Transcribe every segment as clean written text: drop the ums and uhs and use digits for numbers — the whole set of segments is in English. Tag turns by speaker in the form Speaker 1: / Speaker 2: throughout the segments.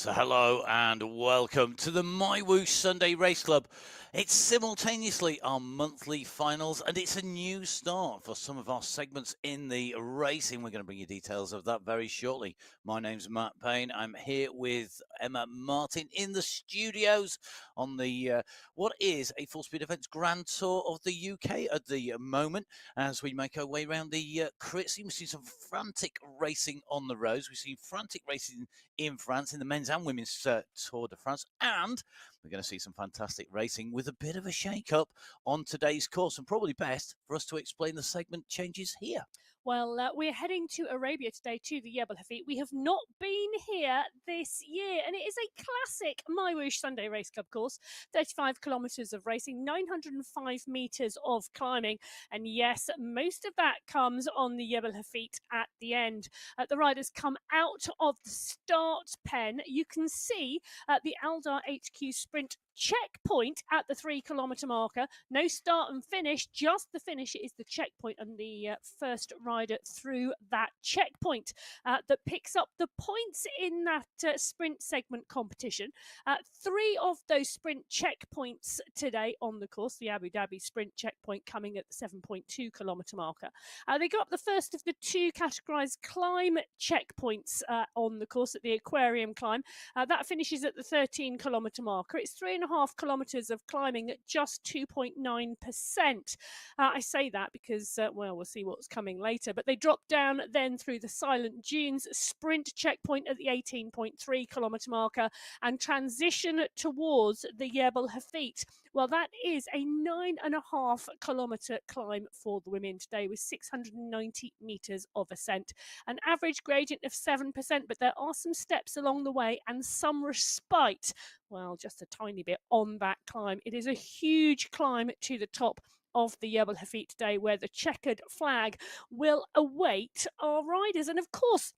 Speaker 1: So hello and welcome to the MyWhoosh Sunday Race Club. It's simultaneously our monthly finals and it's a new start for some of our segments in the racing. We're going to bring you details of that very shortly. My name's Matt Payne. I'm here with Emma Martin in the studios on the what is a full speed events grand tour of the UK at the moment as we make our way around the crit scene. We've seen some frantic racing on the roads. We've seen frantic racing in France in the men's and women's Tour de France. And we're going to see some fantastic racing with a bit of a shake-up on today's course. And probably best for us to explain the segment changes here.
Speaker 2: Well, we're heading to Arabia today to the Jebel Hafeet. We have not been here this year, and it is a classic MyWhoosh Sunday Race Club course. 35 kilometres of racing, 905 metres of climbing, and yes, most of that comes on the Jebel Hafeet at the end. The riders come out of the start pen. You can see the Aldar HQ Sprint checkpoint at the 3 kilometre marker. No start and finish, just the finish is the checkpoint, and the first rider through that checkpoint that picks up the points in that sprint segment competition. 3 of those sprint checkpoints today on the course, the Abu Dhabi sprint checkpoint coming at the 7.2 kilometre marker. They got up the first of the 2 categorised climb checkpoints on the course at the Aquarium climb. That finishes at the 13 kilometre marker. It's 3.5 kilometres of climbing at just 2.9%. I say that because, well, we'll see what's coming later. But they drop down then through the Silent Dunes sprint checkpoint at the 18.3 kilometre marker and transition towards the Jebel Hafeet. Well, that is a 9.5 kilometre climb for the women today with 690 metres of ascent. An average gradient of 7%, but there are some steps along the way and some respite. Well, just a tiny bit on that climb. It is a huge climb to the top of the Jebel Hafeet today, where the checkered flag will await our riders. And of course,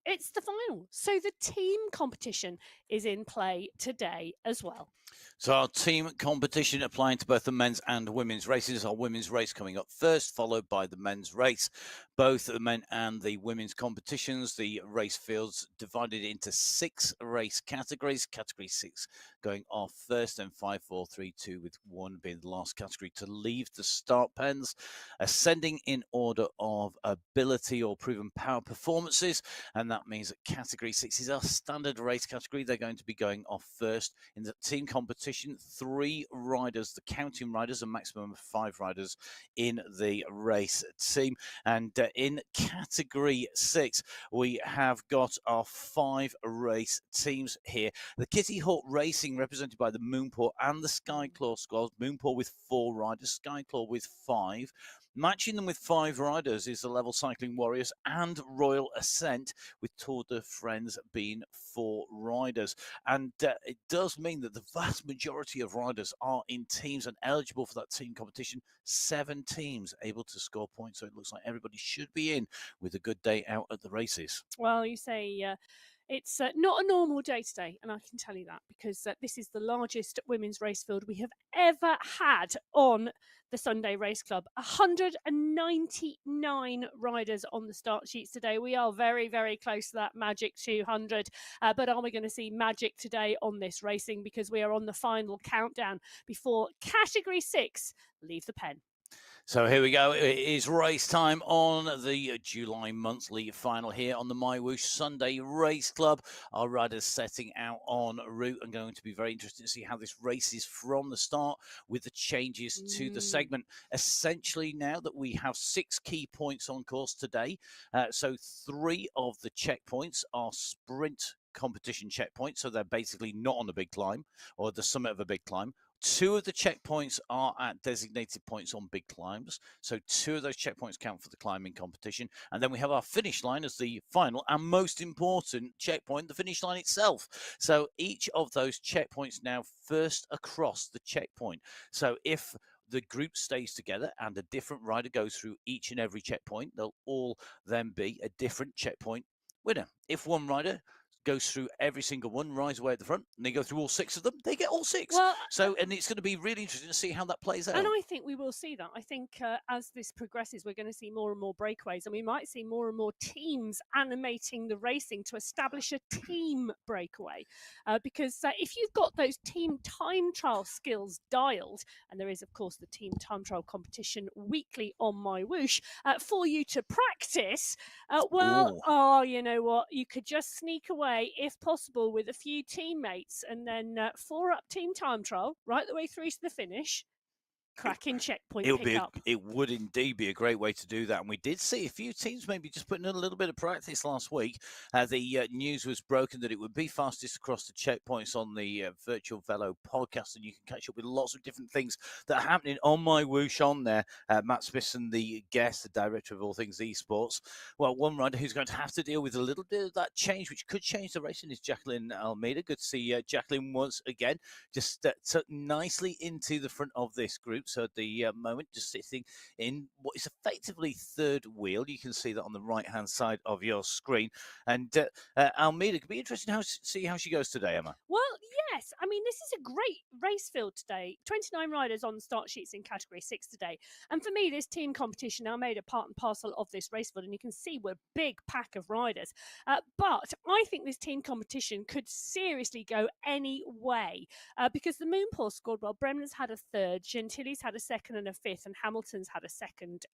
Speaker 2: it's the final. So the team competition is in play today as well.
Speaker 1: So our team competition applying to both the men's and women's races. Our women's race coming up first, followed by the men's race. Both the men and the women's competitions, the race fields divided into 6 race categories. Category 6 going off first, and 5, 4, 3, 2, with 1 being the last category to leave the start pens. Ascending in order of ability or proven power performances, and that means that category 6 is our standard race category. They're going to be going off first in the team competition. 3 riders, the counting riders, a maximum of 5 riders in the race team. And in category 6, we have got our 5 race teams here. The Kitty Hawk Racing, represented by the Moonpaw and the Skyclaw squads. Moonpaw with 4 riders, Skyclaw with 5. Matching them with 5 riders is the Level Cycling Warriors and Royal Ascent, with Tour de Friends being 4 riders. And it does mean that the vast majority of riders are in teams and eligible for that team competition. 7 teams able to score points, so it looks like everybody should be in with a good day out at the races.
Speaker 2: Well, you say it's not a normal day today, and I can tell you that because this is the largest women's race field we have ever had on the Sunday Race Club. 199 riders on the start sheets today. We are very, very close to that magic 200. But are we going to see magic today on this racing? Because we are on the final countdown before category 6 leave the pen.
Speaker 1: So here we go. It is race time on the July monthly final here on the MyWhoosh Sunday Race Club. Our riders setting out en route and going to be very interested to see how this races from the start with the changes to the segment. Essentially, now that we have 6 key points on course today, so 3 of the checkpoints are sprint competition checkpoints, so they're basically not on the big climb or the summit of a big climb. 2 of the checkpoints are at designated points on big climbs. So 2 of those checkpoints count for the climbing competition. And then we have our finish line as the final and most important checkpoint, the finish line itself. So each of those checkpoints now first across the checkpoint. So if the group stays together and a different rider goes through each and every checkpoint, they'll all then be a different checkpoint winner. If one rider goes through every single one, rides away at the front, and they go through all 6 of them. They get all 6.
Speaker 2: Well,
Speaker 1: So, and it's going to be really interesting to see how that plays out.
Speaker 2: and I think we will see that. I think as this progresses, we're going to see more and more breakaways, and we might see more and more teams animating the racing to establish a team breakaway. Because if you've got those team time trial skills dialed, and there is, of course, the team time trial competition weekly on MyWhoosh for you to practice, you know what? You could just sneak away, if possible, with a few teammates, and then 4-up team time trial right the way through to the finish. Cracking checkpoint pickup.
Speaker 1: It would indeed be a great way to do that. And we did see a few teams maybe just putting in a little bit of practice last week. The news was broken that it would be fastest across the checkpoints on the Virtual Velo podcast. And you can catch up with lots of different things that are happening on MyWhoosh on there. Matt Smithson, the guest, the director of all things esports. Well, one rider who's going to have to deal with a little bit of that change, which could change the racing, is Jacqueline Almeida. Good to see Jacqueline once again. Just took nicely into the front of this group. So at the moment, just sitting in what is effectively third wheel. You can see that on the right-hand side of your screen. And Almeida, could be interesting to see how she goes today, Emma.
Speaker 2: Well, yes. I mean, this is a great race field today. 29 riders on the start sheets in Category 6 today. And for me, this team competition now made a part and parcel of this race field. And you can see we're a big pack of riders. But I think this team competition could seriously go any way. Because the Moonpaw squad, well, Bremner's had a third, Gentili's had a second and a fifth, and Hamilton's had a second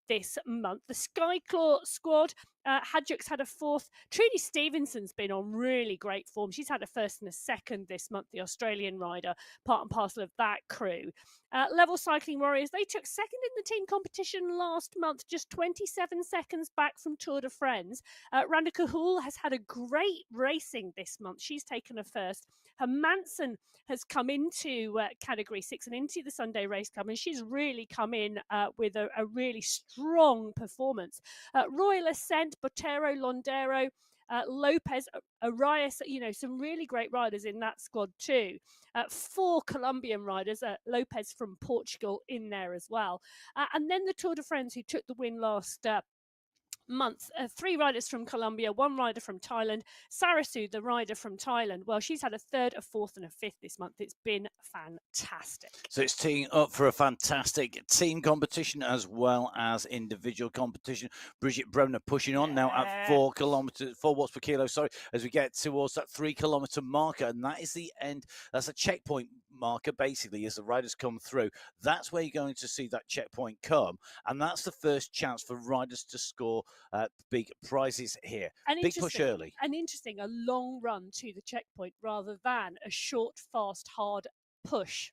Speaker 2: this month. The Skyclaw squad, Hadjuck's had a fourth. Trudy Stevenson's been on really great form. She's had a first and a second this month, the Australian rider, part and parcel of that crew. Level Cycling Warriors, they took second in the team competition last month, just 27 seconds back from Tour de France. Randa Cahool has had a great racing this month. She's taken a first. Her Manson has come into Category 6 and into the Sunday Race Club, and she's really come in with a really strong performance. Royal Ascent, Botero, Londero, Lopez, Arias, you know, some really great riders in that squad too. 4 Colombian riders, Lopez from Portugal in there as well. And then the Tour de France, who took the win last month. 3 riders from Colombia, 1 rider from Thailand. Sarasu, the rider from Thailand, well, she's had a third, a fourth, and a fifth this month. It's been fantastic.
Speaker 1: So it's teeing up for a fantastic team competition as well as individual competition. Bridget Bremner pushing on now at 4 watts per kilo, as we get towards that 3 kilometre marker. And that is the end. That's a checkpoint marker, basically, as the riders come through. That's where you're going to see that checkpoint come. And that's the first chance for riders to score big prizes here.
Speaker 2: And
Speaker 1: big push early.
Speaker 2: And interesting, a long run to the checkpoint rather than a short, fast, hard push.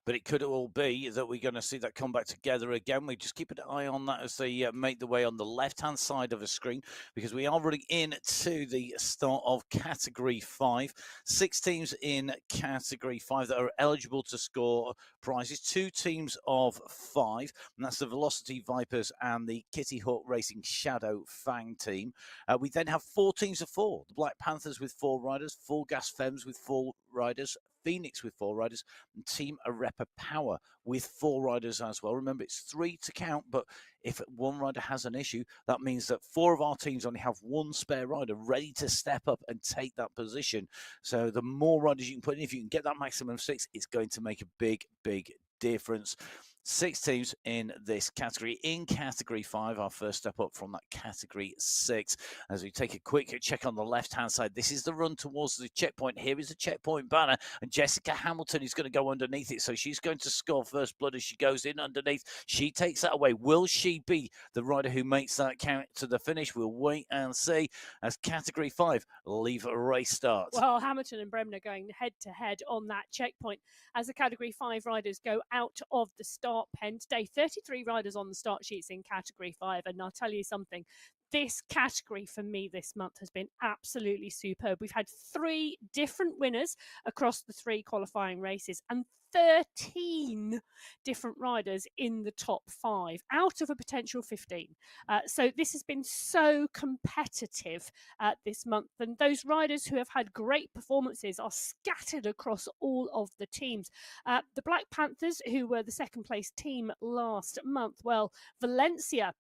Speaker 1: But it could all be that we're going to see that come back together again. We just keep an eye on that as they make the way on the left-hand side of the screen, because we are running into the start of Category 5. 6 teams in Category 5 that are eligible to score prizes. 2 teams of 5, and that's the Velocity Vipers and the Kitty Hawk Racing Shadow Fang team. We then have 4 teams of 4. The Black Panthers with 4 riders, Full Gas Femmes with 4 riders, Phoenix with 4 riders, and Team Arepa Power with 4 riders as well. Remember, it's 3 to count, but if one rider has an issue, that means that 4 of our teams only have 1 spare rider ready to step up and take that position. So the more riders you can put in, if you can get that maximum of 6, it's going to make a big, big difference. 6 teams in this category. In Category 5, our first step up from that Category 6. As we take a quick check on the left-hand side, this is the run towards the checkpoint. Here is the checkpoint banner, and Jessica Hamilton is going to go underneath it. So she's going to score first blood as she goes in underneath. She takes that away. Will she be the rider who makes that count to the finish? We'll wait and see as Category 5 leave a race start.
Speaker 2: Well, Hamilton and Bremner going head-to-head on that checkpoint as the Category 5 riders go out of the start pen today. 33 riders on the start sheets in Category 5, and I'll tell you something, this category for me this month has been absolutely superb. We've had 3 different winners across the 3 qualifying races and 13 different riders in the top 5 out of a potential 15. So this has been so competitive this month, and those riders who have had great performances are scattered across all of the teams. The Black Panthers, who were the second place team last month, well, Valencia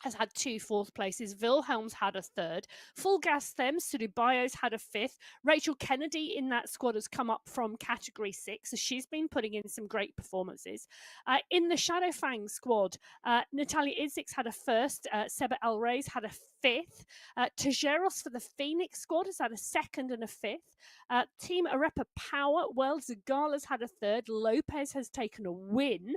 Speaker 2: has had 2 fourth places. Wilhelm's had a third. Full Gas Thems, Sudubayo's had a fifth. Rachel Kennedy in that squad has come up from category 6, so she's been putting in some great performances. In the Shadow Fang squad, Natalia Idzik's had a first. Seba El Rey's had a fifth. Tajeros for the Phoenix squad has had a second and a fifth. Team Arepa Power, well, Zagala's had a third. Lopez has taken a win.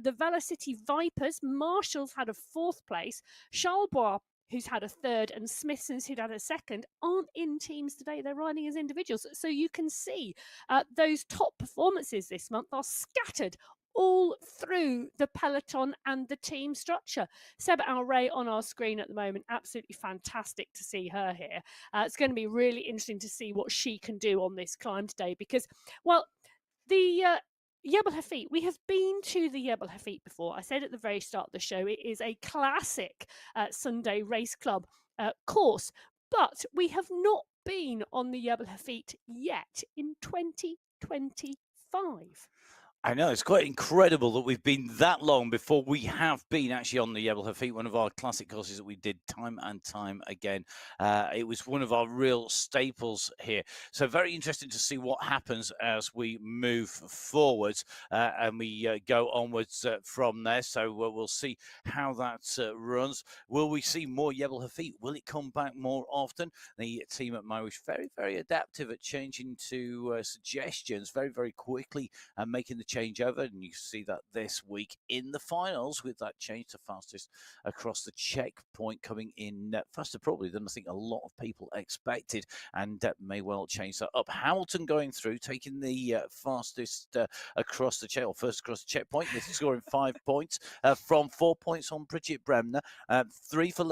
Speaker 2: The Velocity Vipers, Marshall's had a fourth place. Charlebois, who's had a third, and Smithson's, who'd had a second, aren't in teams today. They're riding as individuals. So you can see those top performances this month are scattered all through the peloton and the team structure. Seba Al Rey on our screen at the moment, absolutely fantastic to see her here. It's going to be really interesting to see what she can do on this climb today because, well, the Jebel Hafeet, we have been to the Jebel Hafeet before. I said at the very start of the show, it is a classic Sunday race club course, but we have not been on the Jebel Hafeet yet in 2025.
Speaker 1: I know, it's quite incredible that we've been that long before we have been actually on the Jebel Hafeet, one of our classic courses that we did time and time again. It was one of our real staples here. So very interesting to see what happens as we move forwards and we go onwards from there. So we'll see how that runs. Will we see more Jebel Hafeet? Will it come back more often? The team at MyWhoosh very, very adaptive at changing to suggestions very, very quickly and making the changeover, and you see that this week in the finals with that change to fastest across the checkpoint coming in faster probably than I think a lot of people expected, and may well change that up. Hamilton going through, taking the fastest across the check, or first across the checkpoint, scoring 5 points from 4 points on Bridget Bremner, 3 for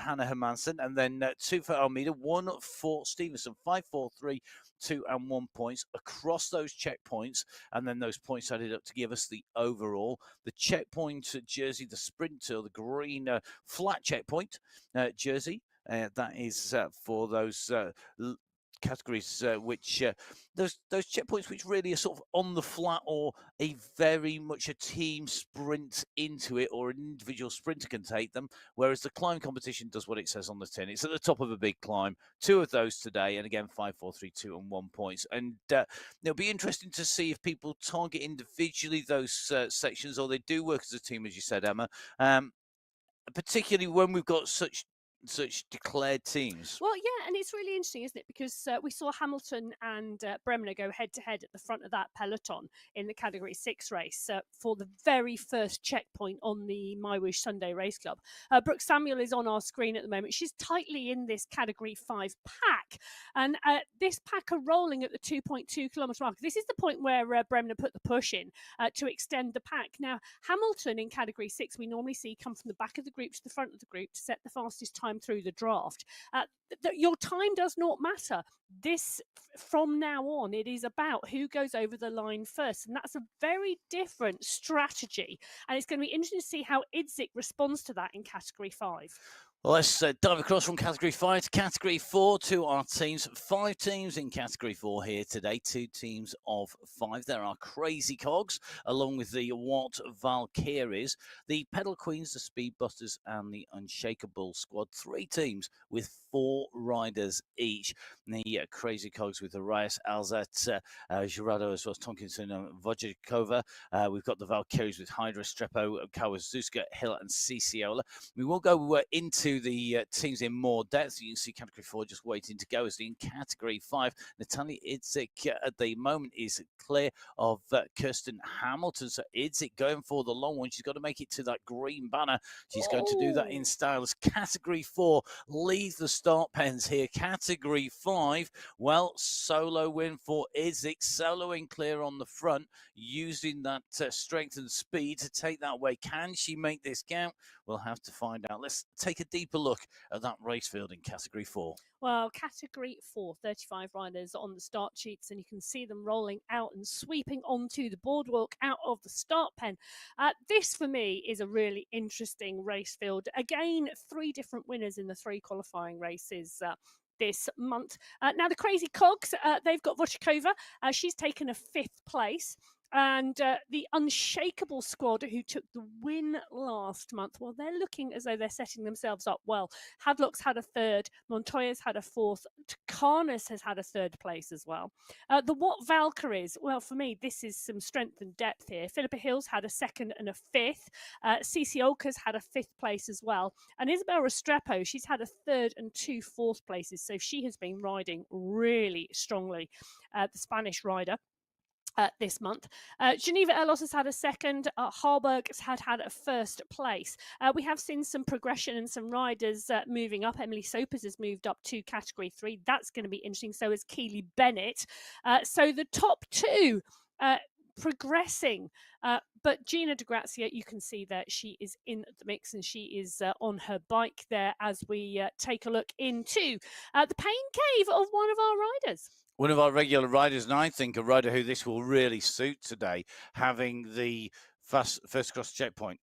Speaker 1: Hannah Hermansen, and then 2 for Almeida, 1 for Stevenson, 5, 4, 3, 2 and 1 points across those checkpoints, and then those points added up to give us the overall. The checkpoint jersey, the sprinter, the green flat checkpoint jersey, that is for those categories which those checkpoints which really are sort of on the flat or a very much a team sprint into it, or an individual sprinter can take them, whereas the climb competition does what it says on the tin. It's at the top of a big climb. 2 of those today, and again 5, 4, 3, 2 and 1 points, and it'll be interesting to see if people target individually those sections, or they do work as a team, as you said, Emma, particularly when we've got such declared teams.
Speaker 2: Well, yeah, and it's really interesting, isn't it? Because we saw Hamilton and Bremner go head-to-head at the front of that peloton in the Category 6 race for the very first checkpoint on the MyWhoosh Sunday Race Club. Brooke Samuel is on our screen at the moment. She's tightly in this Category 5 pack, and this pack are rolling at the 2.2 kilometre mark. This is the point where Bremner put the push in to extend the pack. Now, Hamilton in Category 6 we normally see come from the back of the group to the front of the group to set the fastest time through the draft. Your time does not matter. This, from now on, it is about who goes over the line first, and that's a very different strategy, and it's going to be interesting to see how Idzik responds to that in Category 5.
Speaker 1: Well, let's dive across from Category 5 to Category 4 to our teams. 5 teams in Category 4 here today, 2 teams of 5. There are Crazy Cogs, along with the Watt Valkyries, the Pedal Queens, the Speed Busters, and the Unshakable Squad. 3 teams with 4 riders each. The Crazy Cogs with Arias, Alzat, Gerardo, as well as Tonkinson and Vojakova. We've got the Valkyries with Hydra, Strepo, Kawazuska, Hill, and Ciciola. We will go into the teams in more depth. You can see Category 4 just waiting to go. As in Category 5, Natalia Idzik at the moment is clear of Kirsten Hamilton. So Idzik going for the long one. She's got to make it to that green banner. She's going to do that in style. As Category 4 leaves the start pens here. Category 5, well, solo win for Idzik. Soloing clear on the front, using that strength and speed to take that way. Can she make this count? We'll have to find out. Let's take a deeper look at that race field in Category 4.
Speaker 2: Well, Category 4, 35 riders on the start sheets, and you can see them rolling out and sweeping onto the boardwalk out of the start pen. This, for me, is a really interesting race field. Again, 3 different winners in the 3 qualifying races this month. Now, the Crazy Cogs, they've got Vochkova. She's taken a 5th place. And the unshakable squad who took the win last month, well, they're looking as though they're setting themselves up well. Hadlock's had a third, Montoya's had a fourth, Tucanis has had a third place as well. The What Valkyries, well, for me, this is some strength and depth here. Philippa Hills had a second and a fifth. Cece Olka's had a fifth place as well. And Isabel Restrepo, she's had a third and 2 fourth places. So she has been riding really strongly, the Spanish rider. This month. Geneva Elos has had a second. Harburg has had a first place. We have seen some progression and some riders moving up. Emily Sopers has moved up to category 3. That's going to be interesting. So is Keely Bennett. So the top two progressing. But Gina De Grazia, you can see that she is in the mix and she is on her bike there as we take a look into the pain cave of one of our riders.
Speaker 1: One of our regular riders, and I think a rider who this will really suit today, having the first cross checkpoint,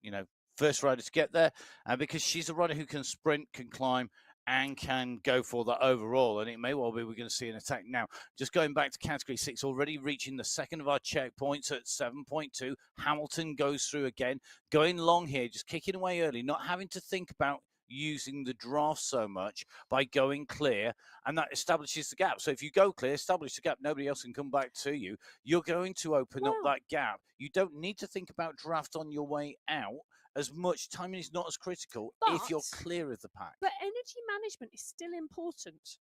Speaker 1: first rider to get there, because she's a rider who can sprint, can climb, and can go for that overall. And it may well be we're going to see an attack now. Just going back to category 6, already reaching the second of our checkpoints at 7.2. Hamilton goes through again, going long here, just kicking away early, not having to think about using the draft so much by going clear, and that establishes the gap. So if you go clear, establish the gap, nobody else can come back to you. You're going to open up that gap. You don't need to think about draft on your way out as much. Timing is not as critical if you're clear of the pack.
Speaker 2: But energy management is still important.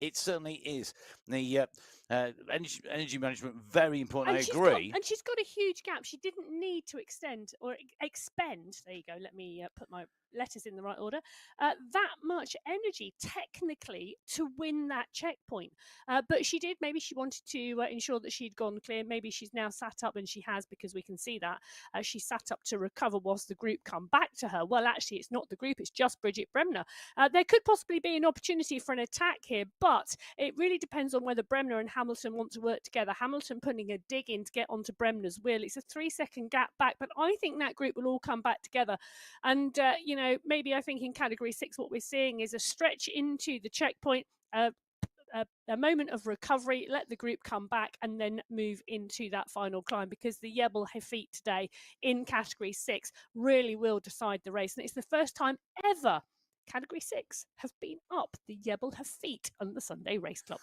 Speaker 1: It certainly is. The energy management, very important. I agree.
Speaker 2: And she's got a huge gap. She didn't need to extend or expend. There you go. Let me put my letters in the right order. That much energy, technically, to win that checkpoint. But she did. Maybe she wanted to ensure that she'd gone clear. Maybe she's now sat up, and she has, because we can see that she sat up to recover whilst the group come back to her. Well, actually, it's not the group. It's just Bridget Bremner. There could possibly be an opportunity for an attack here, but it really depends on whether Bremner and Hamilton want to work together. Hamilton putting a dig in to get onto Bremner's wheel. It's a 3-second gap back, but I think that group will all come back together. And, maybe I think in category 6, what we're seeing is a stretch into the checkpoint, a moment of recovery, let the group come back, and then move into that final climb, because the Jebel Hafeet today in category 6 really will decide the race. And it's the first time ever category 6 have been up the Jebel Hafeet on the Sunday Race Club.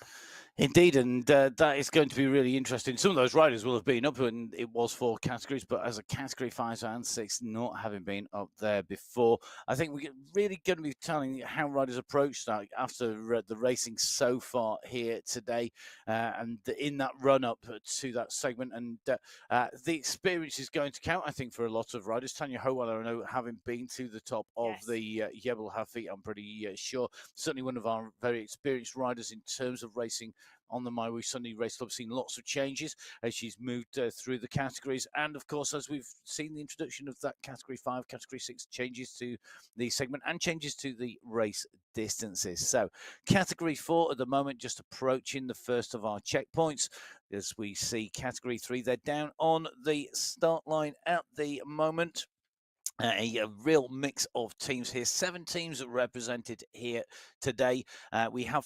Speaker 1: Indeed, and that is going to be really interesting. Some of those riders will have been up, and it was 4 categories, but as a category 5 and 6, not having been up there before. I think we're really going to be telling how riders approach that after the racing so far here today, and in that run up to that segment. And the experience is going to count, I think, for a lot of riders. Tanya Howell, I know, having been to the top of the Jebel Hafeet, I'm pretty sure. Certainly one of our very experienced riders in terms of racing on the MyWhoosh Sunday Race Club. Seen lots of changes as she's moved through the categories, and of course, as we've seen the introduction of that category 5, category 6, changes to the segment and changes to the race distances. So category 4 at the moment, just approaching the first of our checkpoints. As we see category 3, they're down on the start line at the moment. A real mix of teams here. 7 teams are represented here today. We have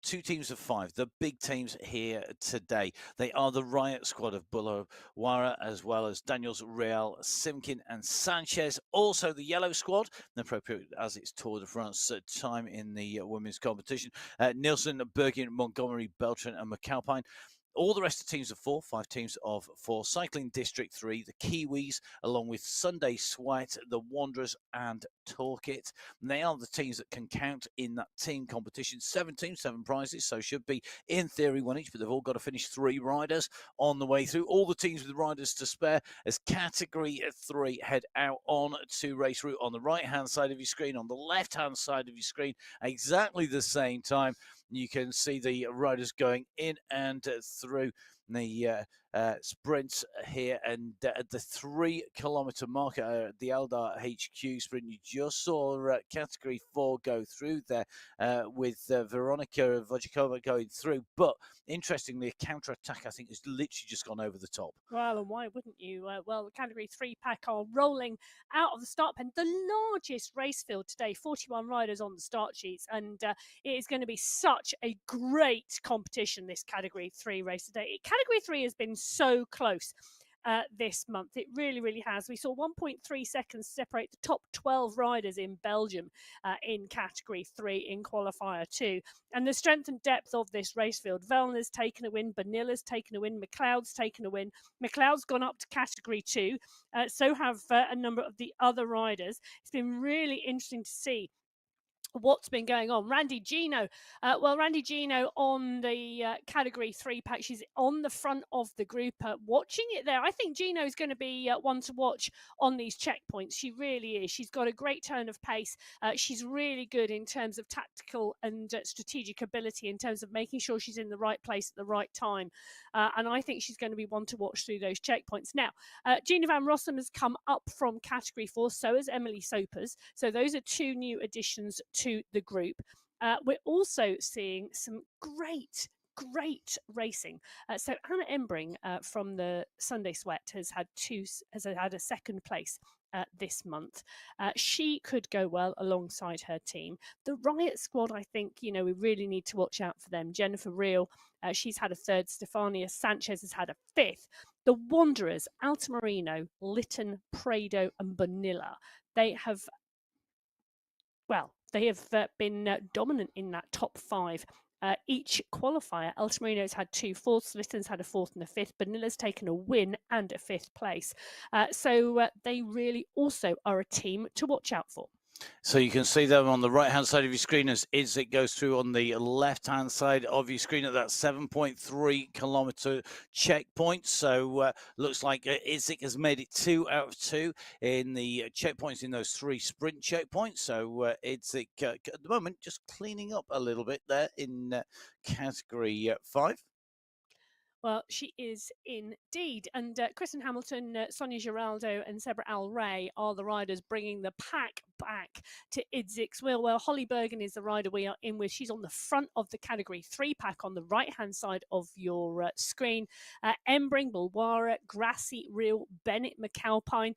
Speaker 1: 2 teams of 5, the big teams here today. They are the Riot Squad of Bulawara, as well as Daniels, Real, Simkin, and Sanchez. Also the Yellow Squad, appropriate as it's Tour de France time in the women's competition. Nielsen, Bergin, Montgomery, Beltran, and McAlpine. All the rest of teams of 4, 5 teams of 4. Cycling District 3, the Kiwis, along with Sunday Sweat, the Wanderers, and Toolkit. And they are the teams that can count in that team competition. 7 teams, 7 prizes, so should be, in theory, 1 each, but they've all got to finish 3 riders on the way through. All the teams with riders to spare as category 3 head out on to race route on the right-hand side of your screen, on the left-hand side of your screen, exactly the same time. You can see the riders going in and through the sprints here, and at the 3-kilometer mark at the Eldar HQ sprint, you just saw category 4 go through there with Veronika Vojakova going through. But interestingly, a counter attack, I think, has literally just gone over the top.
Speaker 2: Well, and why wouldn't you? Well, the category 3 pack are rolling out of the start pen. The largest race field today, 41 riders on the start sheets, and it is going to be such a great competition, this category 3 race today. Category 3 has been so close. This month. It really, really has. We saw 1.3 seconds separate the top 12 riders in Belgium in category 3 in qualifier 2. And the strength and depth of this race field, Vellner's taken a win, Banilla's taken a win, McLeod's taken a win. McLeod's gone up to category 2. So have a number of the other riders. It's been really interesting to see what's been going on. Randy Gino, Randy Gino on the category 3 pack, she's on the front of the group, watching it there. I think Gino is going to be one to watch on these checkpoints. She really is. She's got a great turn of pace. She's really good in terms of tactical and strategic ability, in terms of making sure she's in the right place at the right time. And I think she's going to be one to watch through those checkpoints. Now, Gina Van Rossum has come up from category 4, so has Emily Sopers. So those are 2 new additions to the group. We're also seeing some great racing. So Anna Embring from the Sunday Sweat has had a second place this month. She could go well alongside her team. The Riot Squad, I think, we really need to watch out for them. Jennifer Reel, she's had a third. Stefania Sanchez has had a fifth. The Wanderers, Altamirano, Lytton, Prado and Bonilla, they have been dominant in that top 5. Each qualifier, Altamirano's had 2 fourths, Lytton's had a 4th and a 5th, Banilla's taken a win and a 5th place. So they really also are a team to watch out for.
Speaker 1: So you can see them on the right-hand side of your screen as Idzik goes through on the left-hand side of your screen at that 7.3 kilometer checkpoint. So looks like Idzik has made it 2 out of 2 in the checkpoints in those 3 sprint checkpoints. So Idzik at the moment just cleaning up a little bit there in category 5.
Speaker 2: Well, she is indeed. And Kristen Hamilton, Sonia Giraldo and Sebra Al Ray are the riders bringing the pack back to Idzik's wheel. Well, Holly Bergen is the rider we are in with. She's on the front of the category 3 pack on the right-hand side of your screen. Embring, Bulwara, Grassi, Real, Bennett, McAlpine,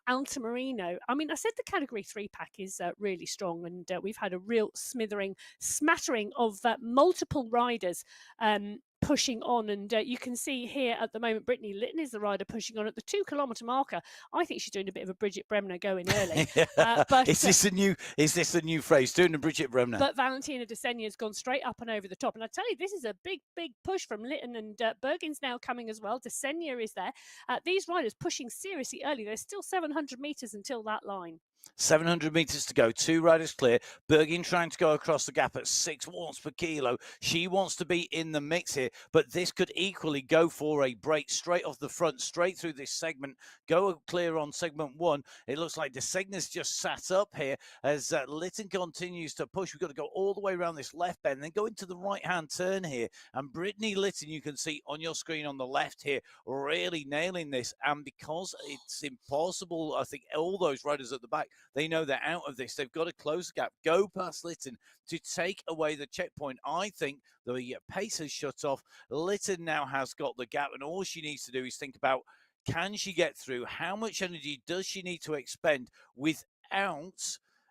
Speaker 2: Altamirano. I mean, I said the category 3 pack is really strong, and we've had a real smattering of multiple riders pushing on, and you can see here at the moment Brittany Lytton is the rider pushing on at the 2 kilometer marker. I think she's doing a bit of a Bridget Bremner going early. But
Speaker 1: is this a new phrase, doing a Bridget Bremner?
Speaker 2: But Valentina Desenia has gone straight up and over the top, and I tell you, this is a big push from Lytton, and Bergen's now coming as well. Desenia is there. These riders pushing seriously early. There's still 700 meters until that line.
Speaker 1: 700 meters to go, 2 riders clear. Bergen trying to go across the gap at 6 watts per kilo. She wants to be in the mix here, but this could equally go for a break straight off the front, straight through this segment. Go clear on segment 1. It looks like Desenya's just sat up here as Lytton continues to push. We've got to go all the way around this left bend, then go into the right-hand turn here. And Brittany Lytton, you can see on your screen on the left here, really nailing this. And because it's impossible, I think all those riders at the back, they know they're out of this. They've got to close the gap, go past Lytton to take away the checkpoint. I think the pace has shut off. Lytton now has got the gap, and all she needs to do is think about, can she get through? How much energy does she need to expend without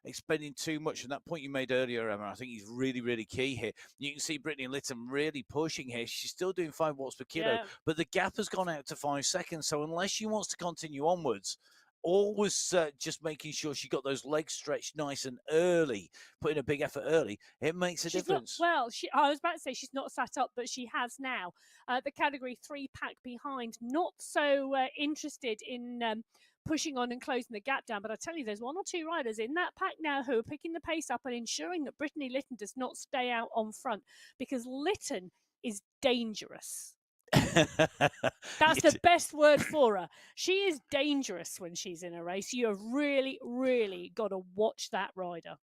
Speaker 1: expending too much? And that point you made earlier, Emma, I think is really, really key here. You can see Brittany Lytton really pushing here. She's still doing 5 watts per kilo, but the gap has gone out to 5 seconds. So unless she wants to continue onwards, always just making sure she got those legs stretched nice and early, putting a big effort early, it makes a difference.
Speaker 2: I was about to say she's not sat up, but she has now. The category 3 pack behind, not so interested in pushing on and closing the gap down. But I tell you, there's 1 or 2 riders in that pack now who are picking the pace up and ensuring that Brittany Lytton does not stay out on front, because Lytton is dangerous. That's the best word for her. She is dangerous when she's in a race. You have really, really got to watch that rider.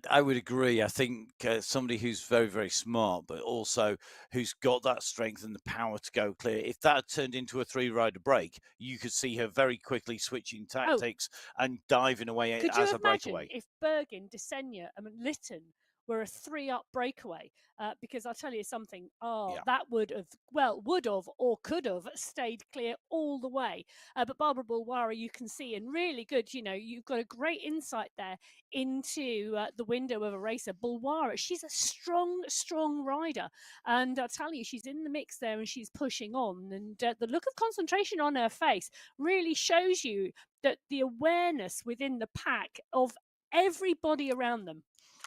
Speaker 1: I would agree. I think somebody who's very, very smart, but also who's got that strength and the power to go clear. If that turned into a 3-rider break, you could see her very quickly switching tactics and diving away as a breakaway.
Speaker 2: If Bergen, Desenia, and Lytton were a 3-up breakaway. Because I'll tell you something,
Speaker 1: Yeah.
Speaker 2: that would have or could have stayed clear all the way. But Barbara Bulwara, you can see, and really good, you've got a great insight there into the window of a racer. Bulwara, she's a strong rider. And I'll tell you, she's in the mix there and she's pushing on. And the look of concentration on her face really shows you that the awareness within the pack of everybody around them.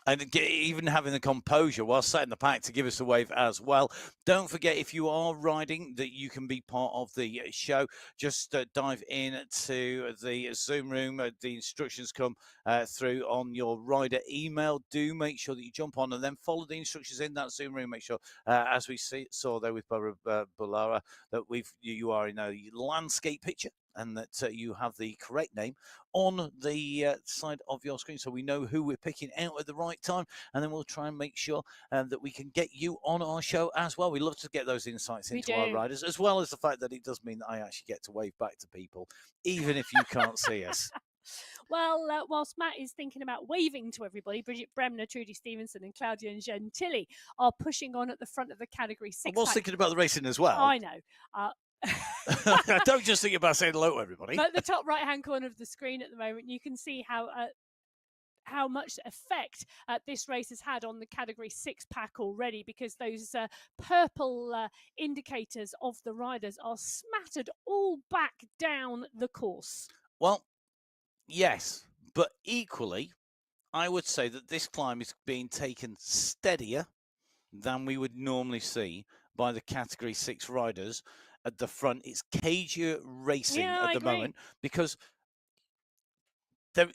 Speaker 1: And even having the composure while sat in the pack to give us a wave as well. Don't forget, if you are riding, that you can be part of the show. Just dive in to the Zoom room. The instructions come through on your rider email. Do make sure that you jump on and then follow the instructions in that Zoom room. Make sure, as we saw there with Barbara Bulwara, that you are in a landscape picture and that you have the correct name on the side of your screen, so we know who we're picking out at the right time, and then we'll try and make sure that we can get you on our show as well. We love to get those insights into our riders, as well as the fact that it does mean that I actually get to wave back to people, even if you can't see us.
Speaker 2: Well, whilst Matt is thinking about waving to everybody, Bridget Bremner, Trudy Stevenson and Claudia Gentili are pushing on at the front of the Category 6.
Speaker 1: I was thinking about the racing as well.
Speaker 2: I know.
Speaker 1: Don't just think about saying hello to everybody.
Speaker 2: But at the top right-hand corner of the screen at the moment, you can see how much effect this race has had on the Category 6 pack already, because those purple indicators of the riders are smattered all back down the course.
Speaker 1: Well, yes, but equally, I would say that this climb is being taken steadier than we would normally see by the Category 6 riders at the front. It's cagier racing at the moment, because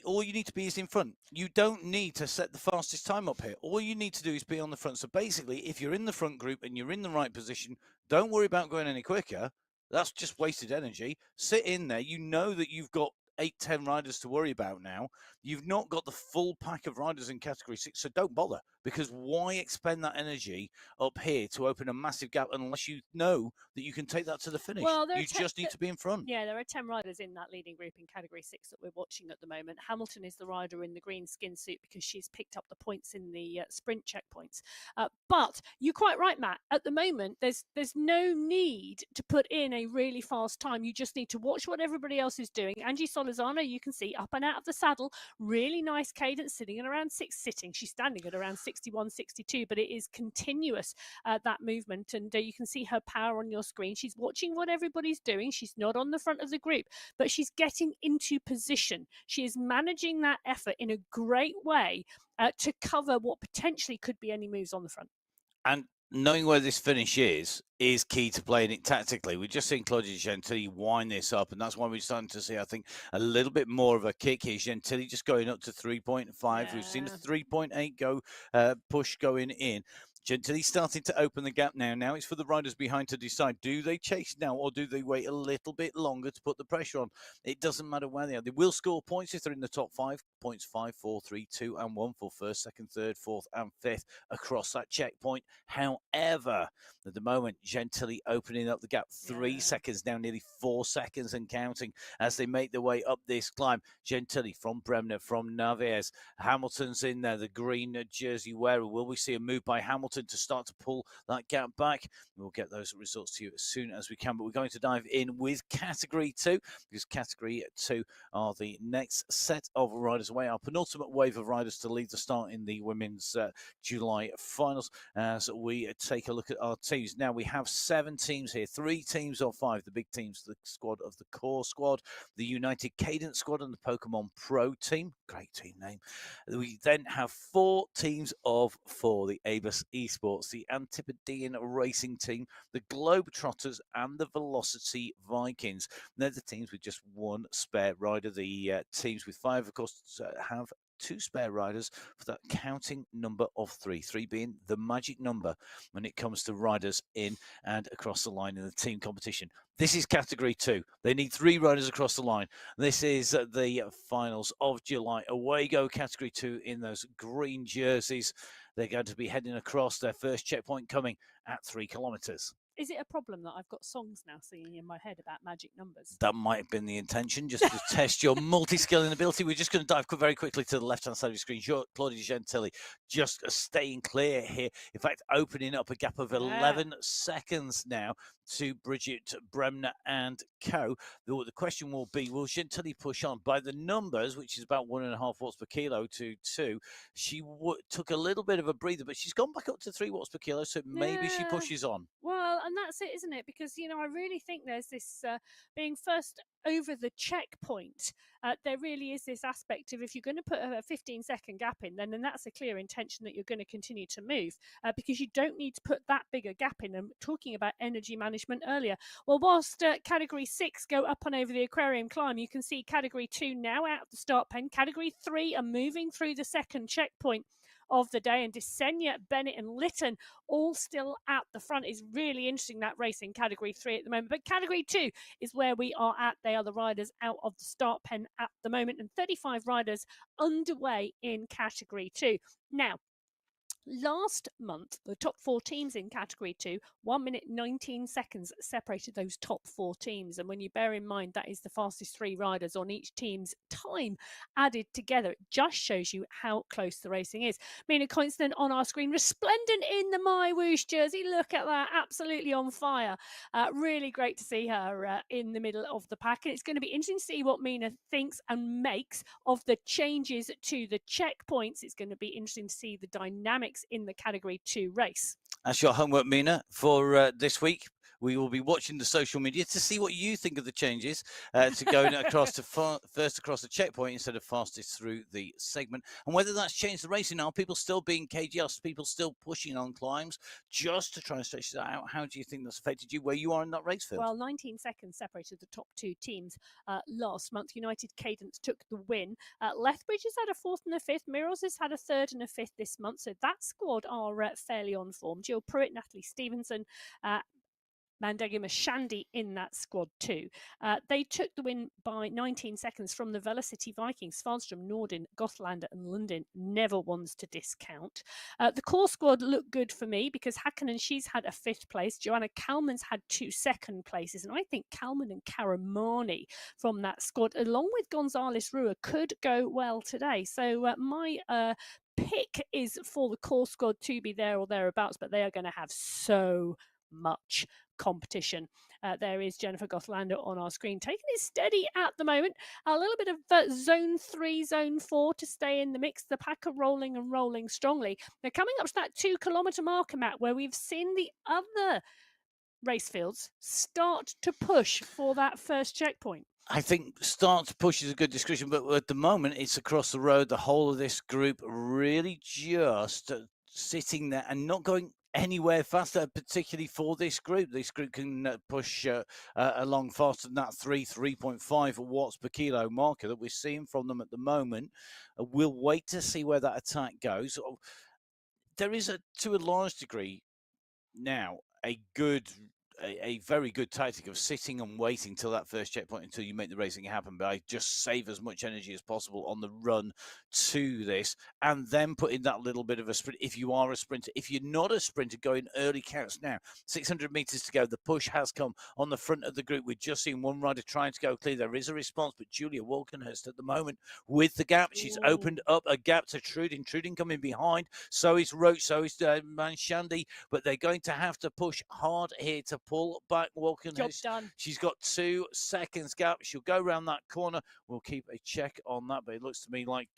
Speaker 1: all you need to be is in front. You don't need to set the fastest time up here. All you need to do is be on the front. So basically, if you're in the front group and you're in the right position, don't worry about going any quicker. That's just wasted energy. Sit in there. You know that you've got 8-10 riders to worry about now. You've not got the full pack of riders in Category 6, so don't bother, because why expend that energy up here to open a massive gap unless you know that you can take that to the finish? Well, you just need to be in front.
Speaker 2: Yeah, there are 10 riders in that leading group in Category 6 that we're watching at the moment. Hamilton is the rider in the green skin suit because she's picked up the points in the sprint checkpoints. But you're quite right, Matt. At the moment, there's no need to put in a really fast time. You just need to watch what everybody else is doing. Angie Solizano, you can see up and out of the saddle, really nice cadence, sitting at around she's standing at around 61, 62, but it is continuous, that movement, and you can see her power on your screen. She's watching what everybody's doing. She's not on the front of the group, but she's getting into position. She is managing that effort in a great way to cover what potentially could be any moves on the front.
Speaker 1: And knowing where this finish is key to playing it tactically. We've just seen Claudia Gentili wind this up, and that's why we're starting to see, I think, a little bit more of a kick here. Gentili just going up to 3.5. Yeah. We've seen a 3.8 go push going in. Gentili starting to open the gap now. Now it's for the riders behind to decide, do they chase now or do they wait a little bit longer to put the pressure on? It doesn't matter where they are. They will score points if they're in the top 5. Points 5, 4, 3, 2, and 1 for first, second, third, fourth, and fifth across that checkpoint. However, at the moment, Gentili opening up the gap 3 seconds, now nearly 4 seconds and counting as they make their way up this climb. Gentili from Bremner, from Navies. Hamilton's in there, the green jersey wearer. Will we see a move by Hamilton to start to pull that gap back? We'll get those results to you as soon as we can, but we're going to dive in with Category 2, because Category 2 are the next set of riders away. Our penultimate wave of riders to lead the start in the women's July finals, as we take a look at our teams. Now, we have 7 teams here, 3 teams of 5. The big teams, the squad of the core squad, the United Cadence squad, and the Pokemon Pro team. Great team name. We then have 4 teams of 4, the Abus Esports, the Antipodean Racing team, the Globetrotters, and the Velocity Vikings. They're the teams with just 1 spare rider. The teams with 5, of course, have 2 spare riders for that counting number of 3. 3 being the magic number when it comes to riders in and across the line in the team competition. This is Category 2. They need 3 riders across the line. This is the finals of July. Away go Category 2 in those green jerseys. They're going to be heading across, their first checkpoint coming at 3 kilometers.
Speaker 2: Is it a problem that I've got songs now singing in my head about magic numbers?
Speaker 1: That might have been the intention, just to test your multi-skilling ability. We're just going to dive very quickly to the left-hand side of the screen. Claudia Gentili just staying clear here. In fact, opening up a gap of 11 seconds now to Bridget Bremner and co. The question will be, will Gentili push on? By the numbers, which is about 1.5 watts per kilo to 2, she took a little bit of a breather, but she's gone back up to 3 watts per kilo, so maybe she pushes on.
Speaker 2: Well, and that's it, isn't it? Because, I really think there's this being first over the checkpoint. There really is this aspect of, if you're going to put a 15-second gap in, then that's a clear intention that you're going to continue to move, because you don't need to put that bigger gap in. And talking about energy management earlier, well, whilst category 6 go up and over the aquarium climb, you can see category 2 now out of the start pen. Category 3 are moving through the second checkpoint of the day, and Desenia, Bennett and Lytton all still at the front. Is really interesting, that race in category 3 at the moment. But category 2 is where we are at. They are the riders out of the start pen at the moment, and 35 riders underway in category 2. Now, last month, the top 4 teams in category 2, 1 minute 19 seconds separated those top 4 teams. And when you bear in mind that is the fastest 3 riders on each team's time added together, it just shows you how close the racing is. Mina Constant on our screen, resplendent in the MyWhoosh jersey. Look at that, absolutely on fire. Really great to see her in the middle of the pack. And it's going to be interesting to see what Mina thinks and makes of the changes to the checkpoints. It's going to be interesting to see the dynamics in the category 2 race.
Speaker 1: That's your homework, Mina, for this week. We will be watching the social media to see what you think of the changes to going across to first across the checkpoint instead of fastest through the segment, and whether that's changed the racing. Now, people still being KGS, people still pushing on climbs just to try and stretch that out. How do you think that's affected you where you are in that race field?
Speaker 2: Well, 19 seconds separated the top 2 teams last month. United Cadence took the win. Lethbridge has had a 4th and a 5th. Mirrors has had a 3rd and a 5th this month. So that squad are fairly on form. Jill Pruitt, Natalie Stevenson, Mandega Mashandi in that squad too. They took the win by 19 seconds from the Velocity Vikings. Svanstrom, Nordin, Gothlander and Lundin, never ones to discount. The core squad looked good for me because Hakkinen, she's had a 5th place. Joanna Kalman's had 2 second places. And I think Kalman and Karamani from that squad, along with Gonzalez Rua, could go well today. So my pick is for the core squad to be there or thereabouts, but they are going to have so much competition. There is Jennifer Gothlander on our screen, taking it steady at the moment. A little bit of zone 3, zone 4 to stay in the mix. The pack are rolling and rolling strongly. They're coming up to that 2 kilometre marker, Matt, where we've seen the other race fields start to push for that first checkpoint.
Speaker 1: I think start to push is a good description, but at the moment it's across the road. The whole of this group really just sitting there and not going anywhere faster, particularly for this group. This group can push along faster than that 3.5 watts per kilo marker that we're seeing from them at the moment. We'll wait to see where that attack goes. There is, to a large degree now, a very good tactic of sitting and waiting till that first checkpoint until you make the racing happen, but I just save as much energy as possible on the run to this, and then put in that little bit of a sprint if you are a sprinter. If you're not a sprinter, going early counts now. 600 meters to go. The push has come on the front of the group. We've just seen one rider trying to go clear. There is a response, but Julia Walkenhurst at the moment with the gap. She's opened up a gap to Truding. Truding coming behind. So is Roach. So is Manshandi. But they're going to have to push hard here to pull back Walkenhurst.
Speaker 2: Job done.
Speaker 1: She's got 2 seconds gap. She'll go around that corner. We'll keep a check on that, but it looks to me like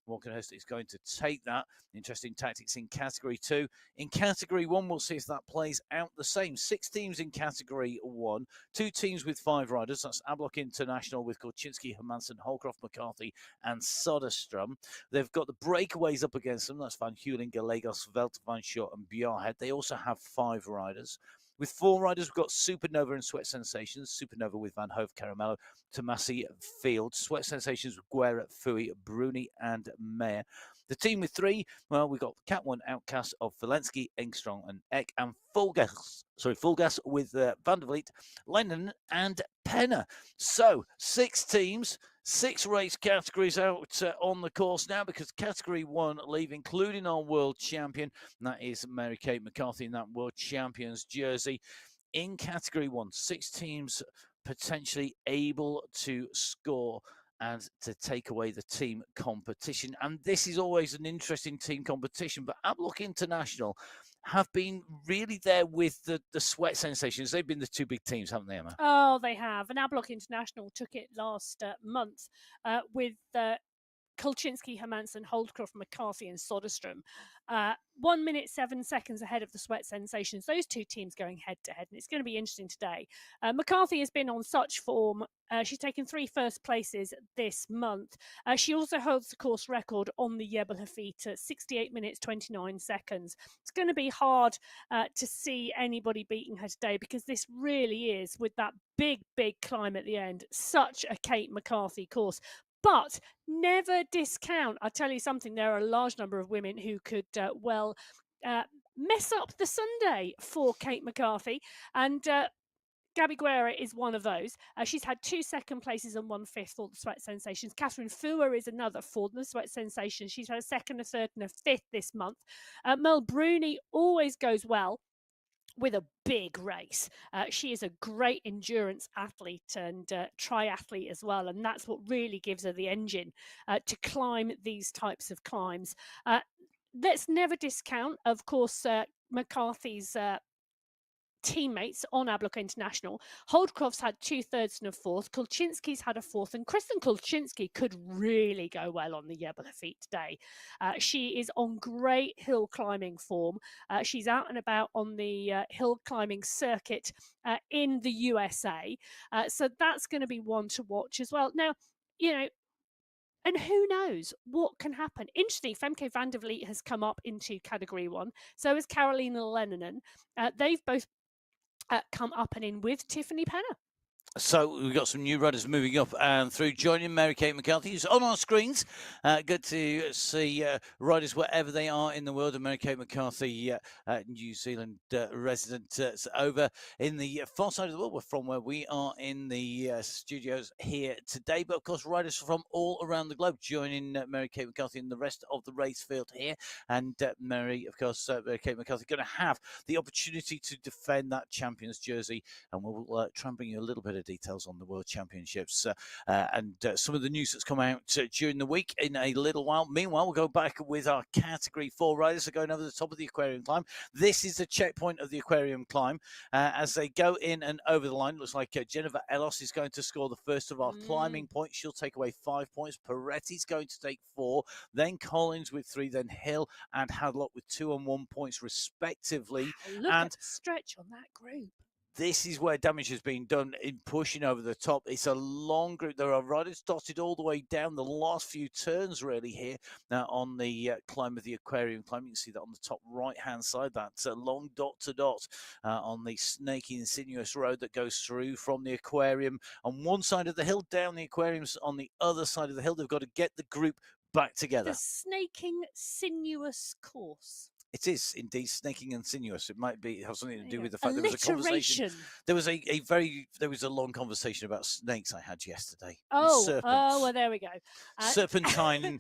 Speaker 1: Walkenhurst is going to take that. Interesting tactics in category 2. In category 1, we'll see if that plays out the same. 6 teams in category 1, 2 teams with 5 riders. That's Ablock International with Korchinski, Hermansen, Holcroft, McCarthy and Soderstrom. They've got the breakaways up against them. That's Van Heuling, Gallegos, Velt, Van Short and Bjarhead. They also have 5 riders. With 4 riders, we've got Supernova and Sweat Sensations. Supernova with Van Hove, Caramello, Tomasi, Field. Sweat Sensations with Guerra, Fui, Bruni, and Mayer. The team with 3, well, we've got Cat 1 Outcast of Valensky, Engstrong, and Eck, and Full Gas with Van der Vliet, Lennon, and Penner. So, 6 teams, 6 race categories out on the course now, because category 1 leave, including our world champion, and that is Mary Kate McCarthy in that world champions jersey. in Category 1, 6 teams potentially able to score and to take away the team competition. And this is always an interesting team competition, but Ablock International have been really there with the Sweat Sensations. They've been the two big teams, haven't they, Emma?
Speaker 2: Oh, they have. And Ablock International took it last month with Kolchinsky, Hermansen, Holdcroft, McCarthy, and Soderstrom. 1 minute, 7 seconds ahead of the Sweat Sensations. Those two teams going head to head, and it's going to be interesting today. McCarthy has been on such form. She's taken 3 first places this month. She also holds the course record on the Jebel Hafeet at 68 minutes, 29 seconds. It's going to be hard to see anybody beating her today because this really is, with that big, big climb at the end, such a Kate McCarthy course. But never discount, I'll tell you something, there are a large number of women who could mess up the Sunday for Kate McCarthy. And Gabby Guerra is one of those. She's had 2 second places and 1 fifth for the Sweat Sensations. Catherine Fua is another for the Sweat Sensations. She's had a 2nd, a 3rd, and a 5th this month. Mel Bruni always goes well with a big race. She is a great endurance athlete and triathlete as well, and that's what really gives her the engine to climb these types of climbs. Let's never discount, of course, McCarthy's teammates on Ablock International. Holdcroft's had 2/3 and a 4th. Kolchinsky's had a 4th, and Kristen Kolchinsky could really go well on the Jebel Hafeet today. She is on great hill climbing form. She's out and about on the hill climbing circuit in the USA. So that's going to be one to watch as well. Now, you know, and who knows what can happen? Interesting, Femke van der Vliet has come up into Category 1. So has Carolina Lennonen. They've both come up and in with Tiffany Penner.
Speaker 1: So we've got some new riders moving up and through, joining Mary-Kate McCarthy, who's on our screens. Good to see riders wherever they are in the world. And Mary-Kate McCarthy, New Zealand resident, over in the far side of the world from where we are in the studios here today. But of course, riders from all around the globe joining Mary-Kate McCarthy in the rest of the race field here. And Mary-Kate McCarthy going to have the opportunity to defend that champion's jersey. And we'll try and bring you a little bit of details on the World Championships and some of the news that's come out during the week in a little while. Meanwhile, we'll go back with our Category 4 riders are going over the top of the aquarium climb. This is the checkpoint of the aquarium climb as they go in and over the line. Looks like Jennifer Ellos is going to score the first of our climbing points. She'll take away 5 points. Peretti's going to take 4, then Collins with 3, then Hill and Hadlock with 2 and 1 points respectively.
Speaker 2: Look at the stretch on that group.
Speaker 1: This is where damage has been done in pushing over the top. It's a long group. There are riders dotted all the way down the last few turns, really, here now on the climb of the aquarium climb. You can see that on the top right-hand side. That's a long dot to dot on the snaky and sinuous road that goes through from the aquarium on one side of the hill, down the aquariums on the other side of the hill. They've got to get the group back together.
Speaker 2: The snaking, sinuous course.
Speaker 1: It is indeed snaking and sinuous. It might be have something to do with the fact
Speaker 2: Alliteration.
Speaker 1: there was a conversation. There was a long conversation about snakes I had yesterday.
Speaker 2: Oh, well, there we go.
Speaker 1: Serpentine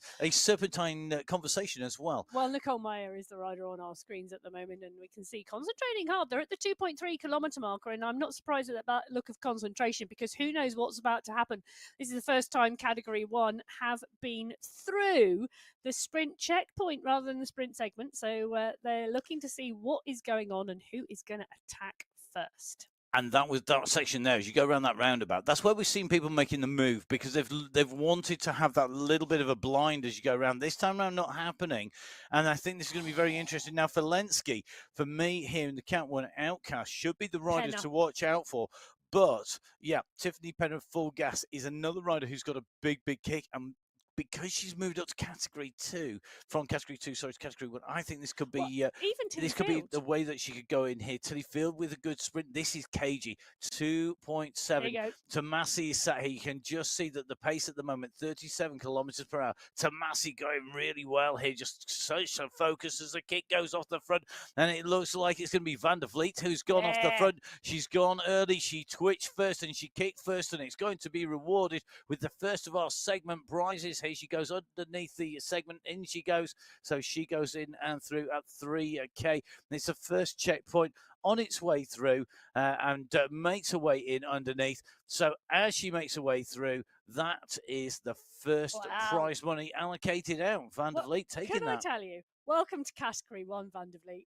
Speaker 1: conversation as well.
Speaker 2: Well, Nicole Meyer is the rider on our screens at the moment, and we can see concentrating hard. They're at the 2.3 kilometre marker, and I'm not surprised at that look of concentration because who knows what's about to happen. This is the first time Category 1 have been through the sprint checkpoint rather than the sprint segment. So they're looking to see what is going on and who is going to attack first.
Speaker 1: And that was that section there. As you go around that roundabout, that's where we've seen people making the move because they've wanted to have that little bit of a blind as you go around. This time around, not happening. And I think this is going to be very interesting. Now, for Lenski, for me here in the Cat 1 Outcast, should be the rider to watch out for. But, yeah, Tiffany Penner full gas is another rider who's got a big, big kick. And because she's moved up to Category 2, from Category 2, sorry, to Category 1, I think this could be be the way that she could go in here. Tilly Field with a good sprint. This is cagey. 2.7. Tomasi is sat here. You can just see that the pace at the moment, 37 kilometres per hour. Tomasi going really well here. Just such a focus as the kick goes off the front. And it looks like it's going to be Van der Vliet who's gone off the front. She's gone early. She twitched first and she kicked first. And it's going to be rewarded with the first of our segment prizes. She goes underneath the segment, in she goes. So she goes in and through at 3K. It's the first checkpoint on its way through and makes her way in underneath. So as she makes her way through, that is the first
Speaker 2: Wow.
Speaker 1: prize money allocated out. Van der
Speaker 2: Well,
Speaker 1: Vliet
Speaker 2: can
Speaker 1: taking
Speaker 2: I
Speaker 1: that.
Speaker 2: tell you? Welcome to Category 1, Van der Vliet.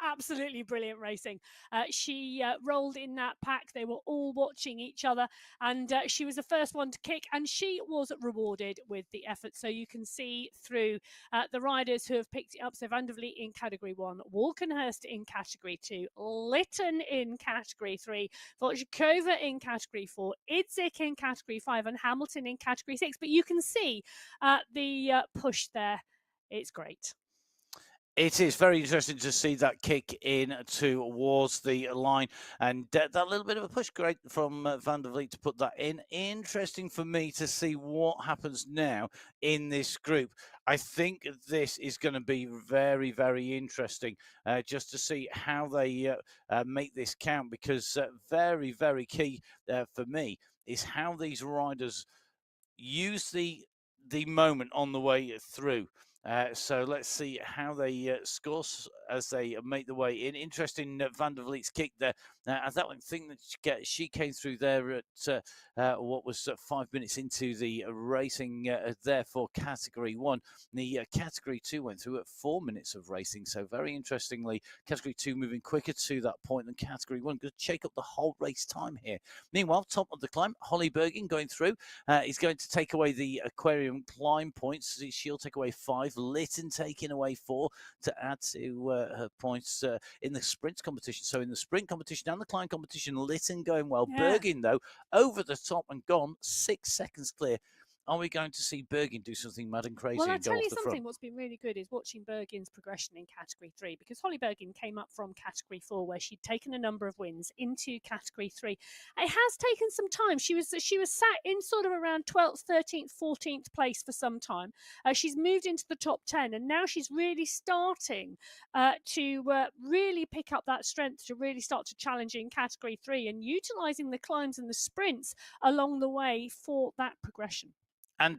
Speaker 2: Absolutely brilliant racing. She rolled in that pack. They were all watching each other, and she was the first one to kick, and she was rewarded with the effort. So you can see through the riders who have picked it up. So Van der Vliet in Category 1, Walkenhurst in Category 2, Lytton in Category 3, Vojkova in Category 4, Idzik in Category 5, and Hamilton in Category 6. But you can see the push there. It's great.
Speaker 1: It is very interesting to see that kick in towards the line and that little bit of a push, great from Van der Vliet to put that in. Interesting for me to see what happens now in this group. I think this is going to be very, very interesting just to see how they make this count, because very, very key for me is how these riders use the moment on the way through. So let's see how they score as they make the way in. Interesting Van der Vliet's kick there. I think that she came through there at what was 5 minutes into the racing there for Category 1. The Category 2 went through at 4 minutes of racing. So very interestingly, Category 2 moving quicker to that point than Category 1. Going to shake up the whole race time here. Meanwhile, top of the climb, Holly Bergin going through. Is going to take away the Aquarium climb points. She'll take away 5. Lytton taking away 4 to add to her points in the sprint competition. So in the sprint competition and the climb competition, Lytton going well.
Speaker 2: Yeah.
Speaker 1: Bergin, though, over the top and gone 6 seconds clear. Are we going to see Bergin do something mad and crazy
Speaker 2: Well, I'll
Speaker 1: and go
Speaker 2: tell
Speaker 1: off
Speaker 2: you
Speaker 1: the
Speaker 2: something.
Speaker 1: front?
Speaker 2: What's been really good is watching Bergin's progression in Category 3, because Holly Bergin came up from Category 4, where she'd taken a number of wins, into Category 3. It has taken some time. She was sat in sort of around 12th, 13th, 14th place for some time. She's moved into the top 10, and now she's really starting to really pick up that strength to really start to challenge in Category 3 and utilising the climbs and the sprints along the way for that progression.
Speaker 1: And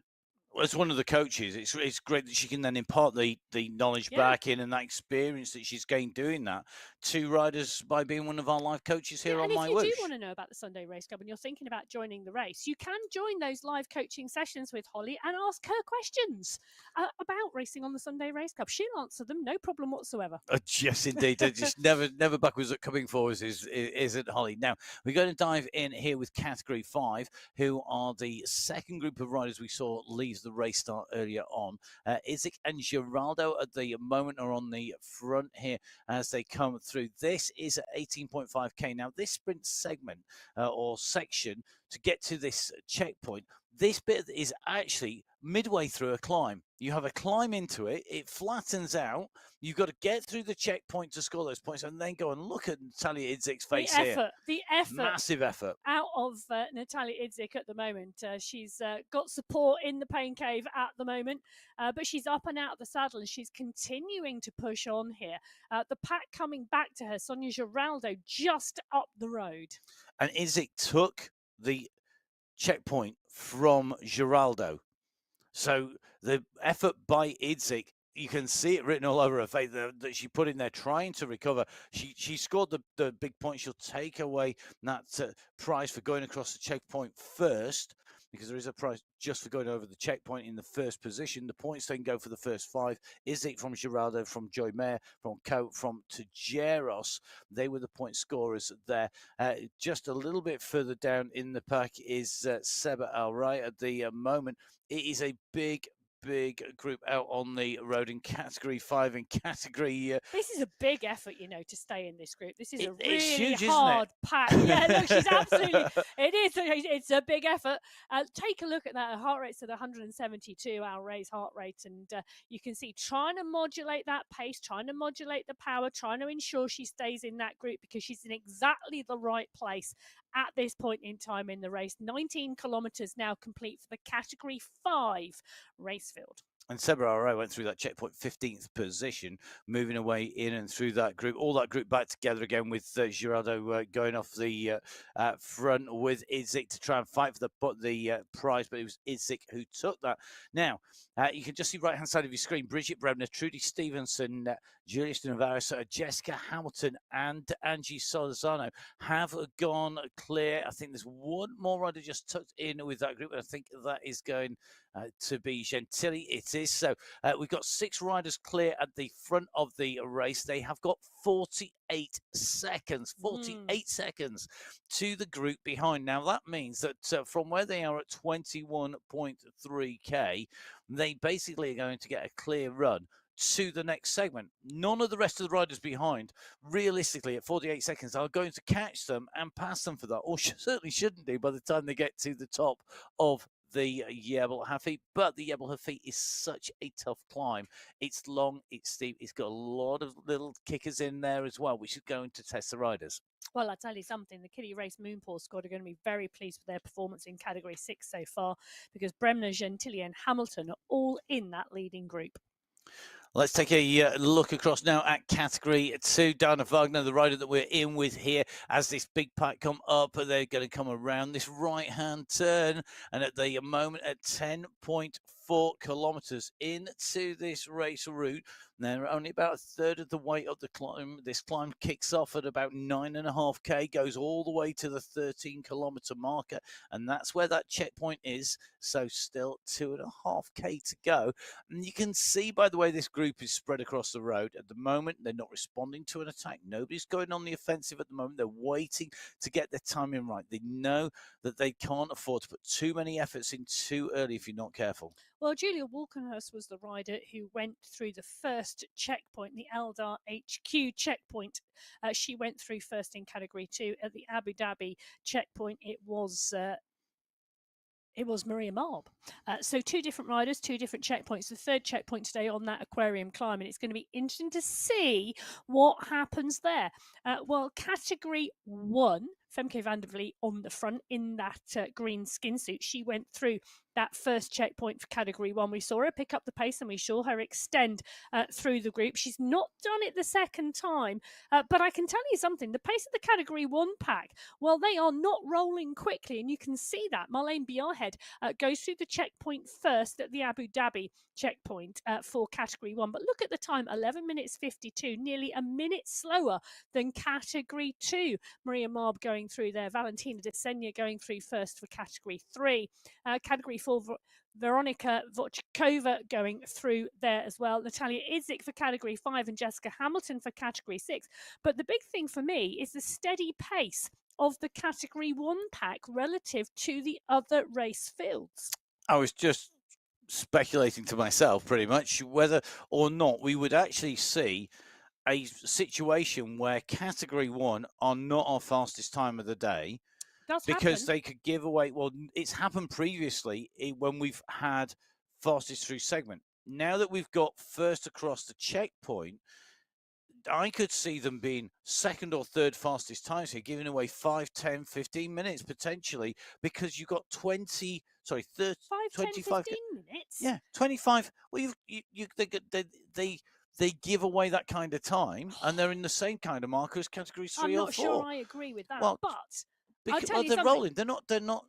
Speaker 1: as one of the coaches, it's great that she can then impart the knowledge back in and that experience that she's gained doing that to riders by being one of our live coaches here on MyWhoosh.
Speaker 2: And if you do want to know about the Sunday Race Club and you're thinking about joining the race, you can join those live coaching sessions with Holly and ask her questions about racing on the Sunday Race Club. She'll answer them, no problem whatsoever.
Speaker 1: Yes, indeed. Just never backwards at coming forwards isn't Holly. Now, we're going to dive in here with Category 5, who are the second group of riders we saw leave the race start earlier on. Idzik and Geraldo at the moment are on the front here as they come through. This is at 18.5k. Now, this sprint segment or section to get to this checkpoint, this bit is actually midway through a climb. You have a climb into it, it flattens out. You've got to get through the checkpoint to score those points and then go and look at Natalia Idzik's face here.
Speaker 2: The effort.
Speaker 1: Massive effort.
Speaker 2: Out of Natalia Idzik at the moment. She's got support in the pain cave at the moment, but she's up and out of the saddle and she's continuing to push on here. The pack coming back to her, Sonia Geraldo, just up the road.
Speaker 1: And Idzik took the checkpoint from Geraldo. So the effort by Idzik, you can see it written all over her face that she put in there trying to recover. She scored the big point. She'll take away that prize for going across the checkpoint first, because there is a prize just for going over the checkpoint in the first position. The points then go for the first 5. Idzik from Geraldo, from Joy Mayer, from Coat, from Tajeros. They were the point scorers there. Just a little bit further down in the pack is Seba Al Rai at the moment. It is a big group out on the road in Category 5 and Category...
Speaker 2: This is a big effort, to stay in this group. This is a really
Speaker 1: huge,
Speaker 2: hard pack. Yeah, look, she's absolutely... It's a big effort. Take a look at that. Her heart rate's at 172, our raised heart rate. And you can see trying to modulate that pace, trying to modulate the power, trying to ensure she stays in that group because she's in exactly the right place at this point in time in the race. 19 kilometres now complete for the Category 5 race field.
Speaker 1: And Sebararo went through that checkpoint 15th position, moving away in and through that group. All that group back together again with Girardo going off the front with Idzik to try and fight for the prize, but it was Idzik who took that. Now, you can just see right-hand side of your screen, Bridget Bremner, Trudy Stevenson, Julius Navarro, Jessica Hamilton, and Angie Solzano have gone clear. I think there's one more rider just tucked in with that group, and I think that is going to be Gentili. It is. So we've got 6 riders clear at the front of the race. They have got 48 seconds, 48 seconds to the group behind. Now, that means that from where they are at 21.3K, they basically are going to get a clear run to the next segment. None of the rest of the riders behind, realistically, at 48 seconds, are going to catch them and pass them for that, or certainly shouldn't do by the time they get to the top of the Jebel Hafeet. But the Jebel Hafeet is such a tough climb. It's long, it's steep, it's got a lot of little kickers in there as well, which is going to test the riders.
Speaker 2: Well, I'll tell you something, the Kiddie Race Moonpaw squad are going to be very pleased with their performance in Category 6 so far, because Bremner, Gentili and Hamilton are all in that leading group.
Speaker 1: Let's take a look across now at Category 2. Dana Wagner, the rider that we're in with here, as this big pack come up, they're going to come around this right-hand turn, and at the moment at 10.4 kilometers into this race route. They're only about a third of the way up the climb. This climb kicks off at about 9.5K, goes all the way to the 13-kilometer marker, and that's where that checkpoint is. So still 2.5K to go. And you can see by the way this group is spread across the road at the moment, they're not responding to an attack. Nobody's going on the offensive at the moment. They're waiting to get their timing right. They know that they can't afford to put too many efforts in too early if you're not careful.
Speaker 2: Well, Julia Walkenhurst was the rider who went through the first checkpoint, the Eldar HQ checkpoint. She went through first in Category 2. At the Abu Dhabi checkpoint, it was Maria Marb. So 2 different riders, 2 different checkpoints. The third checkpoint today on that aquarium climb, and it's going to be interesting to see what happens there. Well, Category 1, Femke van der Vliet on the front in that green skin suit. She went through that first checkpoint for Category 1. We saw her pick up the pace and we saw her extend through the group. She's not done it the second time, but I can tell you something. The pace of the Category 1 pack, well, they are not rolling quickly, and you can see that. Marlene Biarhead goes through the checkpoint first at the Abu Dhabi checkpoint for Category 1. But look at the time, 11 minutes 52, nearly a minute slower than Category 2. Maria Marb going through there, Valentina Desenia going through first for Category 3. Category 4, Veronika Vochkova going through there as well. Natalia Idzik for Category 5 and Jessica Hamilton for Category 6. But the big thing for me is the steady pace of the Category 1 pack relative to the other race fields.
Speaker 1: I was just speculating to myself pretty much whether or not we would actually see a situation where Category 1 are not our fastest time of the day, because they could give away. Well, it's happened previously when we've had fastest through segment. Now that we've got first across the checkpoint, I could see them being second or third fastest times here, giving away 5, 10, 15 minutes potentially, because you've got 30, 5, 25
Speaker 2: 10, 15 minutes.
Speaker 1: Yeah, 25. Well, they give away that kind of time, and they're in the same kind of marker as Categories 3 or 4.
Speaker 2: I'm not sure I agree with that,
Speaker 1: well,
Speaker 2: but
Speaker 1: because,
Speaker 2: I'll tell you
Speaker 1: they're rolling. They're not.
Speaker 2: They are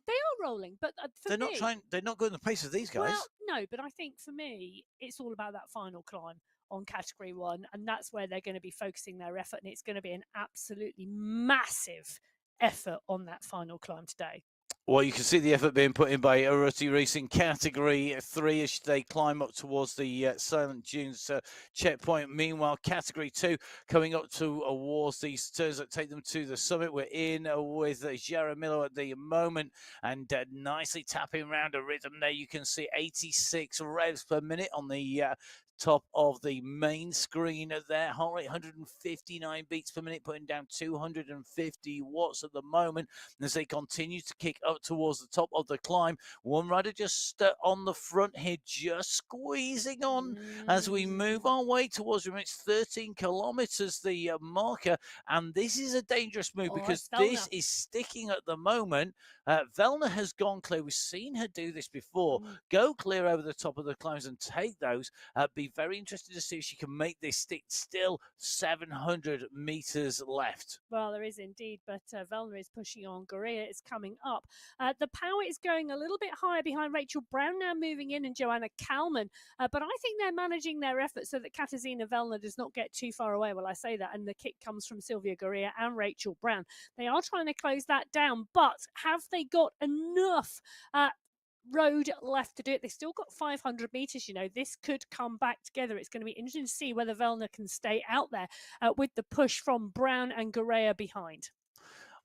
Speaker 2: rolling, but
Speaker 1: they're not trying. They're not going the pace of these guys.
Speaker 2: Well, no, but I think for me, it's all about that final climb on Category 1, and that's where they're going to be focusing their effort, and it's going to be an absolutely massive effort on that final climb today.
Speaker 1: Well, you can see the effort being put in by Urruti Racing Category 3 as they climb up towards the Silent Dunes checkpoint. Meanwhile, Category 2 coming up towards these turns that take them to the summit. We're in with Jaramillo at the moment, and nicely tapping around a rhythm there. You can see 86 revs per minute on the top of the main screen there. Heart rate 159 beats per minute, putting down 250 watts at the moment as they continue to kick up towards the top of the climb. One rider just on the front here, just squeezing on as we move our way towards it's 13 kilometers, the marker, and this is a dangerous move because this is sticking at the moment. Velna has gone clear. We've seen her do this before. Go clear over the top of the climbs and take those. Be very interested to see if she can make this stick. Still 700 meters left.
Speaker 2: Well, there is indeed, but Velna is pushing on. Gorea is coming up. The power is going a little bit higher behind Rachel Brown now moving in and Joanna Kalman. But I think they're managing their efforts so that Katarzyna Velna does not get too far away. Well, I say that, and the kick comes from Sylvia Gorea and Rachel Brown. They are trying to close that down, but have they got enough road left to do it? They've still got 500 meters. This could come back together. It's going to be interesting to see whether Velna can stay out there with the push from Brown and Gorea behind.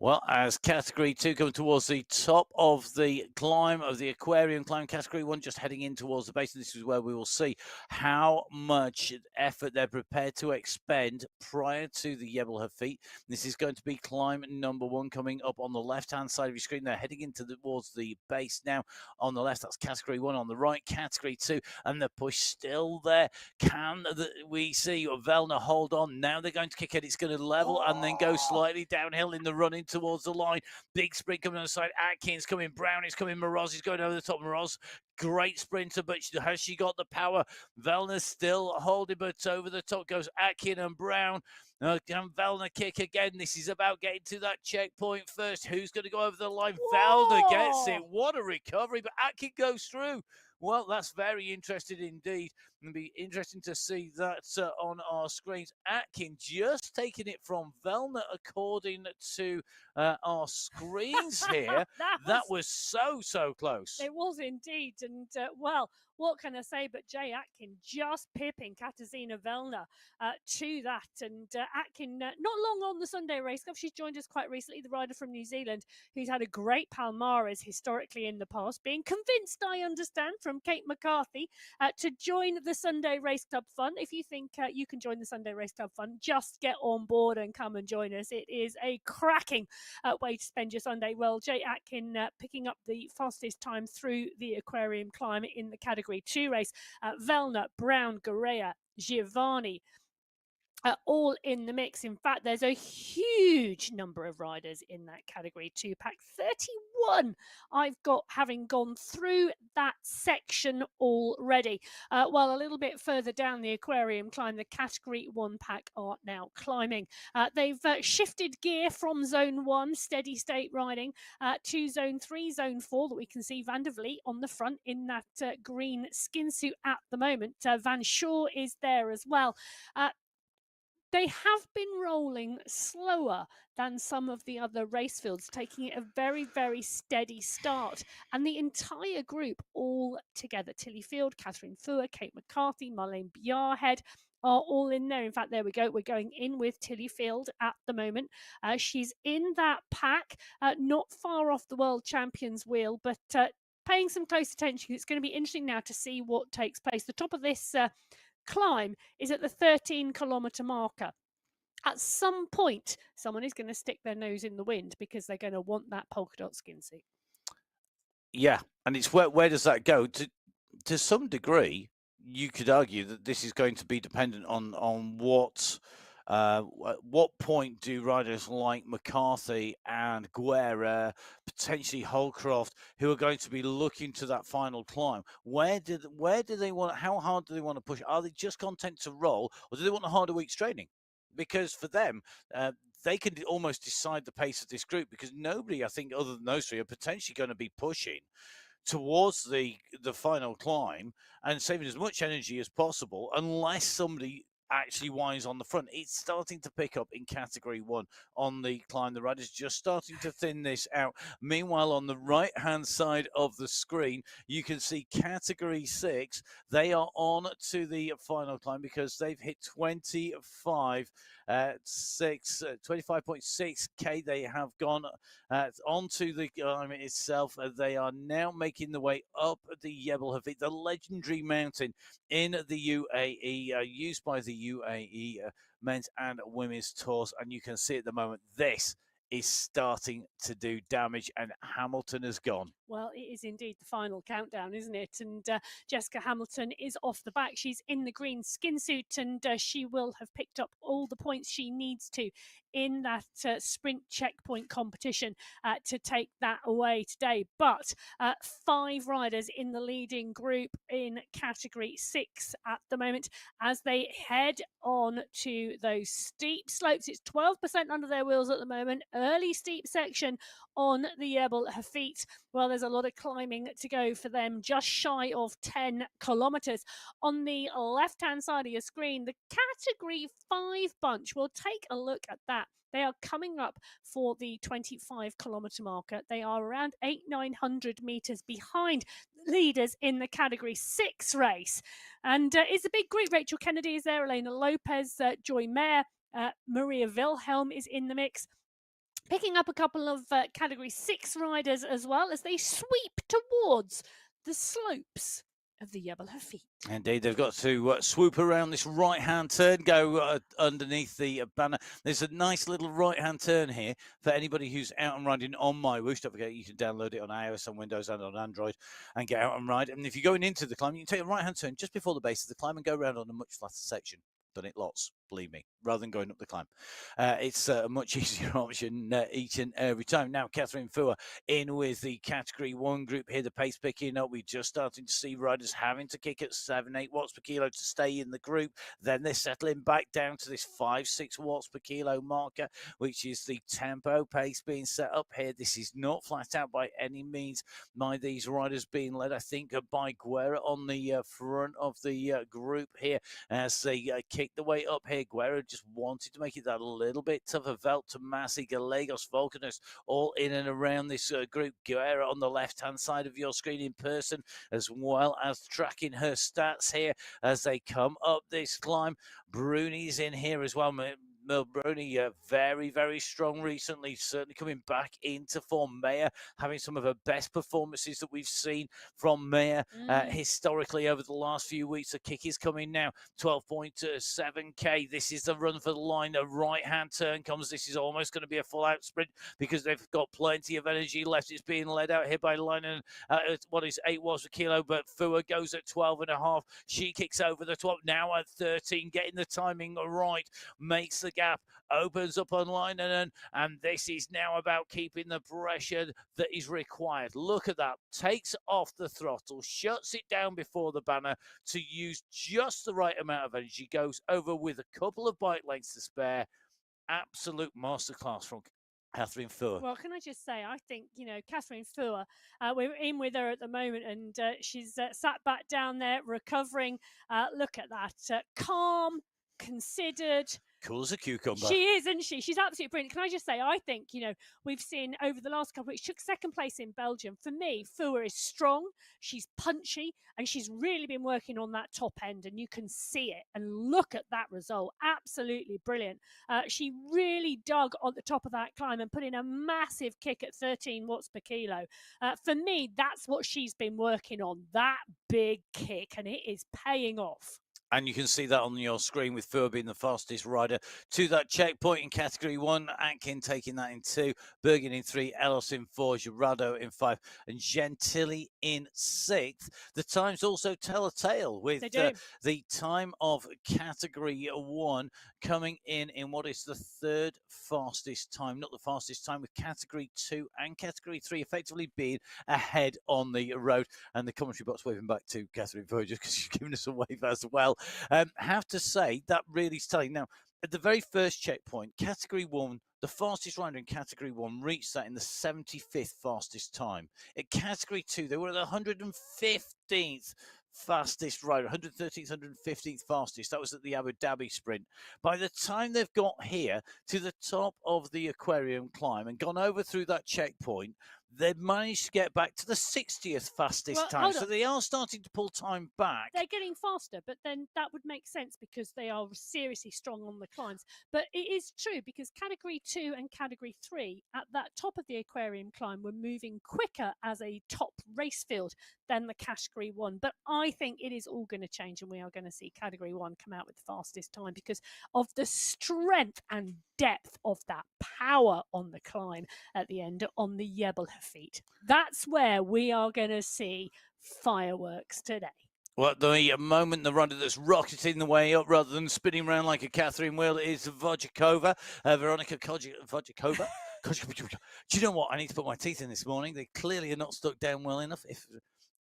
Speaker 1: Well, as category 2 coming towards the top of the climb of the aquarium climb, category 1 just heading in towards the base, and this is where we will see how much effort they're prepared to expend prior to the Jebel Hafeet. This is going to be climb number 1 coming up on the left-hand side of your screen. They're heading into towards the base now. On the left, that's category 1. On the right, category 2, and the push still there. Can we see Velna hold on? Now they're going to kick it. It's going to level and then go slightly downhill in the running towards the line. Big sprint coming on the side. Atkins coming. Brown is coming. Moroz is going over the top. Moroz, great sprinter, but has she got the power? Velna's still holding, but over the top goes Atkin and Brown. Can Velna kick again? This is about getting to that checkpoint first. Who's going to go over the line? Velna gets it. What a recovery, but Atkin goes through. Well, that's very interesting indeed. It'll be interesting to see that on our screens. Atkin just taking it from Velna according to our screens here. that was so close.
Speaker 2: It was indeed. And, well, what can I say but Jay Atkin just pipping Katarzyna Velna to that. And Atkin, not long on the Sunday Race Cup, she's joined us quite recently, the rider from New Zealand, who's had a great Palmares historically in the past, being convinced, I understand, from Kate McCarthy to join the Sunday Race Club fun. If you think you can join the Sunday Race Club fun, just get on board and come and join us. It is a cracking way to spend your Sunday. Well, Jay Atkin picking up the fastest time through the aquarium climb in the category 2 race. Velna, Brown, Gorea, Giovanni, all in the mix. In fact, there's a huge number of riders in that category 2 pack. 31 I've got having gone through that section already. While a little bit further down the aquarium climb, the category 1 pack are now climbing. They've shifted gear from zone 1, steady state riding, to zone 3, zone 4, that we can see Van der Vliet on the front in that green skin suit at the moment. Van Shaw is there as well. They have been rolling slower than some of the other race fields, taking it a very, very steady start. And the entire group all together, Tilly Field, Catherine Fuhr, Kate McCarthy, Marlene Bjarhead, are all in there. In fact, there we go. We're going in with Tilly Field at the moment. She's in that pack, not far off the world champions wheel, but paying some close attention. It's going to be interesting now to see what takes place. The top of this climb is at the 13-kilometer marker. At some point, someone is going to stick their nose in the wind because they're going to want that polka dot skin suit.
Speaker 1: Yeah, and it's where does that go? To some degree, you could argue that this is going to be dependent on what point do riders like McCarthy and Guerra, potentially Holcroft, who are going to be looking to that final climb, where do they want? How hard do they want to push? Are they just content to roll, or do they want a harder week's training? Because for them, they can almost decide the pace of this group, because nobody, I think, other than those three, are potentially going to be pushing towards the final climb and saving as much energy as possible, unless somebody actually winds on the front. It's starting to pick up in category 1 on the climb. The riders just starting to thin this out. Meanwhile, on the right hand side of the screen, you can see category 6. They are on to the final climb because they've hit 25.6k. They have gone onto the climb itself. They are now making the way up the Jebel Hafeet, the legendary mountain in the UAE, used by the UAE men's and women's tours. And you can see at the moment, this is starting to do damage, and Hamilton has gone.
Speaker 2: Well, it is indeed the final countdown, isn't it? And Jessica Hamilton is off the back. She's in the green skin suit, and she will have picked up all the points she needs to in that sprint checkpoint competition to take that away today. But 5 riders in the leading group in category 6 at the moment as they head on to those steep slopes. It's 12% under their wheels at the moment. Early steep section on the Jebel Hafeet. Well, there's a lot of climbing to go for them, just shy of 10 kilometers. On the left-hand side of your screen, the category 5 bunch, we'll take a look at that. They are coming up for the 25-kilometer marker. They are around 900 meters behind leaders in the category 6 race. And it's a big group. Rachel Kennedy is there, Elena Lopez, Joy Mayer, Maria Wilhelm is in the mix. Picking up a couple of category 6 riders as well as they sweep towards the slopes of the Jebel Hafeet.
Speaker 1: Indeed, they've got to swoop around this right-hand turn, go underneath the banner. There's a nice little right-hand turn here for anybody who's out and riding on MyWhoosh. Don't forget, you can download it on iOS, on Windows, and on Android, and get out and ride. And if you're going into the climb, you can take a right-hand turn just before the base of the climb and go around on a much flatter section. Done it lots, believe me, rather than going up the climb. It's a much easier option each and every time. Now, Catherine Fuhr in with the category 1 group here. The pace picking up. We're just starting to see riders having to kick at 7-8 watts per kilo to stay in the group. Then they're settling back down to this 5-6 watts per kilo marker, which is the tempo pace being set up here. This is not flat out by any means by these riders being led, I think, by Guerra on the front of the group here as they kick the way up here. Guerra just wanted to make it that a little bit tougher. Velt, Tomasi, Gallegos, Volcanus, all in and around this group. Guerra on the left-hand side of your screen in person, as well as tracking her stats here as they come up this climb. Bruni's in here as well. Bruni, very, very strong recently, certainly coming back into form. Mayer having some of her best performances that we've seen from Mayer historically over the last few weeks. The kick is coming now, 12.7k. This is the run for the line. A right-hand turn comes. This is almost going to be a full-out sprint because they've got plenty of energy left. It's being led out here by Linen. What is 8 watts per kilo, but Fuhr goes at 12.5. She kicks over the 12, now at 13, getting the timing right, makes the gap, opens up on Linen, and this is now about keeping the pressure that is required. Look at that, takes off the throttle, shuts it down before the banner to use just the right amount of energy, goes over with a couple of bike lengths to spare. Absolute masterclass from Catherine Fuhr.
Speaker 2: Well, can I just say, I think, Catherine Fuhr, we're in with her at the moment, and she's sat back down there recovering. Look at that, calm, considered.
Speaker 1: Cool as a cucumber.
Speaker 2: She is, isn't she? She's absolutely brilliant. Can I just say, I think, we've seen over the last couple of weeks, she took second place in Belgium. For me, Fuhr is strong, she's punchy, and she's really been working on that top end, and you can see it. And look at that result. Absolutely brilliant. She really dug on the top of that climb and put in a massive kick at 13 watts per kilo. For me, that's what she's been working on, that big kick, and it is paying off.
Speaker 1: And you can see that on your screen with Fuhr being the fastest rider to that checkpoint in category 1. Atkin taking that in 2, Bergen in 3, Ellis in 4, Jurado in 5, and Gentili in 6th. The times also tell a tale with the time of category 1 coming in what is the 3rd fastest time, not the fastest time, with category 2 and category 3 effectively being ahead on the road. And the commentary box waving back to Catherine Fuhr just because she's giving us a wave as well. Have to say that really is telling. Now, at the very first checkpoint, category 1, the fastest rider in category 1 reached that in the 75th fastest time. At category 2, they were at the 115th fastest rider, 113th, 115th fastest. That was at the Abu Dhabi sprint. By the time they've got here to the top of the aquarium climb and gone over through that checkpoint, they've managed to get back to the 60th fastest time. So they are starting to pull time back.
Speaker 2: They're getting faster, but then that would make sense because they are seriously strong on the climbs. But it is true because category 2 and category 3 at that top of the aquarium climb were moving quicker as a top race field than the category 1. But I think it is all going to change, and we are going to see category 1 come out with the fastest time because of the strength and depth of that power on the climb at the end on the Jebel Hafeet. That's where we are going to see fireworks today.
Speaker 1: Well, at the moment, the rider that's rocketing the way up rather than spinning around like a Catherine wheel is Vodjakova, Veronika Vodjakova. Do you know what? I need to put my teeth in this morning. They clearly are not stuck down well enough. If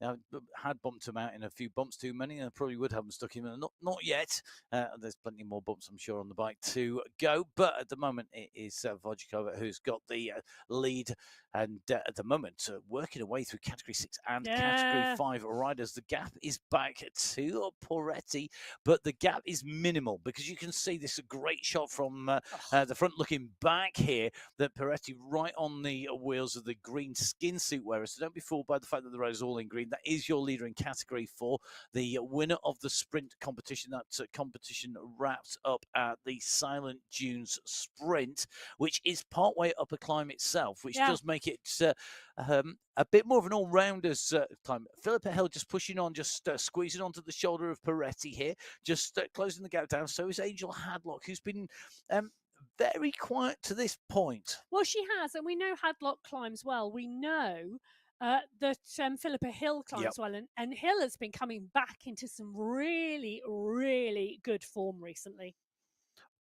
Speaker 1: I had bumped them out in a few bumps too many, I probably would have them stuck in. Not yet. There's plenty more bumps, I'm sure, on the bike to go. But at the moment, it is Vodjakova who's got the lead. And at the moment, working away through Category 6 and Category 5 riders, the gap is back to Poretti, but the gap is minimal because you can see this is a great shot from the front looking back here, that Poretti right on the wheels of the green skin suit wearer. So don't be fooled by the fact that the rider's all in green. That is your leader in Category 4, the winner of the sprint competition. That competition wraps up at the Silent Dunes Sprint, which is partway up a climb itself, which does make it a bit more of an all-rounders climb. Philippa Hill just pushing on, just squeezing onto the shoulder of Poretti here, just closing the gap down. So is Angel Hadlock, who's been very quiet to this point.
Speaker 2: Well, she has, and we know Hadlock climbs well. We know that Philippa Hill climbs well, and Hill has been coming back into some really, really good form recently.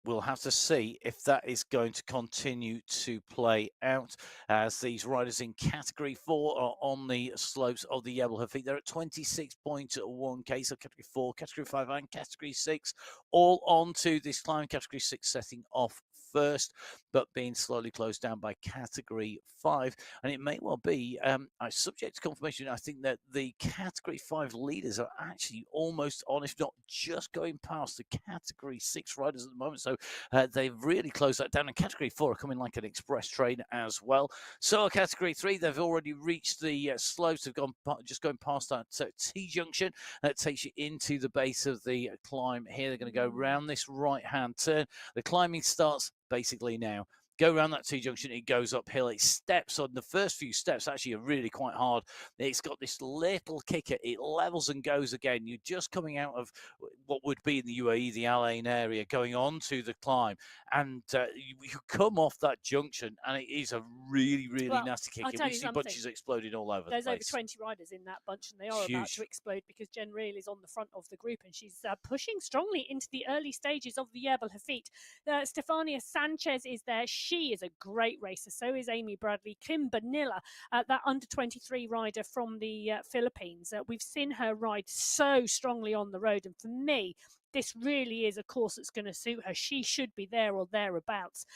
Speaker 1: We'll have to see if that is going to continue to play out as these riders in Category 4 are on the slopes of the Jebel Hafeet. They're at 26.1k, so Category 4, Category 5 and Category 6 all onto this climb. Category 6 setting off first, but being slowly closed down by Category 5. And it may well be, subject to confirmation, I think that the Category 5 leaders are actually almost on, if not just going past the Category 6 riders at the moment. So they've really closed that down. And Category 4 are coming like an express train as well. So Category 3, they've already reached the slopes. They've gone just going past that T-junction. That takes you into the base of the climb here. They're going to go around this right-hand turn. The climbing starts basically now. Go around that T-junction, it goes uphill. It steps on the first few steps, actually are really quite hard. It's got this little kicker. It levels and goes again. You're just coming out of what would be in the UAE, the Al Ain area, going on to the climb. And you come off that junction, and it is a really, really nasty kick. And we see bunches exploding all over the place.
Speaker 2: There's over 20 riders in that bunch, and they are about to explode because Jen Reel is on the front of the group, and she's pushing strongly into the early stages of the Jebel Hafeet. Stefania Sanchez is there. She is a great racer. So is Amy Bradley. Kim Bonilla, that under-23 rider from the Philippines. We've seen her ride so strongly on the road. And for me, this really is a course that's going to suit her. She should be there or thereabouts,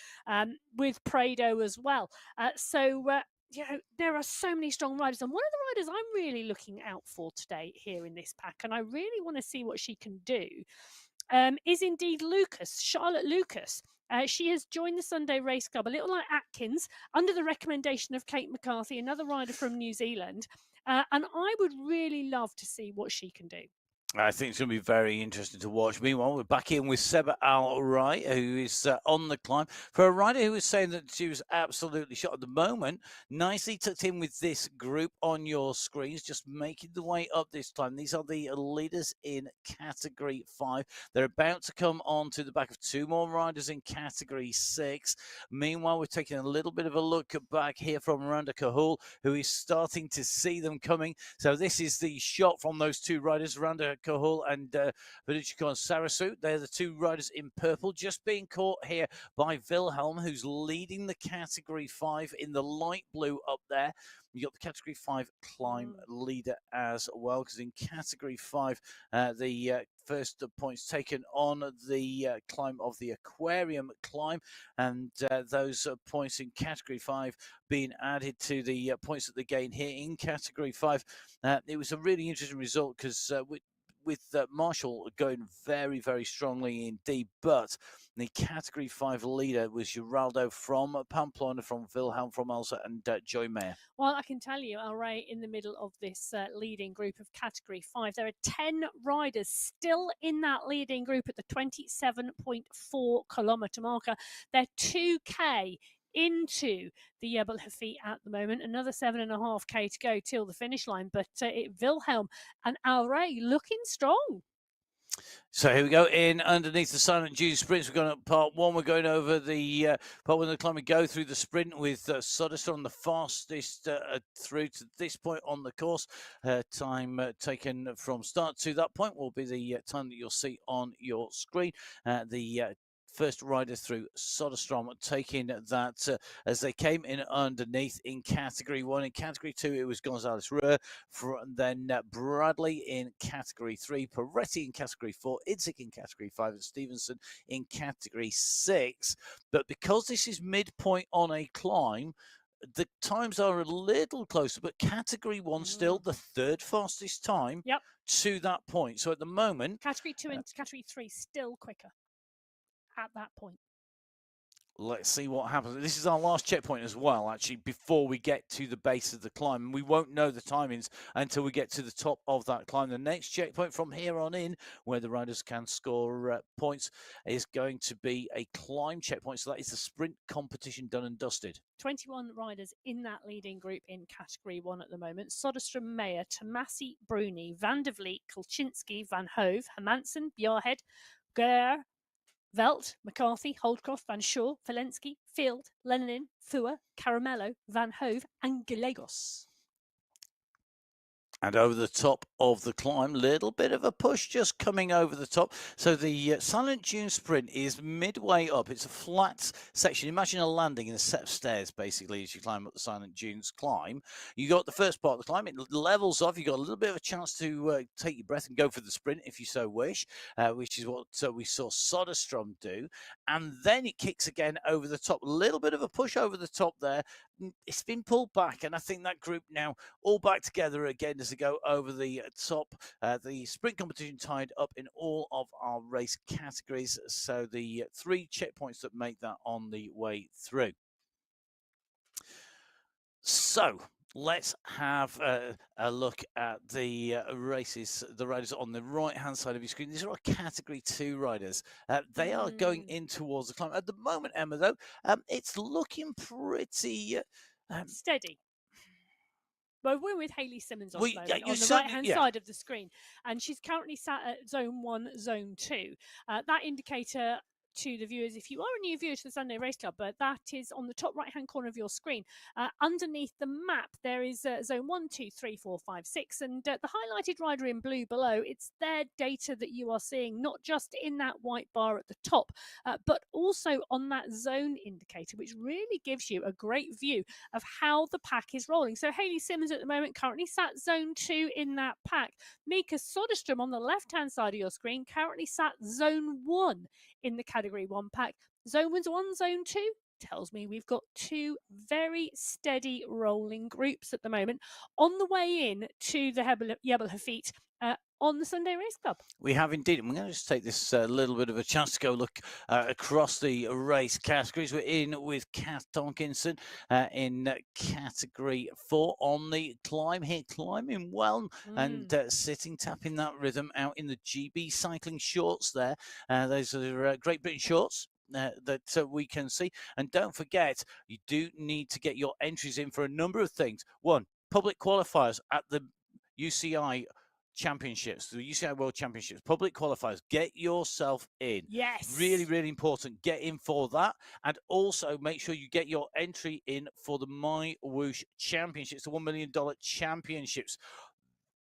Speaker 2: with Prado as well. There are so many strong riders. And one of the riders I'm really looking out for today here in this pack, and I really want to see what she can do, is indeed Charlotte Lucas. She has joined the Sunday Race Club, a little like Atkins, under the recommendation of Kate McCarthy, another rider from New Zealand. And I would really love to see what she can do.
Speaker 1: I think it's going to be very interesting to watch. Meanwhile, we're back in with Seba Al-Rai, who is on the climb. For a rider who was saying that she was absolutely shot at the moment, nicely tucked in with this group on your screens, just making the way up this climb. These are the leaders in Category 5. They're about to come on to the back of two more riders in Category 6. Meanwhile, we're taking a little bit of a look back here from Miranda Cahul, who is starting to see them coming. So this is the shot from those two riders, Miranda Cahul and Veruchiko Sarasu. They're the two riders in purple, just being caught here by Wilhelm, who's leading the Category 5 in the light blue up there. You got the Category 5 climb leader as well, because in Category 5, the first points taken on the climb of the Aquarium climb, and those points in Category 5 being added to the points that they gain here in Category 5. It was a really interesting result because with Marshall going very, very strongly indeed, but the Category 5 leader was Geraldo from Pamplona, from Wilhelm from Elsa, and Joy Mayer.
Speaker 2: Well, I can tell you, Ray, in the middle of this leading group of Category 5, there are 10 riders still in that leading group at the 27.4 kilometre marker. They're 2k into the Jebel Hafeet at the moment. Another 7.5k to go till the finish line. But Wilhelm and Al Ray looking strong.
Speaker 1: So here we go in underneath the Silent Dune sprints. We're going to part one. We're going over the part one of the climb. We go through the sprint with Sodester on the fastest through to this point on the course. Time taken from start to that point will be the time that you'll see on your screen. The first rider through Soderstrom taking that as they came in underneath in category 1. In category 2, it was Gonzalez Ruhr, then Bradley in category 3, Peretti in category 4, Idzik in category 5, and Stevenson in category 6. But because this is midpoint on a climb, the times are a little closer, but category 1 still the third fastest time to that point. So at the moment,
Speaker 2: category 2 and category 3 still quicker at that point.
Speaker 1: Let's see what happens. This is our last checkpoint as well, actually, before we get to the base of the climb. And we won't know the timings until we get to the top of that climb. The next checkpoint from here on in, where the riders can score points, is going to be a climb checkpoint. So that is the sprint competition done and dusted.
Speaker 2: 21 riders in that leading group in category 1 at the moment. Soderstrom, Meyer, Tomasi, Bruni, Van der Vliet, Kulczynski, Van Hove, Hermansen, Bjarhed, Ger, Velt, McCarthy, Holdcroft, Van Shaw, Valensky, Field, Lenin, Fua, Caramello, Van Hove, and Gallegos.
Speaker 1: And over the top of the climb, little bit of a push just coming over the top. So the Silent Dune sprint is midway up. It's a flat section. Imagine a landing in a set of stairs, basically, as you climb up the Silent Dunes climb. You got the first part of the climb. It levels off. You got a little bit of a chance to take your breath and go for the sprint if you so wish, which is what we saw Soderstrom do. And then it kicks again over the top. A little bit of a push over the top there. It's been pulled back, and I think that group now all back together again as they go over the top. The sprint competition tied up in all of our race categories, so the 3 checkpoints that make that on the way through. So let's have a look at the races, the riders on the right-hand side of your screen. These are our Category 2 riders. They are going in towards the climb. At the moment, Emma, though, it's looking pretty...
Speaker 2: steady. Well, we're with Hayley Simmons on the moment, on the right-hand side of the screen, and she's currently sat at Zone 1, Zone 2. That indicator to the viewers, if you are a new viewer to the Sunday Race Club, but that is on the top right-hand corner of your screen. Underneath the map, there is Zone 1, 2, 3, 4, 5, 6, and the highlighted rider in blue below, it's their data that you are seeing, not just in that white bar at the top, but also on that zone indicator, which really gives you a great view of how the pack is rolling. So Hayley Simmons at the moment currently sat Zone 2 in that pack. Mika Soderstrom on the left-hand side of your screen currently sat Zone 1 in the Category 1 pack. Zone 1, Zone 2 tells me we've got 2 very steady rolling groups at the moment on the way in to the Jebel Hafeet on the Sunday Race Club.
Speaker 1: We have indeed. And we're going to just take this little bit of a chance to go look across the race categories. We're in with Kath Tonkinson in category 4 on the climb here, climbing well and sitting, tapping that rhythm out in the GB cycling shorts there. Those are Great Britain shorts. That we can see. And don't forget, you do need to get your entries in for a number of things. One, public qualifiers at the UCI Championships, the UCI World Championships, public qualifiers. Get yourself in.
Speaker 2: Yes.
Speaker 1: Really, really important. Get in for that. And also make sure you get your entry in for the MyWhoosh Championships, the $1 million championships.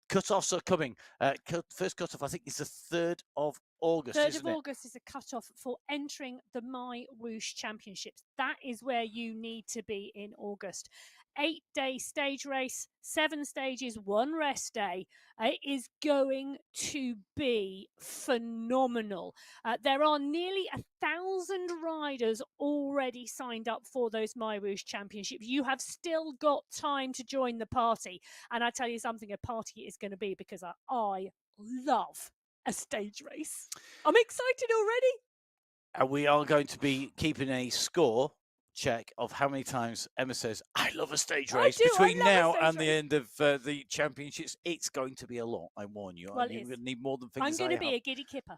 Speaker 1: Cut-offs are coming. First cut-off, I think, is the 3rd of August,
Speaker 2: 3rd of August is a cut-off for entering the MyWhoosh Championships. That is where you need to be in August. 8-day stage race, 7 stages, 1 rest day. It is going to be phenomenal. There are nearly 1,000 riders already signed up for those MyWhoosh Championships. You have still got time to join the party. And I tell you something, a party is going to be, because I love a stage race. I'm excited already.
Speaker 1: And we are going to be keeping a score check of how many times Emma says, I love a stage race. Between now and the end of the championships, it's going to be a lot, I warn you.
Speaker 2: Well,
Speaker 1: you're going to need more than things.
Speaker 2: I'm going to be a giddy kipper.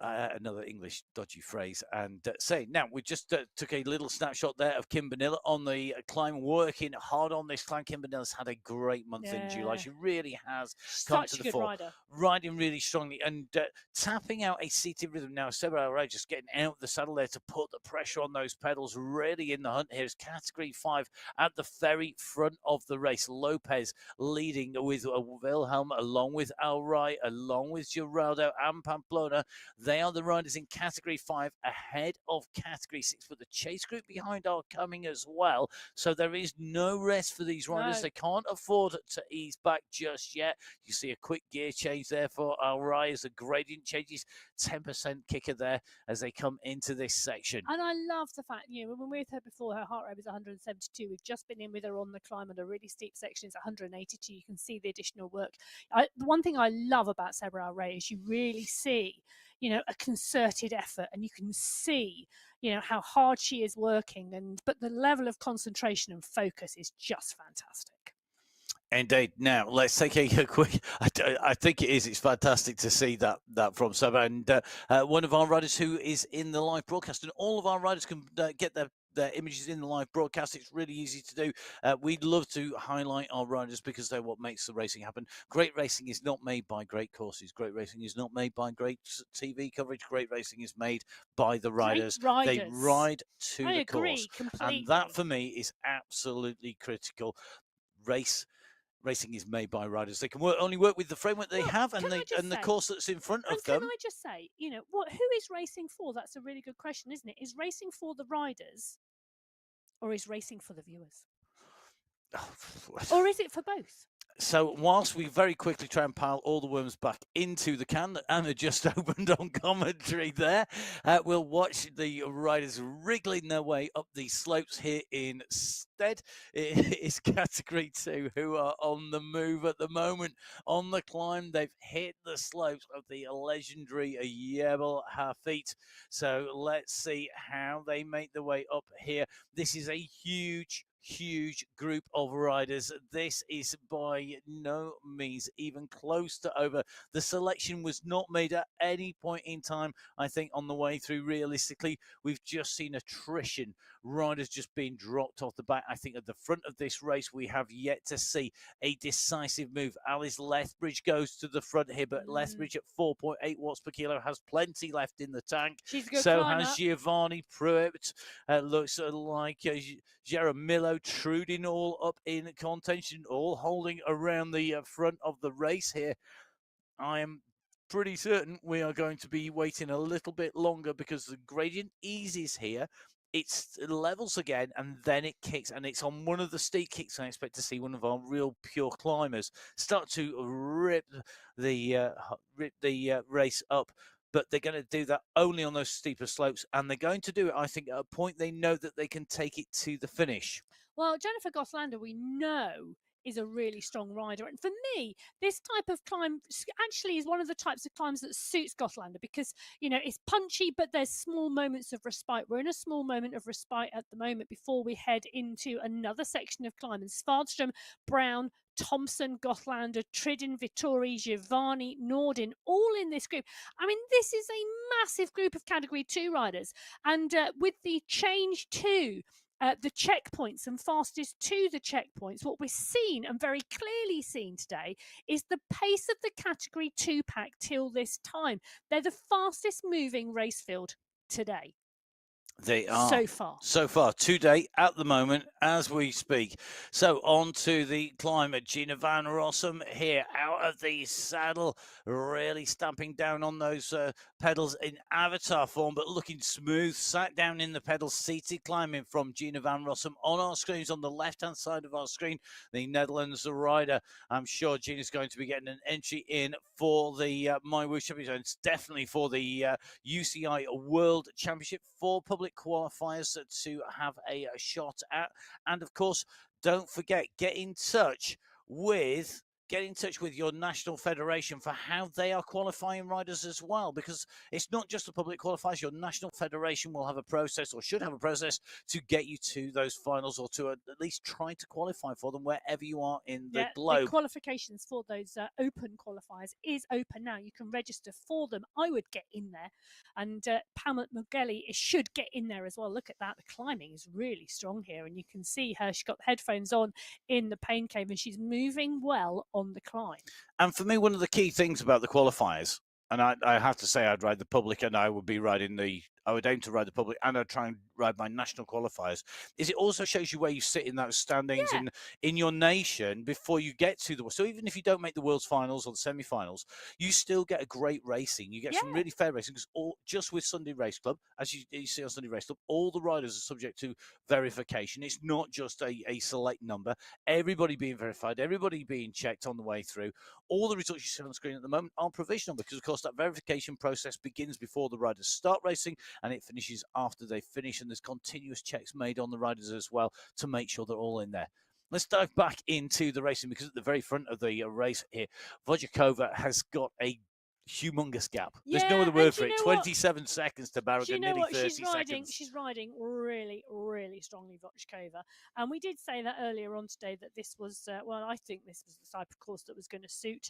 Speaker 1: Another English dodgy phrase. And say now we just took a little snapshot there of Kim Vanilla on the climb, working hard on this climb. Kim Vanilla's had a great month in July. She really has come
Speaker 2: Such
Speaker 1: to
Speaker 2: a
Speaker 1: the
Speaker 2: good
Speaker 1: fore,
Speaker 2: rider.
Speaker 1: riding really strongly and tapping out a seated rhythm. Now Sebra Ray just getting out of the saddle there to put the pressure on those pedals, really in the hunt. Here's category 5 at the very front of the race. Lopez leading with Wilhelm, along with Alray, along with Geraldo and Pamplona. They are the riders in category 5 ahead of category 6, but the chase group behind are coming as well. So there is no rest for these riders.
Speaker 2: No.
Speaker 1: They can't afford to ease back just yet. You see a quick gear change there for Alray as the gradient changes. 10% kicker there as they come into this section.
Speaker 2: And I love the fact, when we were with her before, her heart rate was 172. We've just been in with her on the climb on a really steep section. It's 182. You can see the additional work. The one thing I love about Sebra Ray is you really see, a concerted effort, and you can see, how hard she is working. But the level of concentration and focus is just fantastic.
Speaker 1: Indeed. Now let's take a quick. I think it is. It's fantastic to see that from Saba, and one of our riders who is in the live broadcast, and all of our riders can get their images in the live broadcast. It's really easy to do. We'd love to highlight our riders because they're what makes the racing happen. Great racing is not made by great courses. Great racing is not made by great TV coverage. Great racing is made by the riders. They ride to the course.
Speaker 2: Completely.
Speaker 1: And that for me is absolutely critical. Racing is made by riders. They can only work with the framework they have and the course that's in front of them.
Speaker 2: Can I just say, who is racing for? That's a really good question, isn't it? Is racing for the riders, or is racing for the viewers? Or is it for both?
Speaker 1: So whilst we very quickly try and pile all the worms back into the can that Anna just opened on commentary there, we'll watch the riders wriggling their way up these slopes here instead. It is category 2 who are on the move at the moment. On the climb, they've hit the slopes of the legendary Jebel Hafeet. So let's see how they make their way up here. This is a huge group of riders. This is by no means even close to over. The selection was not made at any point in time, I think, on the way through. Realistically, we've just seen attrition. Riders just being dropped off the back. I think at the front of this race, we have yet to see a decisive move. Alice Lethbridge goes to the front here, but Lethbridge at 4.8 watts per kilo has plenty left in the tank.
Speaker 2: She's a good
Speaker 1: so
Speaker 2: climber.
Speaker 1: Has Giovanni Pruitt. Looks like Jaramillo, Trudin, all up in contention, all holding around the front of the race here. I am pretty certain we are going to be waiting a little bit longer because the gradient eases here. It levels again and then it kicks, and it's on one of the steep kicks. I expect to see one of our real pure climbers start to rip the race up. But they're going to do that only on those steeper slopes, and they're going to do it, I think, at a point they know that they can take it to the finish.
Speaker 2: Well, Jennifer Gothlander, we know, is a really strong rider. And for me, this type of climb actually is one of the types of climbs that suits Gothlander because, it's punchy, but there's small moments of respite. We're in a small moment of respite at the moment before we head into another section of climbing. Svardström, Brown, Thompson, Gothlander, Tridin, Vittori, Giovanni, Nordin, all in this group. I mean, this is a massive group of Category 2 riders. And with the change to the checkpoints and fastest to the checkpoints, what we're seeing and very clearly seen today is the pace of the Category 2 pack till this time. They're the fastest moving race field today.
Speaker 1: They are
Speaker 2: so far
Speaker 1: today at the moment as we speak. So on to the climber, Gina van Rossum here out of the saddle, really stamping down on those pedals in avatar form, but looking smooth, sat down in the pedals, seated climbing from Gina van Rossum on our screens on the left hand side of our screen. The Netherlands rider. I'm sure Gina's going to be getting an entry in for the MyWhoosh Championships, definitely for the UCI World Championship, for public qualifiers to have a shot at. And of course, don't forget, get in touch with get in touch with your national federation for how they are qualifying riders as well, because it's not just the public qualifiers. Your national federation will have a process, or should have a process, to get you to those finals, or to at least try to qualify for them wherever you are in the
Speaker 2: Yeah, the
Speaker 1: globe.
Speaker 2: qualifications for those open qualifiers is open now. You can register for them. I would get in there, and Pamela McGelly should get in there as well. Look at that. The climbing is really strong here, and you can see her. She's got headphones on in the pain cave, and she's moving well on the climb.
Speaker 1: And for me, one of the key things about the qualifiers, and I have to say I'd ride the public, and I would aim to ride the public, and I'd try and ride my national qualifiers, is it also shows you where you sit in those standings
Speaker 2: Yeah.
Speaker 1: in your nation before you get to the. So even if you don't make the world's finals or the semi-finals, you still get a great racing. You get some
Speaker 2: Yeah.
Speaker 1: really fair racing, because just with Sunday Race Club, as you see on Sunday Race Club, all the riders are subject to verification. It's not just a select number. Everybody being verified, everybody being checked on the way through. All the results you see on the screen at the moment are provisional, because, of course, that verification process begins before the riders start racing, and it finishes after they finish. And there's continuous checks made on the riders as well to make sure they're all in there. Let's dive back into the racing, because at the very front of the race here, Vojakova has got a humongous gap.
Speaker 2: Yeah,
Speaker 1: There's no other
Speaker 2: and
Speaker 1: word
Speaker 2: do
Speaker 1: for
Speaker 2: you
Speaker 1: it.
Speaker 2: know what?
Speaker 1: 27 seconds to
Speaker 2: Do
Speaker 1: Barragan,
Speaker 2: you know
Speaker 1: nearly
Speaker 2: what
Speaker 1: 30
Speaker 2: she's riding?
Speaker 1: seconds.
Speaker 2: She's riding really, really strongly, Vochkova. And we did say that earlier on today, that this was, well, I think this was the type of course that was going to suit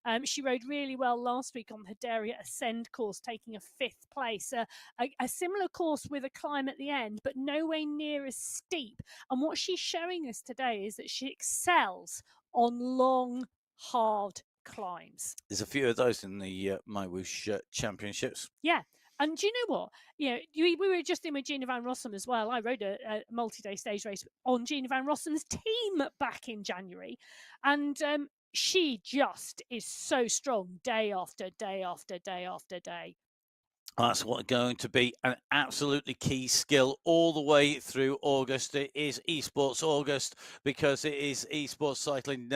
Speaker 2: her. She rode really well last week on the Hadaria Ascent course, taking a 5th place. A similar course with a climb at the end, but nowhere near as steep. And what she's showing us today is that she excels on long, hard climbs.
Speaker 1: There's a few of those in the MyWhoosh championships.
Speaker 2: Yeah. And do you know what? We were just in with Gina Van Rossum as well. I rode a multi-day stage race on Gina Van Rossum's team back in January. And she just is so strong day after day after day after day.
Speaker 1: That's what going to be an absolutely key skill all the way through August. It is Esports August, because it is esports cycling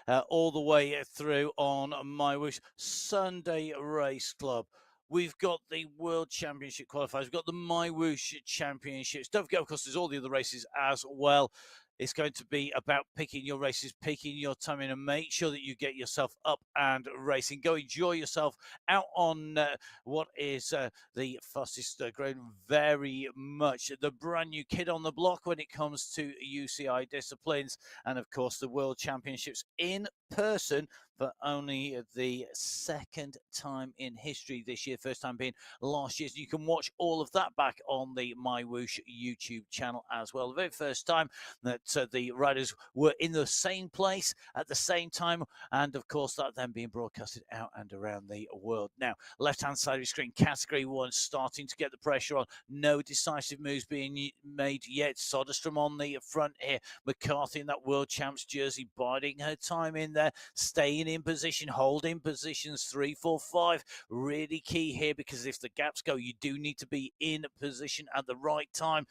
Speaker 1: all the way through on MyWhoosh. Sunday Race Club. We've got the World Championship qualifiers. We've got the MyWhoosh Championships. Don't forget, of course, there's all the other races as well. It's going to be about picking your races, picking your timing, and make sure that you get yourself up and racing. Go enjoy yourself out on what is the fastest growing, very much the brand new kid on the block when it comes to UCI disciplines. And of course, the World Championships in person for only the 2nd time in history this year, first time being last year. So you can watch all of that back on the MyWhoosh YouTube channel as well. The very first time that the riders were in the same place at the same time, and of course that then being broadcasted out and around the world. Now, left-hand side of your screen, category 1 starting to get the pressure on. No decisive moves being made yet. Soderstrom on the front here. McCarthy in that World Champs jersey, biding her time in there, staying in position, holding positions 3, 4, 5. Really key here, because if the gaps go, you do need to be in position at the right time.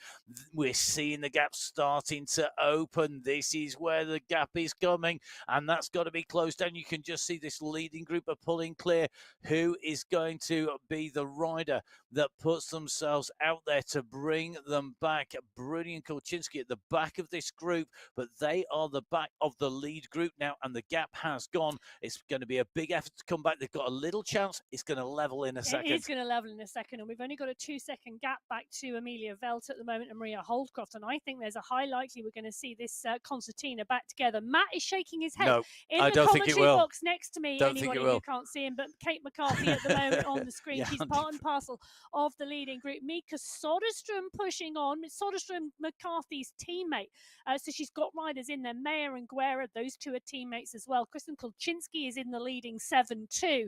Speaker 1: We're seeing the gaps starting to open. This is where the gap is coming, and that's got to be closed down. You can just see this leading group are pulling clear. Who is going to be the rider that puts themselves out there to bring them back? Brilliant Kolchinsky at the back of this group, but they are the back of the lead group now, and the gap has gone. It's going to be a big effort to come back. They've got a little chance. It's going to level in a second.
Speaker 2: It is going to level in a second, and we've only got a 2-second gap back to Amelia Velt at the moment and Maria Holdcroft, and I think there's a high likely we're going to see this concertina back together. Matt is shaking his head.
Speaker 1: No,
Speaker 2: in
Speaker 1: I
Speaker 2: the
Speaker 1: don't think it
Speaker 2: commentary
Speaker 1: will.
Speaker 2: box next to me.
Speaker 1: Don't think
Speaker 2: Anybody
Speaker 1: it will.
Speaker 2: who can't see him, but Kate McCarthy at the moment on the screen.
Speaker 1: Yeah,
Speaker 2: She's part and parcel of the leading group. Mika Soderstrom pushing on. Soderstrom, McCarthy's teammate. So she's got riders in there. Mayer and Guerra, those two are teammates as well. Kristen Kolchinsky is in the leading 7-2.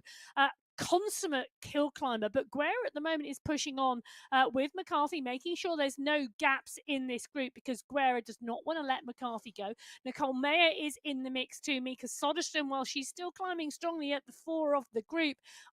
Speaker 2: Consummate hill climber, but Guerra at the moment is pushing on with McCarthy, making sure there's no gaps in this group, because Guerra does not want to let McCarthy go. Nicole Mayer is in the mix too. Mika Soderstrom, while she's still climbing strongly at the 4 of the group,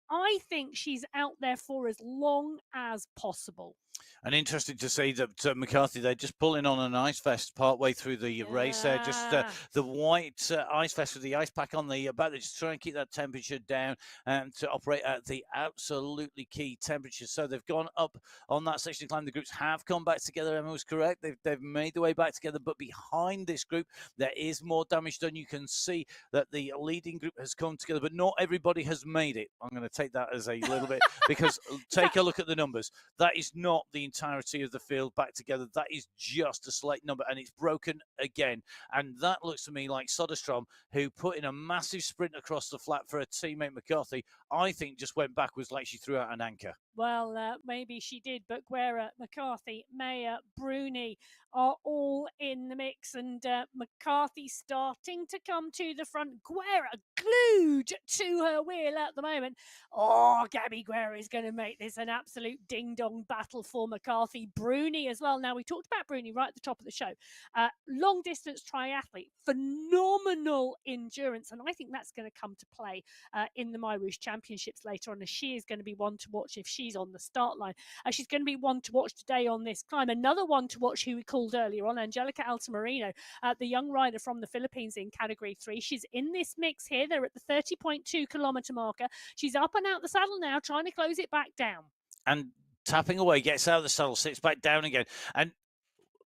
Speaker 2: I think she's out there for as long as possible.
Speaker 1: And interesting to see that McCarthy, they're just pulling on an ice vest partway through the race there. Just
Speaker 2: Yeah.
Speaker 1: the white ice vest with the ice pack on the back. They're just trying to keep that temperature down and to operate at the absolutely key temperature. So they've gone up on that section of climb. The groups have come back together. Emma was correct. They've made their way back together. But behind this group, there is more damage done. You can see that the leading group has come together, but not everybody has made it. I'm going to take that as a little bit because take a look at the numbers. That is not the entirety of the field back together. That is just a select number, and it's broken again. And that looks to me like Soderstrom, who put in a massive sprint across the flat for her teammate McCarthy, I think just went backwards like she threw out an anchor.
Speaker 2: Well, maybe she did, but Guerra, McCarthy, Mayer, Bruni are all in the mix, and McCarthy starting to come to the front. Guerra glued to her wheel at the moment. Oh, Gabby Guerra is going to make this an absolute ding-dong battle for McCarthy. Bruni as well. Now, we talked about Bruni right at the top of the show. Long-distance triathlete, phenomenal endurance, and I think that's going to come to play in the MyWhoosh Championships later on, as she is going to be one to watch if she's on the start line. She's going to be one to watch today on this climb. Another one to watch who we called earlier on, Angelica Altamirano, the young rider from the Philippines in Category 3. She's in this mix here. They're at the 30.2 kilometre marker. She's up and out the saddle now, trying to close it back down.
Speaker 1: And tapping away, gets out of the saddle, sits back down again. And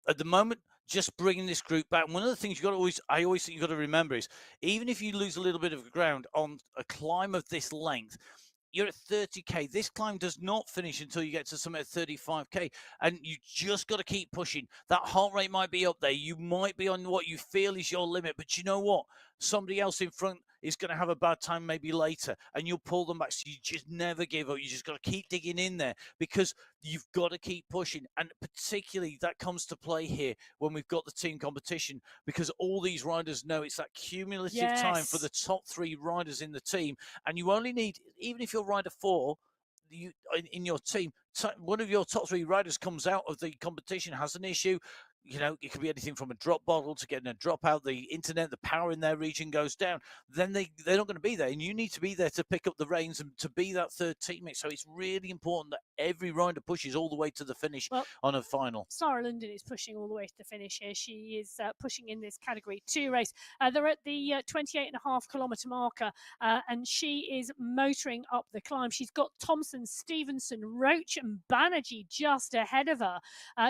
Speaker 1: at the moment, just bringing this group back. One of the things I always think you've got to remember is, even if you lose a little bit of ground on a climb of this length, you're at 30k. This climb does not finish until you get to something at 35k, and you just got to keep pushing. That heart rate might be up there. You might be on what you feel is your limit, but you know what? Somebody else in front is going to have a bad time maybe later, and you'll pull them back. So you just never give up. You just got to keep digging in there, because you've got to keep pushing. And particularly that comes to play here when we've got the team competition, because all these riders know it's that cumulative time for the top 3 riders in the team. And you only need, even if you're rider 4, you in your team, one of your top 3 riders comes out of the competition, has an issue. You know, it could be anything from a drop bottle to getting a drop out, the internet, the power in their region goes down. Then they're not going to be there, and you need to be there to pick up the reins and to be that third teammate. So it's really important that every rider pushes all the way to the finish on a final.
Speaker 2: Sarah London is pushing all the way to the finish here. She is pushing in this Category 2 race. They're at the 28.5 kilometre marker, and she is motoring up the climb. She's got Thompson, Stevenson, Roach, and Banerjee just ahead of her.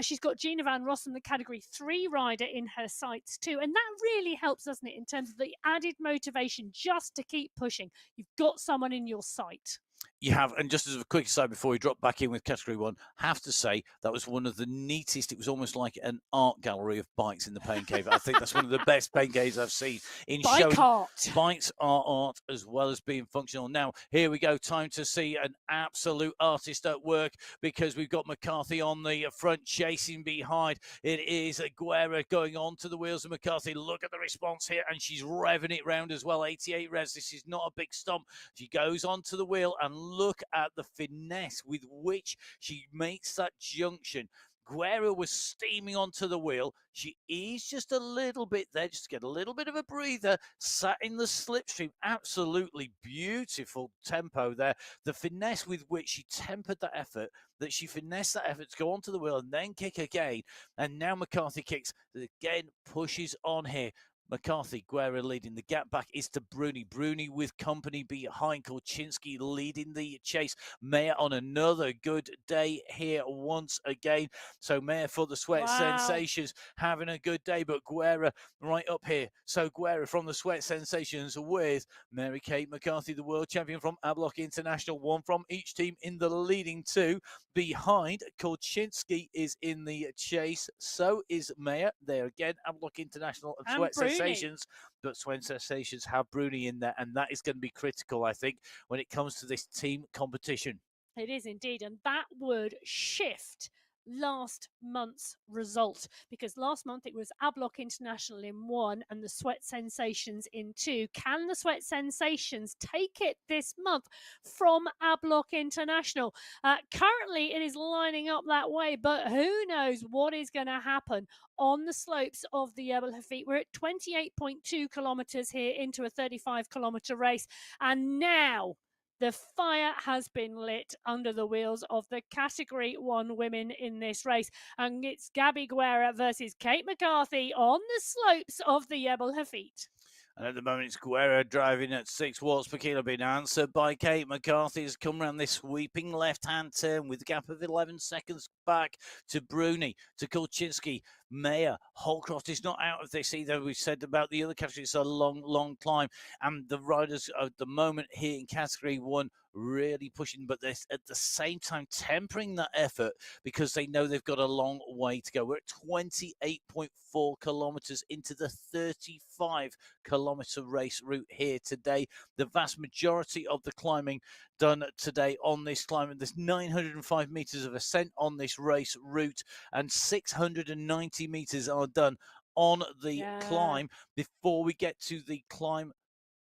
Speaker 2: She's got Gina Van Rossum, the Category 3 rider, in her sights too. And that really helps, doesn't it, in terms of the added motivation just to keep pushing. You've got someone in your sight.
Speaker 1: You have, and just as a quick aside before we drop back in with Category 1, have to say that was one of the neatest. It was almost like an art gallery of bikes in the pain cave. I think that's one of the best pain caves I've seen in
Speaker 2: Bike art.
Speaker 1: Bikes are art as well as being functional. Now, here we go. Time to see an absolute artist at work, because we've got McCarthy on the front chasing behind. It is Guerra going on to the wheels of McCarthy. Look at the response here, and she's revving it round as well. 88 revs. This is not a big stomp. She goes onto the wheel, and look at the finesse with which she makes that junction. Guerra was steaming onto the wheel. She eased just a little bit there, just to get a little bit of a breather, sat in the slipstream. Absolutely beautiful tempo there. The finesse with which she tempered that effort, that she finessed that effort to go onto the wheel and then kick again. And now McCarthy kicks, again, pushes on here. McCarthy, Guerra leading. The gap back is to Bruni. Bruni with company behind. Kolczynski leading the chase. Mayer on another good day here once again. So Mayer for the Sweat Sensations having a good day, but Guerra right up here. So Guerra from the Sweat Sensations with Mary Kate McCarthy, the world champion from Ablock International. One from each team in the leading 2. Behind, Kolczynski is in the chase. So is Mayer. There again, Ablock International and Sweat Sensations, but Sweat Sensations have Bruni in there, and that is going to be critical, I think, when it comes to this team competition.
Speaker 2: It is indeed, and that would shift last month's result, because last month it was Ablock International in 1 and the Sweat Sensations in 2. Can the Sweat Sensations take it this month from Ablock International? Currently it is lining up that way, but who knows what is going to happen on the slopes of the Jebel Hafeet. We're at 28.2 kilometers here into a 35 kilometer race, and now The fire has been lit under the wheels of the Category 1 women in this race. And it's Gabby Guerra versus Kate McCarthy on the slopes of the Jebel Hafeet.
Speaker 1: And at the moment, it's Guerra driving at 6 watts per kilo, being answered by Kate McCarthy. Has come around this sweeping left-hand turn with a gap of 11 seconds back to Bruni, to Kulczynski. Mayer, Holcroft is not out of this either. We said about the other categories, it's a long, long climb. And the riders at the moment here in Category 1 really pushing, but they're at the same time tempering that effort because they know they've got a long way to go. We're at 28.4 kilometres into the 35-kilometre race route here today. The vast majority of the climbing done today on this climb. There's 905 metres of ascent on this race route, and 690 metres are done on the climb before we get to the climb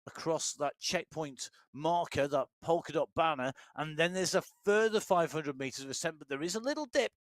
Speaker 1: across that checkpoint marker, that polka dot banner, and then there's a further 500 metres of ascent, but there is a little dip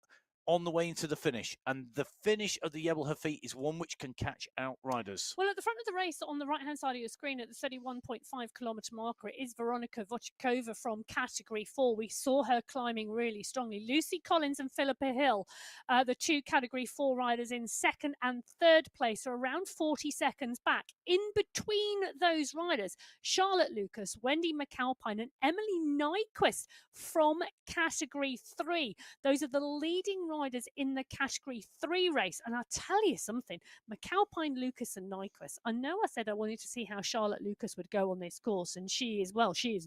Speaker 1: on the way into the finish, and the finish of the Jebel Hafeet is one which can catch out riders.
Speaker 2: Well, at the front of the race, on the right-hand side of your screen, at the 31.5 kilometre marker, it is Veronika Vochkova from Category 4. We saw her climbing really strongly. Lucy Collins and Philippa Hill, the two Category 4 riders in second and third place, are around 40 seconds back. In between those riders, Charlotte Lucas, Wendy McAlpine and Emily Nyquist from Category 3. Those are the leading riders in the Category 3 race. And I'll tell you something, McAlpine, Lucas and Nyquist. I know I said I wanted to see how Charlotte Lucas would go on this course, and she is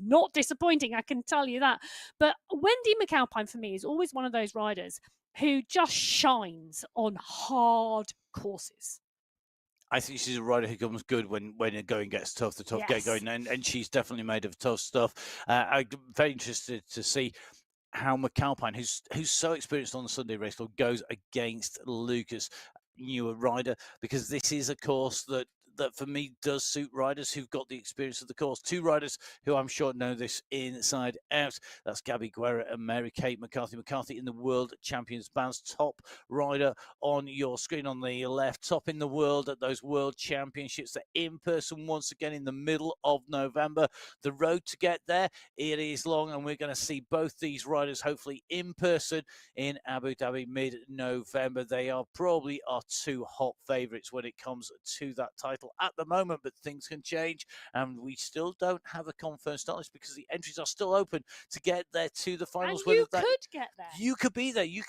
Speaker 2: not disappointing, I can tell you that. But Wendy McAlpine, for me, is always one of those riders who just shines on hard courses.
Speaker 1: I think she's a rider who comes good when the going gets tough, the tough get going, and she's definitely made of tough stuff. I'm very interested to see how McAlpine, who's so experienced on the Sunday race club, goes against Lucas, newer rider, because this is a course that for me does suit riders who've got the experience of the course. Two riders who I'm sure know this inside out. That's Gabby Guerra and Mary Kate McCarthy. McCarthy in the World Champions Bands, top rider on your screen on the left, top in the world at those World Championships. They're in person once again in the middle of November. The road to get there, it is long, and we're going to see both these riders hopefully in person in Abu Dhabi mid-November. They are probably our two hot favourites when it comes to that title at the moment, but things can change, and we still don't have a confirmed start list because the entries are still open to get there to the finals.
Speaker 2: And you could get there.
Speaker 1: You could be there. You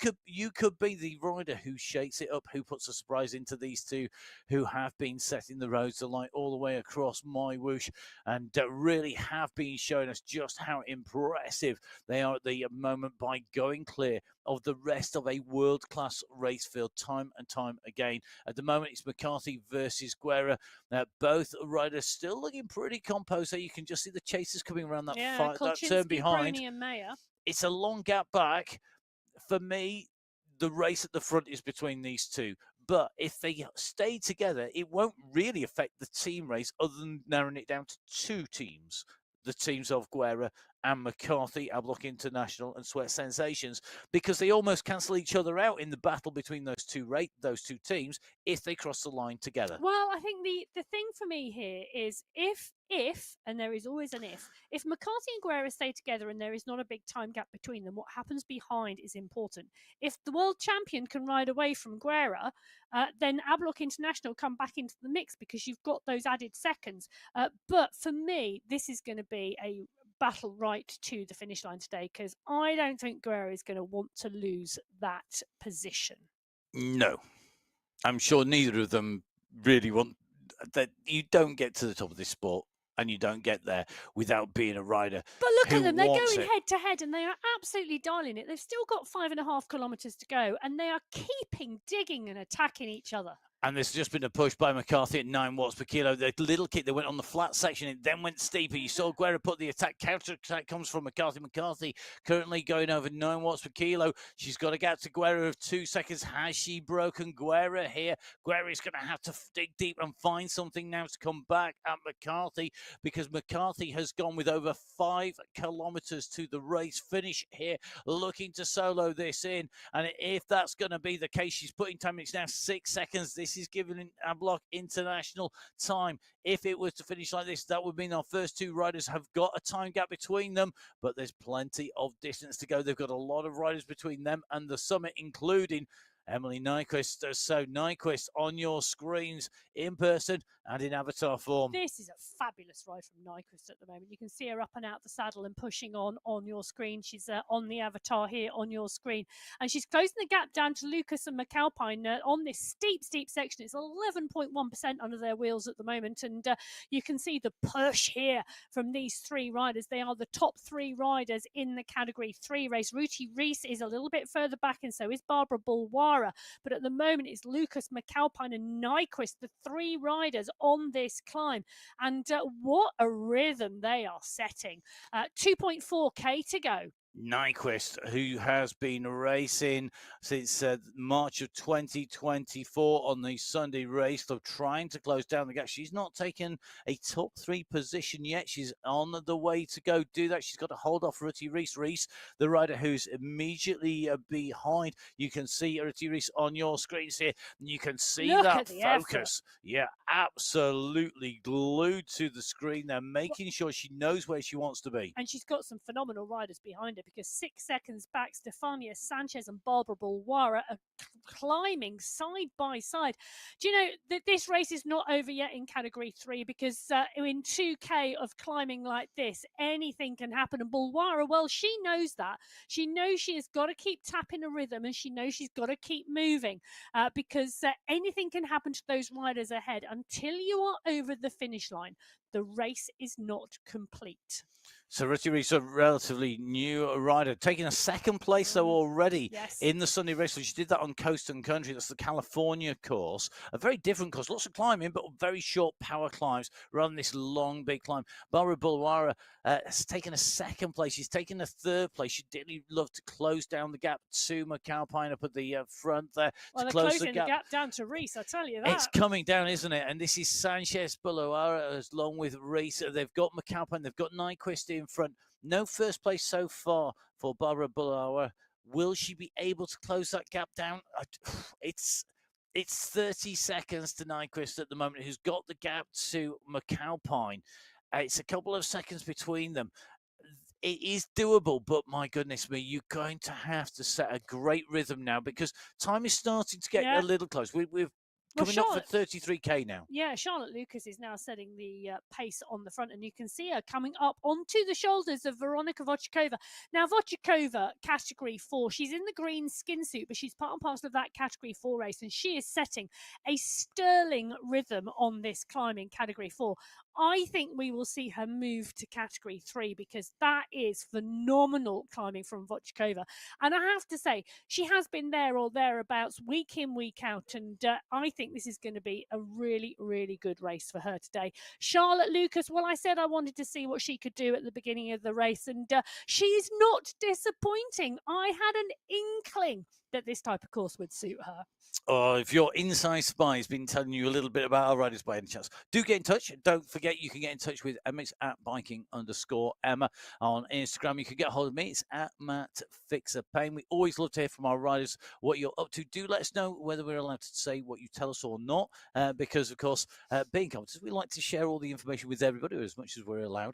Speaker 1: could be the rider who shakes it up, who puts a surprise into these two, who have been setting the roads to light all the way across MyWhoosh, and really have been showing us just how impressive they are at the moment by going clear of the rest of a world-class race field time and time again. At the moment, it's McCarthy versus Guerra. Both riders still looking pretty composed. So you can just see the chasers coming around that turn behind.
Speaker 2: Bruni and Mayer.
Speaker 1: It's a long gap back. For me, the race at the front is between these two. But if they stay together, it won't really affect the team race other than narrowing it down to two teams. The teams of Guerra and McCarthy, Ablock International and Sweat Sensations, because they almost cancel each other out in the battle between those two teams if they cross the line together.
Speaker 2: Well, I think the thing for me here is if, and there is always an if McCarthy and Guerra stay together and there is not a big time gap between them, what happens behind is important. If the world champion can ride away from Guerra, then Ablock International come back into the mix because you've got those added seconds. But for me, this is going to be a battle right to the finish line today, because I don't think Guerra is going to want to lose that position.
Speaker 1: No, I'm sure neither of them really want that. You don't get to the top of this sport and you don't get there without being a rider.
Speaker 2: But look at them, they're going head to head and they are absolutely dialing it. They've still got 5.5 kilometres to go and they are keeping digging and attacking each other.
Speaker 1: And there's just been a push by McCarthy at 9 watts per kilo. The little kick, they went on the flat section, it then went steeper. You saw Guerra put the attack. Counter attack comes from McCarthy. McCarthy currently going over 9 watts per kilo. She's got a gap to Guerra of 2 seconds. Has she broken Guerra here? Guerra is going to have to dig deep and find something now to come back at McCarthy, because McCarthy has gone with over 5 kilometres to the race finish here, looking to solo this in. And if that's going to be the case, she's putting time. It's now 6 seconds. This This is giving Ablock international time. If it was to finish like this, that would mean our first two riders have got a time gap between them, but there's plenty of distance to go. They've got a lot of riders between them and the summit, including Emily Nyquist. So Nyquist on your screens in person and in avatar form.
Speaker 2: This is a fabulous ride from Nyquist at the moment. You can see her up and out the saddle and pushing on your screen. She's on the avatar here on your screen. And she's closing the gap down to Lucas and McAlpine on this steep section. It's 11.1% under their wheels at the moment. And you can see the push here from these three riders. They are the top three riders in the Category 3 race. Ruti Reese is a little bit further back, and so is Barbara Bulwara. But at the moment, it's Lucas, McAlpine and Nyquist, the three riders on this climb. And what a rhythm they are setting. 2.4k to go.
Speaker 1: Nyquist, who has been racing since March of 2024 on the Sunday race, so trying to close down the gap. She's not taken a top three position yet. She's on the way to go do that. She's got to hold off Ruti Reese, the rider who's immediately behind. You can see Ruti Reese on your screens here. You can see
Speaker 2: Look
Speaker 1: that
Speaker 2: at the
Speaker 1: focus. Yeah, absolutely glued to the screen. They're making sure she knows where she wants to be.
Speaker 2: And she's got some phenomenal riders behind her, because 6 seconds back, Stefania Sanchez and Barbara Bulwara are climbing side by side. Do you know that this race is not over yet in Category 3, because in 2k of climbing like this, anything can happen. And Bulwara, well, she knows that. She knows she has got to keep tapping a rhythm, and she knows she's got to keep moving, because anything can happen to those riders ahead. Until you are over the finish line, the race is not complete.
Speaker 1: So Ruti Reese, a relatively new rider, taking a second place though already in the Sunday race. So she did that on Coast and Country. That's the California course, a very different course, lots of climbing, but very short power climbs rather than this long, big climb. Barbara Bulwara has taken a second place. She's taken a third place. She'd dearly love to close down the gap to McAlpine up at the front there.
Speaker 2: Well,
Speaker 1: to
Speaker 2: they're
Speaker 1: close
Speaker 2: closing the gap down to Reese, I tell you that.
Speaker 1: It's coming down, isn't it? And this is Sanchez Bulwara along with Reese. They've got McAlpine, they've got Nyquist in front. No first place so far for Barbara Bulwara. Will she be able to close that gap down? It's 30 seconds to Nyquist at the moment, who's got the gap to McAlpine. It's a couple of seconds between them. It is doable, but my goodness me, you're going to have to set a great rhythm now, because time is starting to get a little close. We've coming up for 33k now.
Speaker 2: Yeah, Charlotte Lucas is now setting the pace on the front, and you can see her coming up onto the shoulders of Veronika Vochkova. Now, Vochkova, Category 4, she's in the green skin suit, but she's part and parcel of that Category 4 race, and she is setting a sterling rhythm on this climb in Category 4. I think we will see her move to Category 3, because that is phenomenal climbing from Vochkova. And I have to say, she has been there or thereabouts week in, week out, and I think this is going to be a really, really good race for her today. Charlotte Lucas, well, I said I wanted to see what she could do at the beginning of the race, and she's not disappointing. I had an inkling that this type of course would suit her.
Speaker 1: Oh, if your inside spy has been telling you a little bit about our riders by any chance, do get in touch. Don't forget, you can get in touch with Emma. It's at biking_Emma on Instagram. You can get a hold of me. It's at MattFixerPayne. We always love to hear from our riders what you're up to. Do let us know whether we're allowed to say what you tell us or not, because, of course, being competitors, we like to share all the information with everybody as much as we're allowed.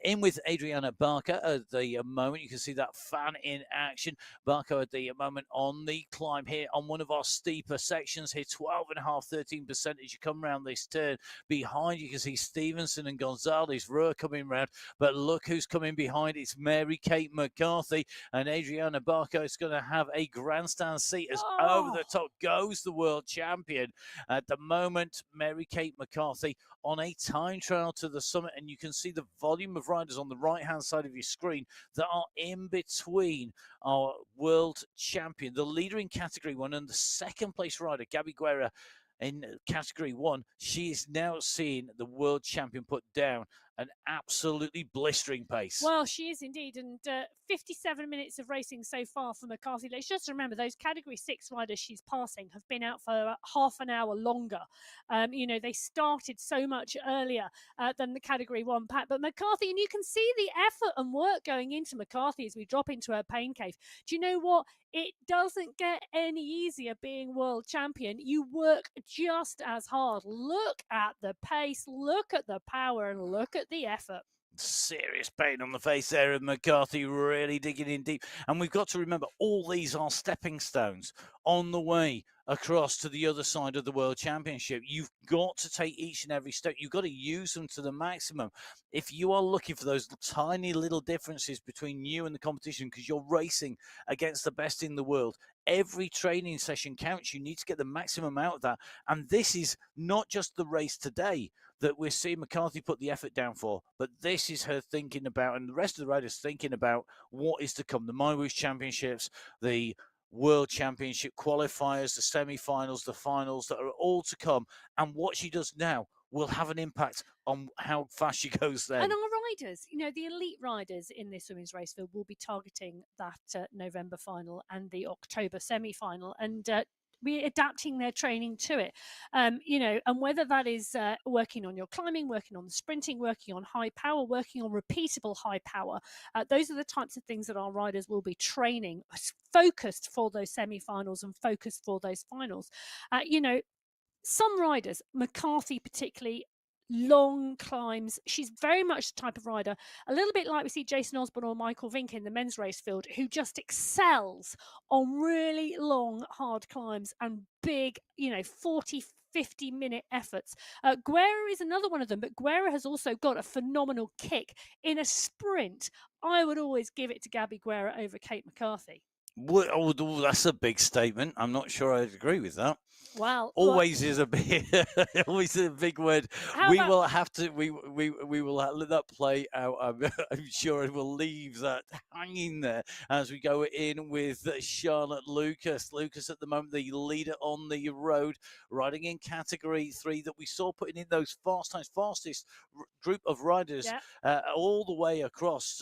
Speaker 1: In with Adriana Barker at the moment. You can see that fan in action. Barker at the moment on the climb here on one of our steeper sections here, 12.5, 13% as you come around this turn. Behind you can see Stevenson and Gonzalez Ruhr coming round, but look who's coming behind. It's Mary Kate McCarthy, and Adriana Barco is going to have a grandstand seat as over the top goes the world champion. At the moment, Mary Kate McCarthy on a time trial to the summit, and you can see the volume of riders on the right hand side of your screen that are in between our world champion, the leader in Category 1, and the second place rider, Gabby Guerra, in Category 1. She is now seeing the world champion put down an absolutely blistering pace.
Speaker 2: Well, she is indeed, and 57 minutes of racing so far for McCarthy. Let's just remember, those Category 6 riders she's passing have been out for half an hour longer. You know, they started so much earlier than the Category 1 pack. But McCarthy, and you can see the effort and work going into McCarthy as we drop into her pain cave. Do you know what? It doesn't get any easier being world champion. You work just as hard. Look at the pace, look at the power, and look at the effort.
Speaker 1: Serious pain on the face there of McCarthy, really digging in deep. And we've got to remember, all these are stepping stones on the way across to the other side of the World Championship. You've got to take each and every step. You've got to use them to the maximum. If you are looking for those tiny little differences between you and the competition, because you're racing against the best in the world, every training session counts. You need to get the maximum out of that. And this is not just the race today that we're seeing McCarthy put the effort down for, but this is her thinking about, and the rest of the riders thinking about what is to come. The MyWhoosh Championships, the World Championship qualifiers, the semi-finals, the finals that are all to come. And what she does now will have an impact on how fast she goes then.
Speaker 2: And our riders, the elite riders in this women's race field will be targeting that November final and the October semi-final. And we're adapting their training to it, and whether that is working on your climbing, working on the sprinting, working on high power, working on repeatable high power. Those are the types of things that our riders will be training, focused for those semi-finals and focused for those finals. Some riders, McCarthy particularly, long climbs. She's very much the type of rider, a little bit like we see Jason Osborne or Michael Vink in the men's race field, who just excels on really long, hard climbs and big, 40, 50-minute efforts. Guerra is another one of them, but Guerra has also got a phenomenal kick in a sprint. I would always give it to Gabby Guerra over Kate McCarthy.
Speaker 1: Well, that's a big statement. I'm not sure I'd agree with that.
Speaker 2: Well,
Speaker 1: always is a big, always a big word. Will have to. We will let that play out. I'm sure it will leave that hanging there as we go in with Charlotte Lucas. Lucas at the moment the leader on the road, riding in category 3 that we saw putting in those fast times, fastest group of riders all the way across.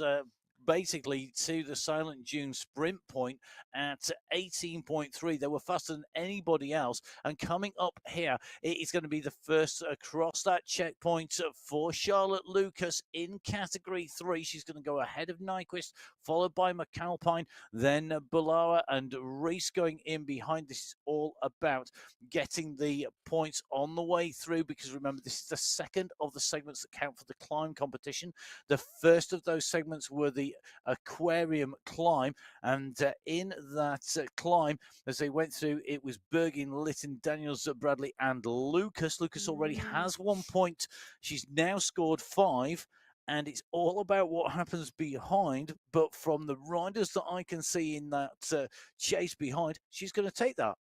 Speaker 1: Basically to the Silent June sprint point at 18.3. They were faster than anybody else. And coming up here, it is going to be the first across that checkpoint for Charlotte Lucas in category 3. She's going to go ahead of Nyquist, followed by McAlpine, then Balawa and Reese going in behind. This is all about getting the points on the way through, because remember, this is the second of the segments that count for the climb competition. The first of those segments were the aquarium climb, and in that climb, as they went through, it was Bergin, Litton, Daniels, Bradley, and Lucas. Lucas already has 1 point. She's now scored 5. And it's all about what happens behind. But from the riders that I can see in that chase behind, she's going to take that.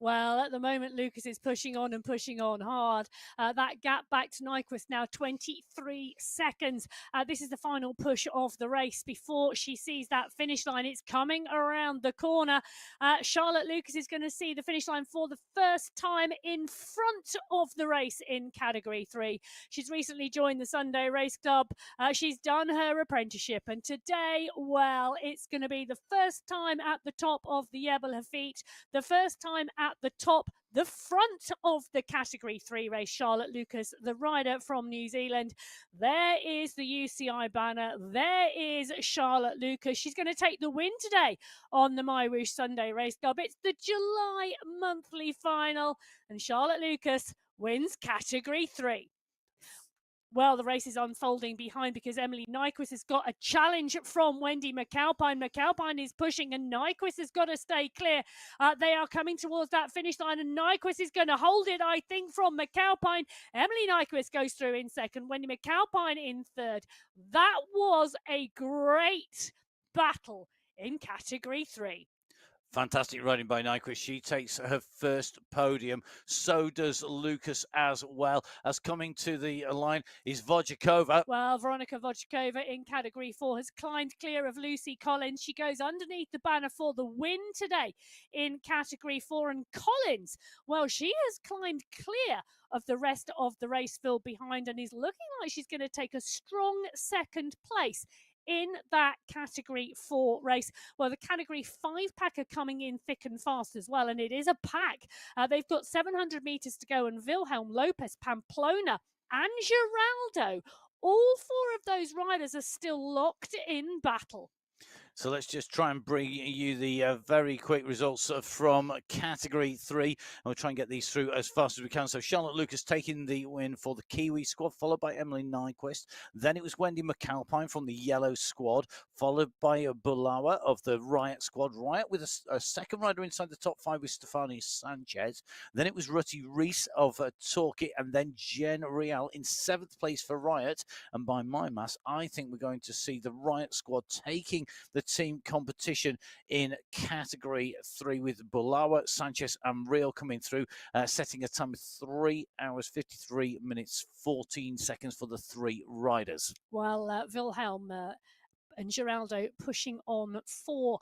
Speaker 2: Well, at the moment, Lucas is pushing on and pushing on hard. That gap back to Nyquist now 23 seconds. This is the final push of the race before she sees that finish line. It's coming around the corner. Charlotte Lucas is going to see the finish line for the first time in front of the race in Category 3. She's recently joined the Sunday Race Club. She's done her apprenticeship, and today, well, it's going to be the first time at the top of the Jebel Hafeet, the first time at the top, the front of the Category 3 race. Charlotte Lucas, the rider from New Zealand. There is the UCI banner. There is Charlotte Lucas. She's going to take the win today on the MyWhoosh Sunday Race Club. It's the July monthly final, and Charlotte Lucas wins Category 3. Well, the race is unfolding behind because Emily Nyquist has got a challenge from Wendy McAlpine. McAlpine is pushing and Nyquist has got to stay clear. They are coming towards that finish line and Nyquist is going to hold it, I think, from McAlpine. Emily Nyquist goes through in second, Wendy McAlpine in third. That was a great battle in Category 3.
Speaker 1: Fantastic riding by Nyquist. She takes her first podium. So does Lucas as well. As coming to the line is Wojciechowska.
Speaker 2: Well, Veronika Wojciechowska in Category 4 has climbed clear of Lucy Collins. She goes underneath the banner for the win today in Category 4. And Collins, well, she has climbed clear of the rest of the race field behind and is looking like she's going to take a strong second place in that Category 4 race. Well, the Category 5 pack are coming in thick and fast as well, and it is a pack. They've got 700 metres to go, and Wilhelm Lopez, Pamplona, and Geraldo, all 4 of those riders are still locked in battle.
Speaker 1: So let's just try and bring you the very quick results from Category 3. And we'll try and get these through as fast as we can. So Charlotte Lucas taking the win for the Kiwi squad, followed by Emily Nyquist. Then it was Wendy McAlpine from the Yellow squad, followed by Bulawa of the Riot squad. Riot with a second rider inside the top 5 with Stefani Sanchez. Then it was Rutty Reese of Torquay, and then Jen Real in 7th place for Riot. And by my maths, I think we're going to see the Riot squad taking the team competition in Category 3 with Bulawa, Sanchez and Real coming through, setting a time of 3 hours, 53 minutes, 14 seconds for the 3 riders.
Speaker 2: Well, Wilhelm and Geraldo pushing on for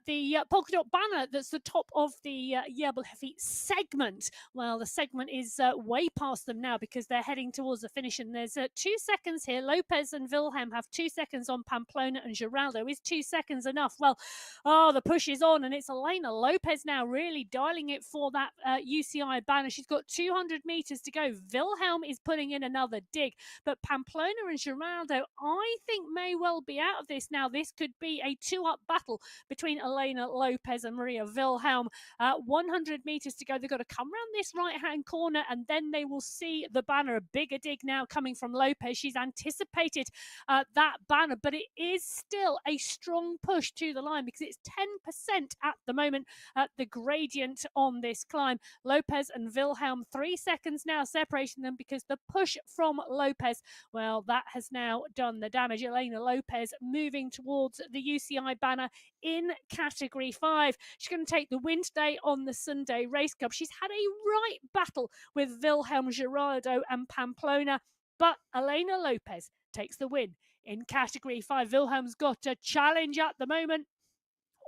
Speaker 2: the polka dot banner that's the top of the Jebel Hafeet segment. Well, the segment is way past them now because they're heading towards the finish, and there's 2 seconds here. Lopez and Wilhelm have 2 seconds on Pamplona and Geraldo. Is 2 seconds enough? Well, the push is on, and it's Elena Lopez now really dialing it for that UCI banner. She's got 200 meters to go. Wilhelm is putting in another dig, but Pamplona and Geraldo, I think, may well be out of this now. This could be a 2-up battle between Elena Lopez and Maria Wilhelm. 100 meters to go. They've got to come around this right-hand corner, and then they will see the banner. A bigger dig now coming from Lopez. She's anticipated that banner, but it is still a strong push to the line because it's 10% at the moment at the gradient on this climb. Lopez and Wilhelm, 3 seconds now separating them because the push from Lopez, well, that has now done the damage. Elena Lopez moving towards the UCI banner in Category 5. She's going to take the win today on the Sunday Race Cup. She's had a right battle with Wilhelm, Geraldo and Pamplona, but Elena Lopez takes the win in Category 5. Wilhelm's got a challenge at the moment.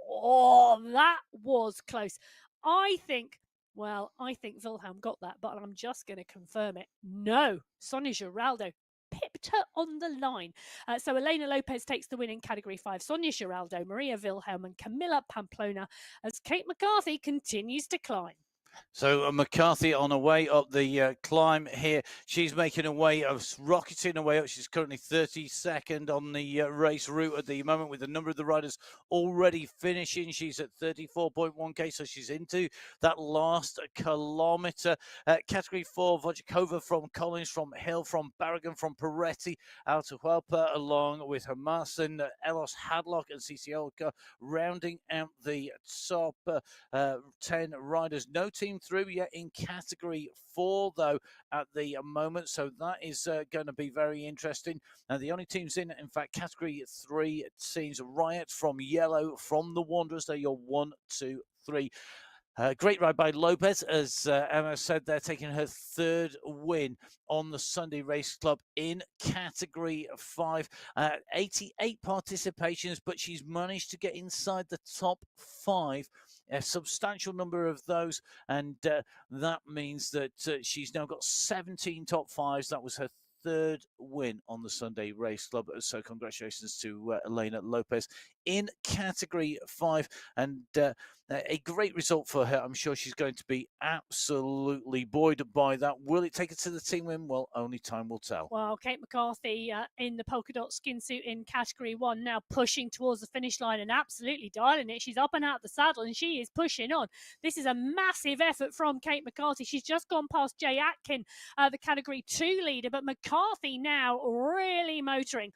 Speaker 2: Oh, that was close. I think Wilhelm got that, but I'm just going to confirm it. No, Sonia Geraldo pipped her on the line. So Elena Lopez takes the win in Category 5. Sonia Geraldo, Maria Wilhelm and Camilla Pamplona as Kate McCarthy continues to climb.
Speaker 1: So McCarthy on her way up the climb here. She's making her way, rocketing her way up. She's currently 32nd on the race route at the moment, with a number of the riders already finishing. She's at 34.1k, so she's into that last kilometre. Category 4, Vojakova from Collins, from Hill, from Barragan, from Peretti, Altahuelpa, along with Hermasen, Elos Hadlock and Ciciolka, rounding out the top 10 riders. No team through yet in Category 4, though, at the moment, so that is going to be very interesting. The only teams in fact, Category 3 teams: Riot from Yellow, from the Wanderers. They're your 1, 2, 3. Great ride by Lopez, as Emma said, they're taking her 3rd win on the Sunday Race Club in Category 5. 88 participations, but she's managed to get inside the top 5. A substantial number of those, and that means that she's now got 17 top 5s. That was her 3rd win on the Sunday Race Club. So congratulations to Elena Lopez in Category 5, and a great result for her. I'm sure she's going to be absolutely buoyed by that. Will it take her to the team win? Well, only time will tell.
Speaker 2: Well, Kate McCarthy in the polka dot skin suit in Category 1, now pushing towards the finish line and absolutely dialing it. She's up and out the saddle and she is pushing on. This is a massive effort from Kate McCarthy. She's just gone past Jay Atkin, the Category 2 leader, but McCarthy now really motoring.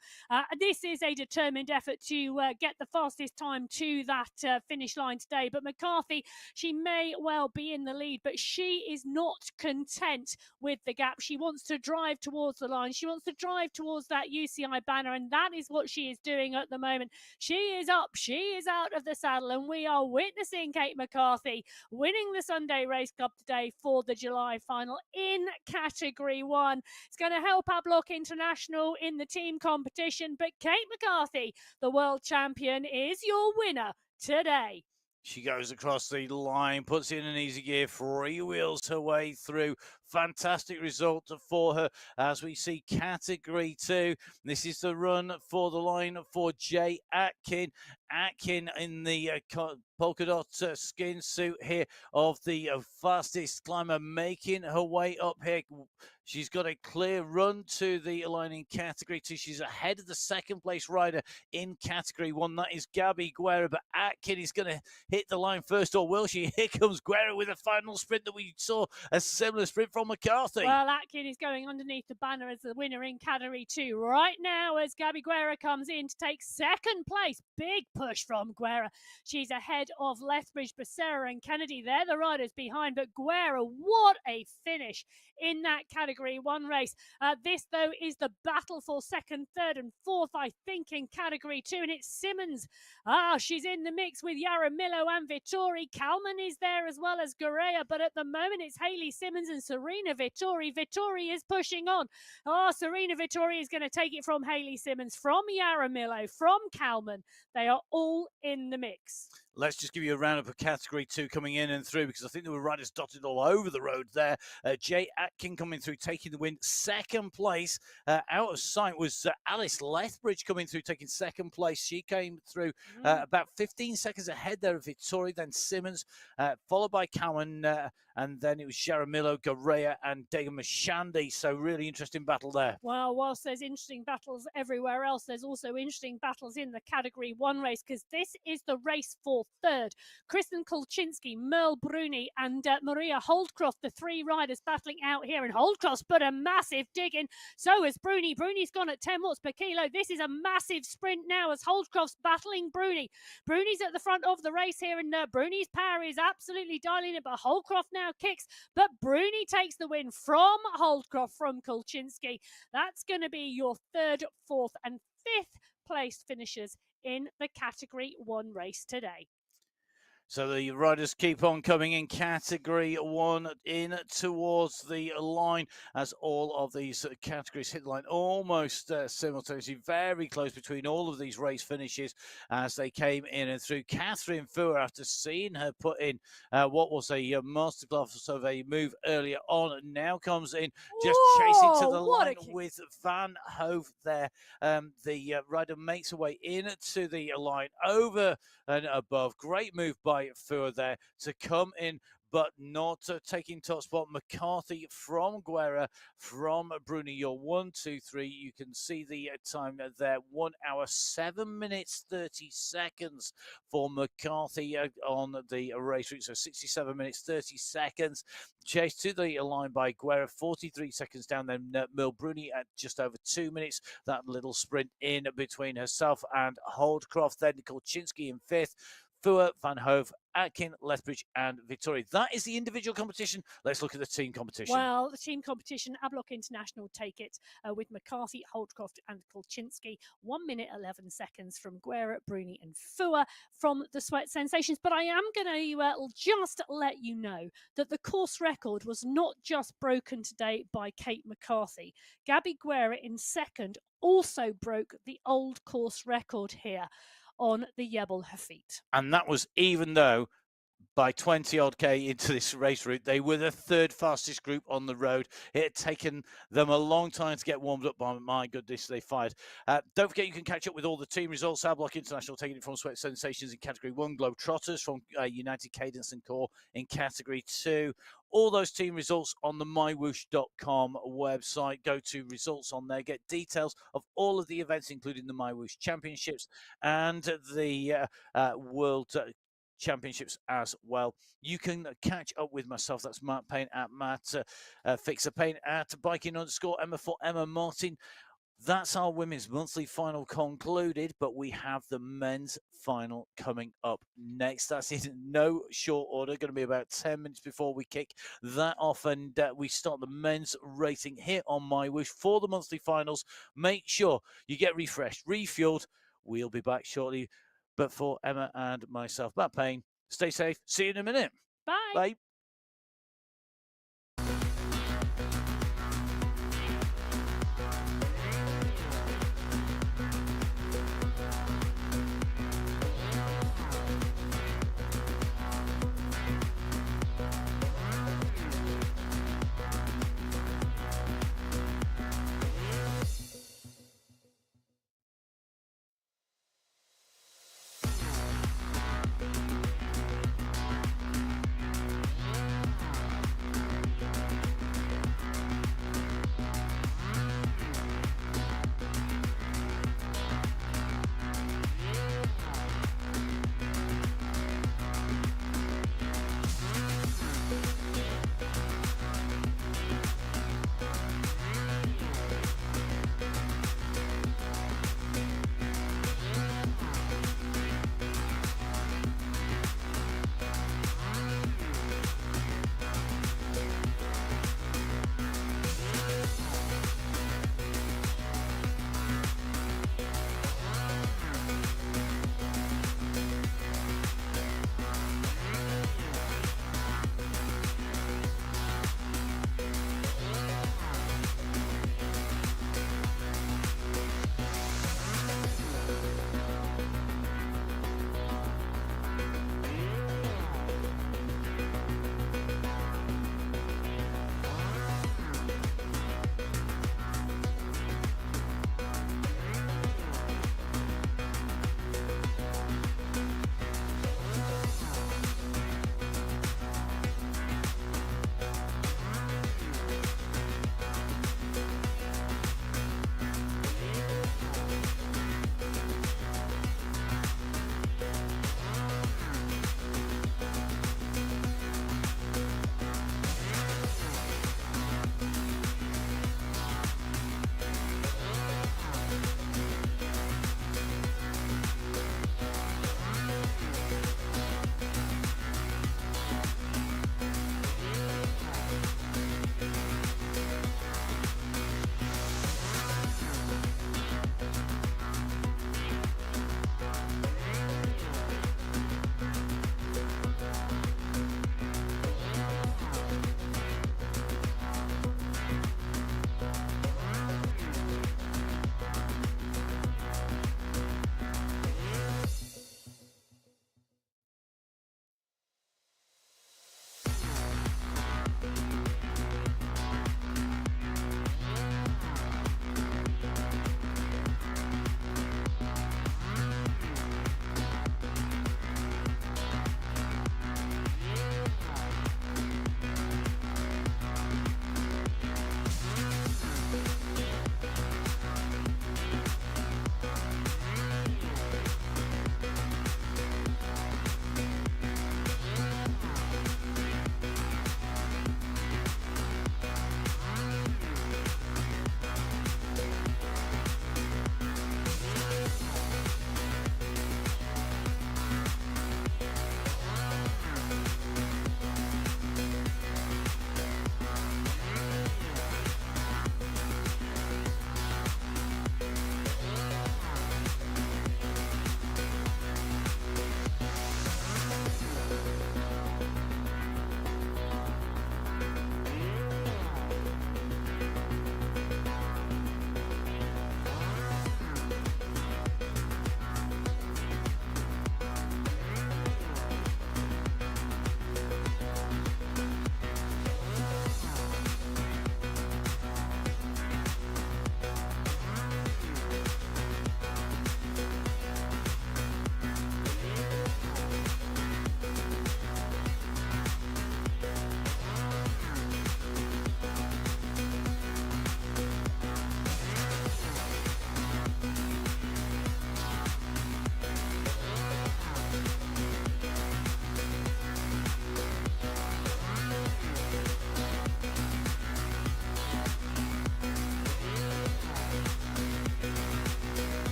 Speaker 2: This is a determined effort to get the fastest time to that finish line today, but McCarthy, she may well be in the lead, but she is not content with the gap. She wants to drive towards the line. She wants to drive towards that UCI banner, and that is what she is doing at the moment. She is up, she is out of the saddle, and we are witnessing Kate McCarthy winning the Sunday Race Cup today for the July final in Category 1. It's going to help our Block International in the team competition, but Kate McCarthy, the world champion, is your winner today.
Speaker 1: She goes across the line, puts in an easy gear, freewheels her way through Fantastic result for her as we see category 2. This is the run for the line for Jay Atkin. Atkin in the polka dot skin suit here of the fastest climber, making her way up here. She's got a clear run to the line in category 2. She's ahead of the second place rider in category 1. That is Gabby Guerra, but Atkin is going to hit the line first, or will she? Here comes Guerra with a final sprint that we saw a similar sprint from McCarthy.
Speaker 2: Well, Atkin is going underneath the banner as the winner in category 2 right now as Gabby Guerra comes in to take second place. Big push from Guerra. She's ahead of Lethbridge, Becerra and Kennedy. They're the riders behind, but Guerra, what a finish in that category 1 race. This, though, is the battle for second, third and fourth, I think, in category 2, and it's Simmons. She's in the mix with Yaramillo and Vittori. Kalman is there as well as Guerra, but at the moment it's Hayley Simmons and Serena Vittori. Vittori is pushing on. Serena Vittori is going to take it from Hayley Simmons, from Yaramillo, from Kalman. They are all in the mix.
Speaker 1: Let's just give you a roundup of category 2 coming in and through, because I think there were riders dotted all over the road there. Jay Atkin coming through, taking the win. Second place, out of sight, was Alice Lethbridge coming through, taking second place. She came through about 15 seconds ahead there of Vittori, then Simmons, followed by Cowan, and then it was Jaramillo, Garea, and Dagan Mashandi. So really interesting battle there.
Speaker 2: Well, whilst there's interesting battles everywhere else, there's also interesting battles in the category 1 race, because this is the race for third. Kristen Kolczynski, Merle Bruni and Maria Holdcroft, the 3 riders battling out here, and Holdcroft's put a massive dig in. So has Bruni. Bruni's gone at 10 watts per kilo. This is a massive sprint now as Holdcroft's battling Bruni. Bruni's at the front of the race here, and Bruni's power is absolutely dialing it, but Holdcroft now kicks, but Bruni takes the win from Holdcroft, from Kolczynski. That's going to be your third, fourth and fifth place finishers in the category 1 race today.
Speaker 1: So the riders keep on coming in category 1 in towards the line as all of these categories hit the line almost simultaneously, very close between all of these race finishes as they came in and through. Catherine Fuhr, after seeing her put in what was a masterclass of a move earlier on, now comes in just chasing to the line with Van Hove there. The rider makes her way into the line over and above. Great move by Fuhr there to come in, but not taking top spot. McCarthy from Guerra, from Bruni, your 1, 2, 3. You can see the time there, 1 hour, 7 minutes, 30 seconds for McCarthy on the race route. So 67 minutes, 30 seconds. Chased to the line by Guerra, 43 seconds down. Then Merle Bruni at just over 2 minutes. That little sprint in between herself and Holdcroft. Then Kolczynski in 5th. Fuhr, Van Hove, Atkin, Lethbridge and Vittori. That is the individual competition. Let's look at the team competition.
Speaker 2: Well, the team competition, Ablock International take it with McCarthy, Holdcroft and Kolczynski. 1 minute, 11 seconds from Guerra, Bruni and Fuhr from the Sweat Sensations. But I am going to just let you know that the course record was not just broken today by Kate McCarthy. Gabby Guerra in second also broke the old course record here on the Jebel Hafeet.
Speaker 1: And that was even though by 20 odd K into this race route, they were the 3rd fastest group on the road. It had taken them a long time to get warmed up, but my goodness, they fired. Don't forget, you can catch up with all the team results. Ablock International taking it from Sweat Sensations in category 1, Globetrotters from United Cadence and Core in category 2. All those team results on the MyWhoosh.com website. Go to results on there, get details of all of the events, including the MyWhoosh Championships and the World Championships as well. You can catch up with myself. That's Matt Payne at Matt Fixer Payne at biking_Emma for Emma Martin. That's our women's monthly final concluded, but we have the men's final coming up next. That's in no short order. Going to be about 10 minutes before we kick that off, and we start the men's racing here on MyWhoosh for the monthly finals. Make sure you get refreshed, refueled. We'll be back shortly. But for Emma and myself, Matt Payne, stay safe. See you in a minute.
Speaker 2: Bye.
Speaker 1: Bye.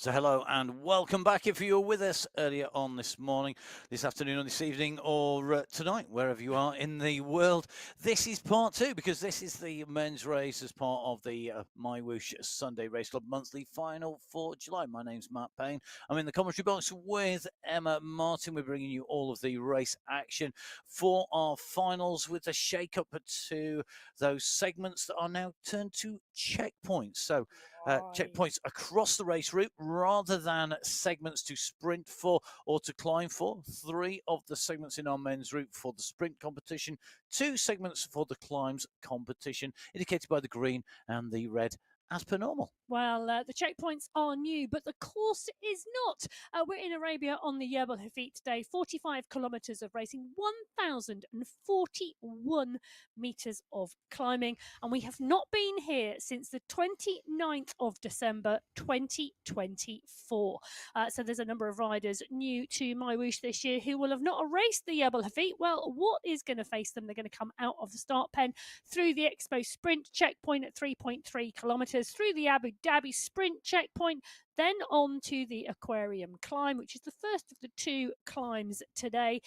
Speaker 1: So hello and welcome back if you were with us earlier on this morning, this afternoon or this evening or tonight, wherever you are in the world. This is part two because this is the men's race as part of the MyWhoosh Sunday Race Club monthly final for July. My name's Matt Payne. I'm in the commentary box with Emma Martin. We're bringing you all of the race action for our finals with a shake-up to those segments that are now turned to checkpoints. So checkpoints across the race route rather than segments to sprint for or to climb for. 3 of the segments in our men's route for the sprint competition, 2 segments for the climbs competition, indicated by the green and the red as per normal.
Speaker 2: Well, the checkpoints are new, but the course is not. We're in Arabia on the Jebel Hafeet today, 45 kilometres of racing, 1,041 metres of climbing, and we have not been here since the 29th of December 2024. So there's a number of riders new to MyWhoosh this year who will have not raced the Jebel Hafeet. Well, what is going to face them? They're going to come out of the start pen through the Expo Sprint checkpoint at 3.3 kilometres, through the Abu Dhabi Sprint checkpoint, then on to the Aquarium climb, which is the first of the 2 climbs today,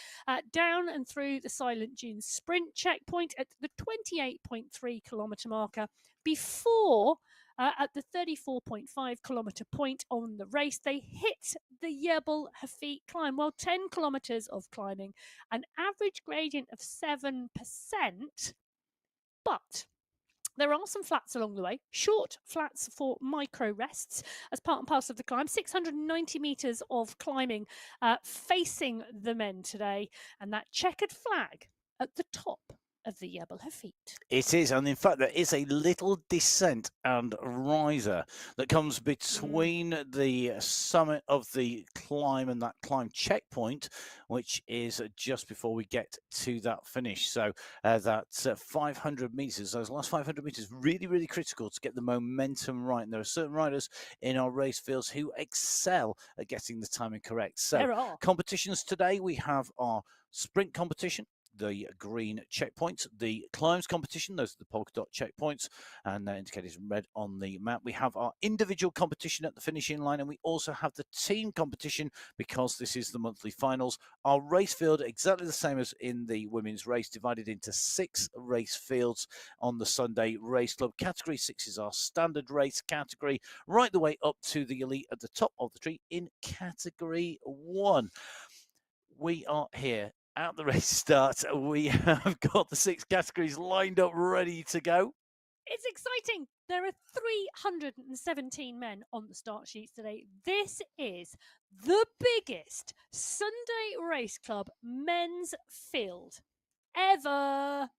Speaker 2: down and through the Silent Dunes Sprint checkpoint at the 28.3 kilometre marker before at the 34.5 kilometre point on the race, they hit the Jebel Hafeet climb. Well, 10 kilometres of climbing, an average gradient of 7%, but there are some flats along the way, short flats for micro rests as part and parcel of the climb. 690 metres of climbing facing the men today, and that checkered flag at the top of the Jebel Hafeet.
Speaker 1: It is, and in fact, there is a little descent and riser that comes between the summit of the climb and that climb checkpoint, which is just before we get to that finish. So that's 500 meters. Those last 500 meters really, really critical to get the momentum right. And there are certain riders in our race fields who excel at getting the timing correct. So
Speaker 2: There are
Speaker 1: competitions today, we have our sprint competition, the green checkpoints, the climbs competition, those are the polka dot checkpoints, and they're indicated in red on the map. We have our individual competition at the finishing line, and we also have the team competition because this is the monthly finals. Our race field, exactly the same as in the women's race, divided into 6 race fields on the Sunday Race Club. Category 6 is our standard race category, right the way up to the elite at the top of the tree in category 1. We are here at the race start. We have got the 6 categories lined up, ready to go.
Speaker 2: It's exciting. There are 317 men on the start sheets today. This is the biggest Sunday Race Club men's field ever.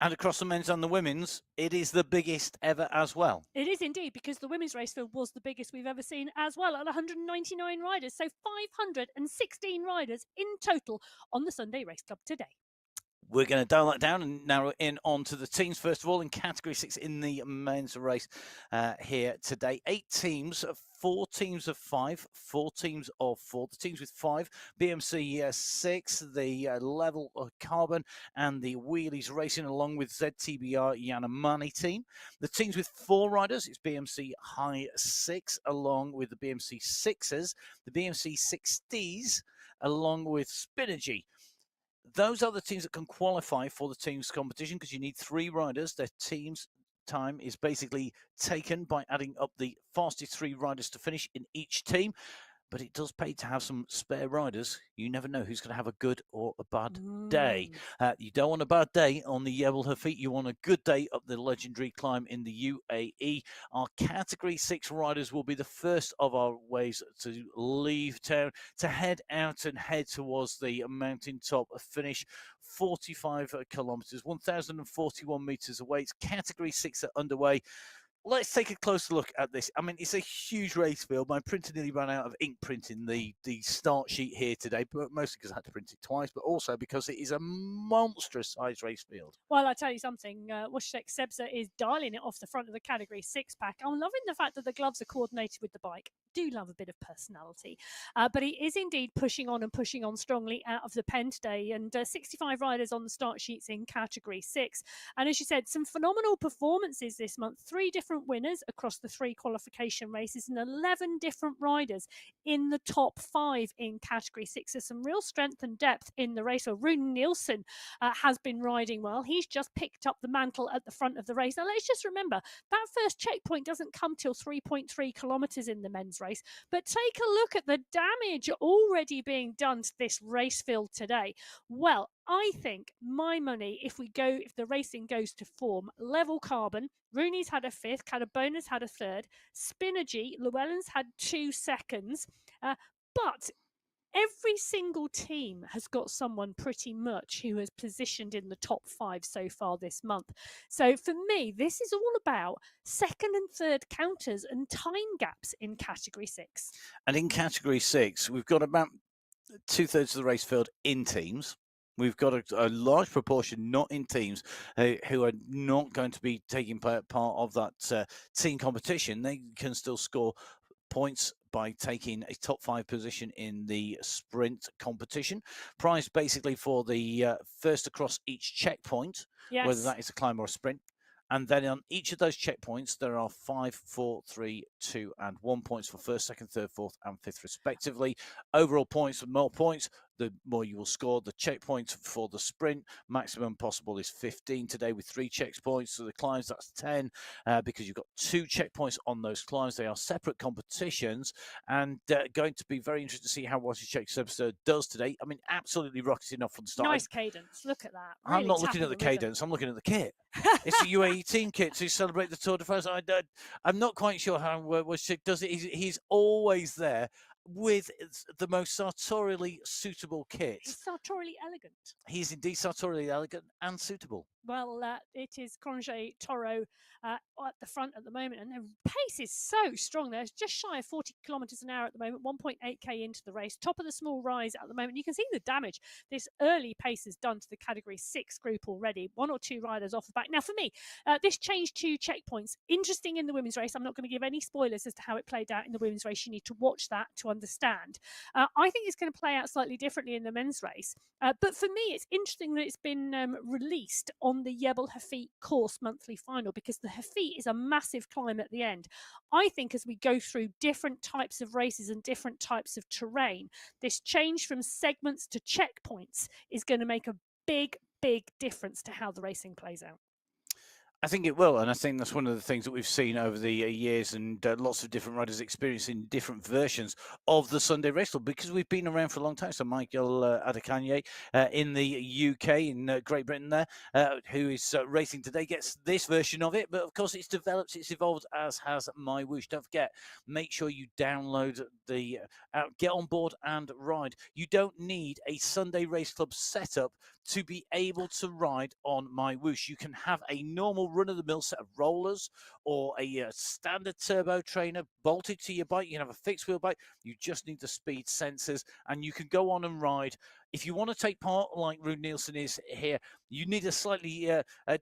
Speaker 1: And across the men's and the women's, it is the biggest ever as well.
Speaker 2: It is indeed, because the women's race field was the biggest we've ever seen as well, at 199 riders. So 516 riders in total on the Sunday Race Club today.
Speaker 1: We're going to dial that down and narrow in onto the teams, first of all, in Category 6 in the men's race here today. 8 teams, 4 teams of 5, 4 teams of 4. The teams with 5, BMC 6, the Level Carbon and the Wheelies Racing, along with ZTBR Yanomami team. The teams with 4 riders, it's BMC High 6, along with the BMC 6s, the BMC 60s, along with Spinergy. Those are the teams that can qualify for the teams competition because you need 3 riders. Their team's time is basically taken by adding up the fastest 3 riders to finish in each team. But it does pay to have some spare riders. You never know who's going to have a good or a bad day. You don't want a bad day on the Jebel Hafeet. You want a good day up the legendary climb in the UAE. Our Category 6 riders will be the first of our ways to leave town, to head out and head towards the mountaintop finish. 45 kilometres, 1,041 metres away. It's Category 6 underway. Let's take a closer look at this. I mean, it's a huge race field. My printer nearly ran out of ink printing the start sheet here today, but mostly because I had to print it twice, but also because it is a monstrous size race field.
Speaker 2: Well, I tell you something, Washtek Sebza is dialing it off the front of the Category 6 pack. I'm loving the fact that the gloves are coordinated with the bike. do love a bit of personality. But he is indeed pushing on and pushing on strongly out of the pen today. And 65 riders on the start sheets in category 6. And as you said, some phenomenal performances this month. 3 different winners across the 3 qualification races and 11 different riders in the top 5 in category 6. There's some real strength and depth in the race. So Rune Nielsen has been riding well. He's just picked up the mantle at the front of the race. Now, let's just remember that first checkpoint doesn't come till 3.3 kilometres in the men's race. But take a look at the damage already being done to this race field today. Well, I think my money, if the racing goes to form, Level Carbon, Rooney's had a 5th, Catabona's had a 3rd, Spinergy, Llewellyn's had 2 seconds, but every single team has got someone pretty much who has positioned in the top 5 so far this month. So for me, this is all about 2nd and 3rd counters and time gaps in category 6.
Speaker 1: And in category 6, we've got about 2/3 of the race field in teams. We've got a large proportion not in teams who are not going to be taking part of that team competition. They can still score points by taking a top 5 position in the sprint competition. Prize basically for the first across each checkpoint, whether that is a climb or a sprint. And then on each of those checkpoints, there are 5, 4, 3, 2, and 1 points for 1st, 2nd, 3rd, 4th, and 5th, respectively. Overall points, more points, the more you will score. The checkpoints for the sprint, maximum possible is 15 today with 3 checkpoints. So the climbs, that's 10 because you've got 2 checkpoints on those climbs. They are separate competitions and going to be very interesting to see how Watch Check episode does today. I mean, absolutely rocketing off from the start.
Speaker 2: Nice cadence. Look at that. Really
Speaker 1: I'm not looking at the cadence. I'm looking at the kit. It's a UAE team kit to celebrate the Tour de France. I'm not quite sure how Watch Check does it. He's always there with the most sartorially suitable kit.
Speaker 2: He's sartorially elegant.
Speaker 1: He's indeed sartorially elegant and suitable.
Speaker 2: Well, it is Cronje Toro at the front at the moment, and their pace is so strong. They're just shy of 40 kilometres an hour at the moment, 1.8k into the race. Top of the small rise at the moment. You can see the damage this early pace has done to the category 6 group already. 1 or 2 riders off the back. Now, for me, this changed to checkpoints. Interesting in the women's race. I'm not going to give any spoilers as to how it played out in the women's race. You need to watch that to understand. I think it's going to play out slightly differently in the men's race. But for me, it's interesting that it's been released on the Jebel Hafeet course monthly final, because the Hafeet is a massive climb at the end. I think as we go through different types of races and different types of terrain, this change from segments to checkpoints is going to make a big difference to how the racing plays out.
Speaker 1: I think it will, and I think that's one of the things that we've seen over the years, and lots of different riders experiencing different versions of the Sunday Race Club, because we've been around for a long time. So Michael Adekanye in the UK, in Great Britain there, who is racing today, gets this version of it, but of course it's developed, it's evolved, as has MyWhoosh. Don't forget, make sure you download the get on board and ride. You don't need a Sunday Race Club setup to be able to ride on MyWhoosh. You can have a normal run-of-the-mill set of rollers or a standard turbo trainer bolted to your bike. You can have a fixed wheel bike. You just need the speed sensors, and you can go on and ride. If you want to take part like Rune Nielsen is here, you need a slightly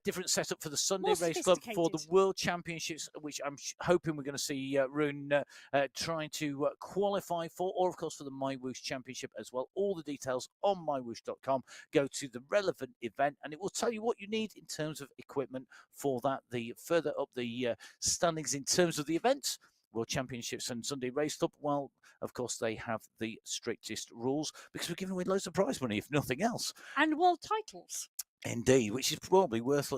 Speaker 1: different setup for the Sunday Race Club for the World Championships, which I'm hoping we're going to see Rune trying to qualify for, or of course for the MyWhoosh Championship as well. All the details on mywhoosh.com. Go to the relevant event, and it will tell you what you need in terms of equipment for that. The further up the standings in terms of the events, World Championships and Sunday Race Club, well, of course, they have the strictest rules, because we're giving away loads of prize money, if nothing else.
Speaker 2: And world titles.
Speaker 1: Indeed, which is probably worth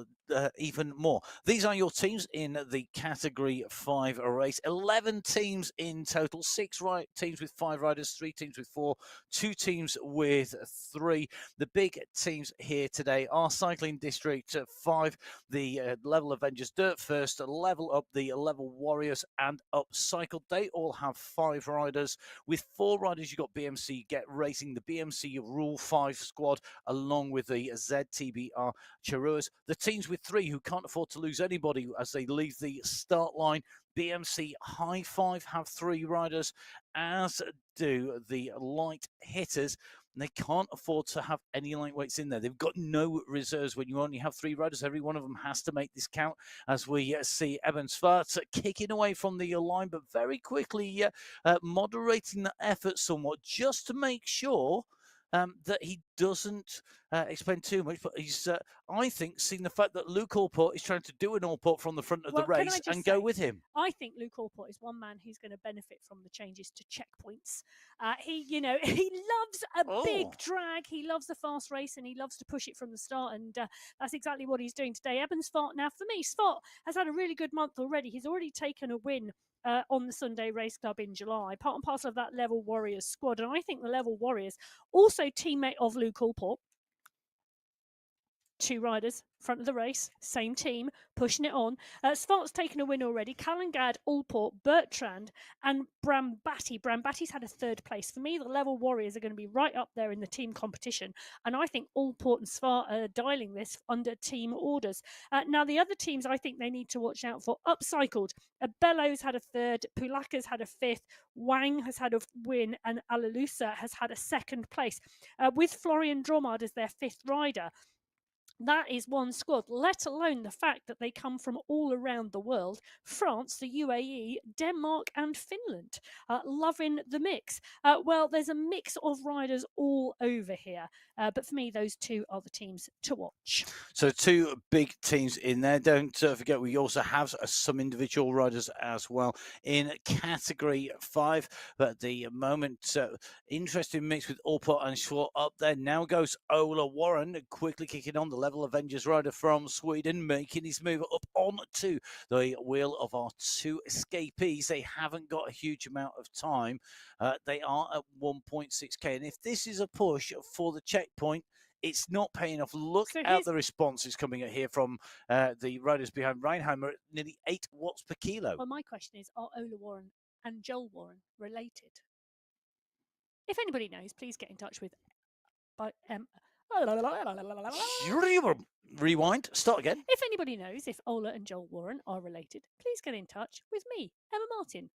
Speaker 1: even more. These are your teams in the Category 5 race. 11 teams in total. 6 teams with 5 riders, 3 teams with 4, 2 teams with 3. The big teams here today are Cycling District 5, the Level Avengers, Dirt First, Level Up, the Level Warriors, and Up Cycle. They all have 5 riders. With 4 riders, you've got BMC Get Racing, the BMC Rule 5 squad, along with the ZTBR Charuas. The teams with 3 who can't afford to lose anybody as they leave the start line. BMC High 5 have 3 riders, as do the light hitters. and they can't afford to have any lightweights in there. They've got no reserves. When you only have 3 riders, every one of them has to make this count, as we see Eben Svarts kicking away from the line, but very quickly moderating the effort somewhat, just to make sure that he doesn't expend too much. But he's, I think, seen the fact that Luke Allport is trying to do an Allport from the front of the race and go with him.
Speaker 2: I think Luke Allport is one man who's going to benefit from the changes to checkpoints. He loves a big drag. He loves a fast race, and he loves to push it from the start. And that's exactly what he's doing today. Eben Svart, now for me, Svart has had a really good month already. He's already taken a win on the Sunday Race Club in July, part and parcel of that Level Warriors squad. And I think the Level Warriors, also teammate of Luke Allport, 2 riders, front of the race, same team, pushing it on. Svart's taken a win already. Callangad, Allport, Bertrand, and Brambati. Brambatti's had a 3rd place. For me, the Level Warriors are going to be right up there in the team competition. And I think Allport and Svart are dialing this under team orders. Now, the other teams I think they need to watch out for. Upcycled. Bellows had a 3rd. Pulaka's had a 5th. Wang has had a win. And Alalusa has had a 2nd place. With Florian Dromard as their 5th rider. That is one squad, let alone the fact that they come from all around the world. France, the UAE, Denmark and Finland. Loving the mix. Well, there's a mix of riders all over here. But for me, those 2 are the teams to watch.
Speaker 1: So 2 big teams in there. Don't forget, we also have some individual riders as well in Category 5. But at the moment, interesting mix with Allport and Schwartz up there. Now goes Ola Warren, quickly kicking on. The Level Avengers rider from Sweden, making his move up onto the wheel of our 2 escapees. They haven't got a huge amount of time. They are at 1.6k. And if this is a push for the checkpoint, it's not paying off. Look at the responses coming here from the riders behind. Reinheimer at nearly 8 watts per kilo.
Speaker 2: Well, my question is, are Ola Warren and Joel Warren related? If anybody knows, please get in touch with
Speaker 1: Rewind, start again.
Speaker 2: If anybody knows if Ola and Joel Warren are related, please get in touch with me, Emma Martin.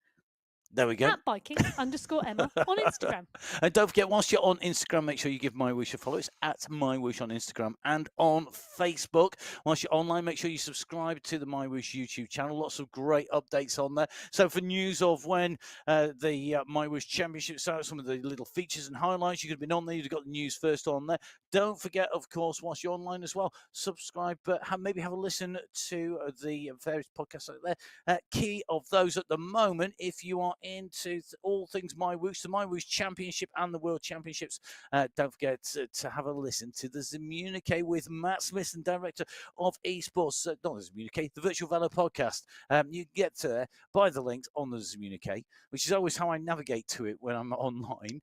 Speaker 1: There we go.
Speaker 2: At biking_Emma on Instagram.
Speaker 1: And don't forget, whilst you're on Instagram, make sure you give MyWhoosh a follow. It's at MyWhoosh on Instagram and on Facebook. Whilst you're online, make sure you subscribe to the MyWhoosh YouTube channel. Lots of great updates on there. So for news of when the MyWhoosh Championship starts, some of the little features and highlights, you could have been on there. You've got the news first on there. Don't forget, of course, whilst you're online as well, subscribe, but maybe have a listen to the various podcasts out there. Key of those at the moment, if you are into all things MyWhoosh, the MyWhoosh Championship and the World Championships, don't forget to have a listen to the Zimmunique with Matt Smith, and Director of Esports, not the Zimmunique, the Virtual Velo Podcast. You get to there by the links on the Zimmunique, which is always how I navigate to it when I'm online.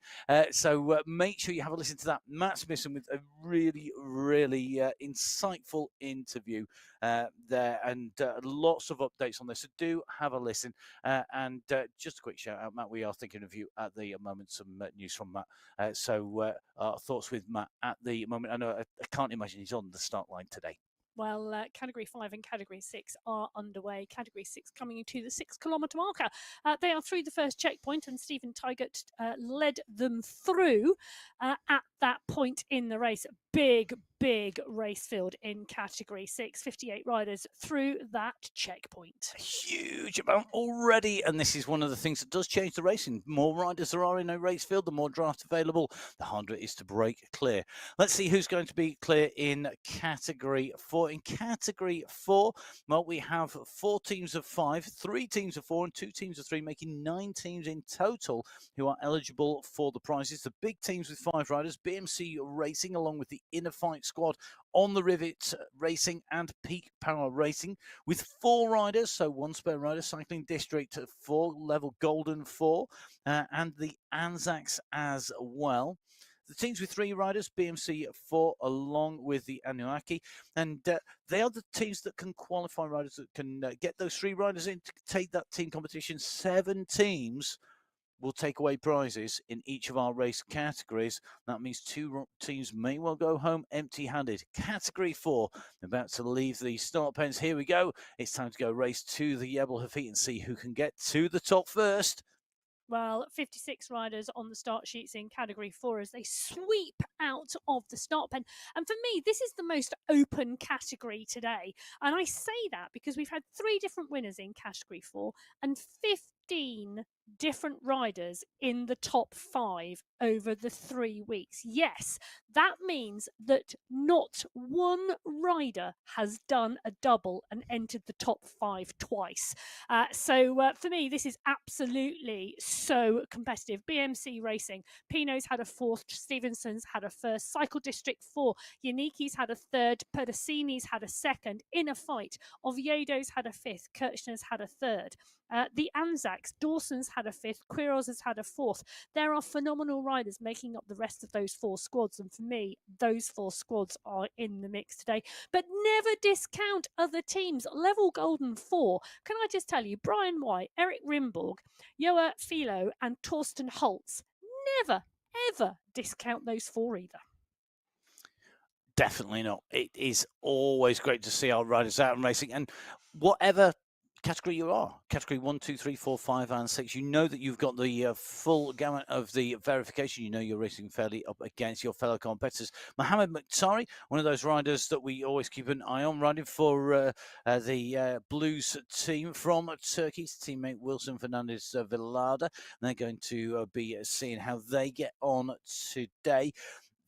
Speaker 1: So make sure you have a listen to that. Matt Smith with a really, really insightful interview there, and lots of updates on this. So do have a listen. And just a quick shout out, Matt, we are thinking of you at the moment. Some news from Matt. So our thoughts with Matt at the moment. I know I can't imagine he's on the start line today.
Speaker 2: Well, Category 5 and Category 6 are underway. Category 6 coming into the 6-kilometre marker. They are through the first checkpoint, and Stephen Tygart led them through at that point in the race. Big race field in Category 6. 58 riders through that checkpoint.
Speaker 1: A huge amount already, and this is one of the things that does change the racing. The more riders there are in a race field, the more draft available, the harder it is to break clear. Let's see who's going to be clear in Category 4. In Category 4, well, we have 4 teams of 5, 3 teams of 4, and 2 teams of 3, making 9 teams in total who are eligible for the prizes. The big teams with 5 riders, BMC Racing, along with the Inner Fight squad, On the Rivet Racing and Peak Power Racing, with 4 riders, so 1 spare rider, Cycling District 4, Level Golden 4, and the Anzacs as well. The teams with 3 riders, BMC 4, along with the Anunnaki, and they are the teams that can qualify riders that can get those 3 riders in to take that team competition. 7 teams will take away prizes in each of our race categories. That means 2 teams may well go home empty-handed. Category 4, about to leave the start pens. Here we go. It's time to go race to the Jebel Hafeet and see who can get to the top first.
Speaker 2: Well, 56 riders on the start sheets in Category 4 as they sweep out of the start pen. And for me, this is the most open category today. And I say that because we've had 3 different winners in Category 4 and 15 different riders in the top 5 over the 3 weeks. Yes, that means that not one rider has done a double and entered the top 5 twice. So for me, this is absolutely so competitive. BMC Racing, Pino's had a 4th, Stevenson's had a 1st, Cycle District 4, Yaniki's had a 3rd, Pedicini's had a 2nd in a fight, Oviedo's had a 5th, Kirchner's had a 3rd. The Anzacs, Dawson's had a 5th, Quiros has had a 4th. There are phenomenal riders making up the rest of those 4 squads, and for me, those 4 squads are in the mix today. But never discount other teams. Level Golden 4, can I just tell you, Brian White, Eric Rimborg, Joa Philo, and Torsten Holtz, never, ever discount those 4 either.
Speaker 1: Definitely not. It is always great to see our riders out and racing, and whatever category you are, category 1, 2, 3, 4, 5 and 6, you know that you've got the full gamut of the verification. You know you're racing fairly up against your fellow competitors. Mohammed Mukhtari, one of those riders that we always keep an eye on, riding for the Blues team from Turkey, teammate Wilson Fernandez Villada. They're going to be seeing how they get on today.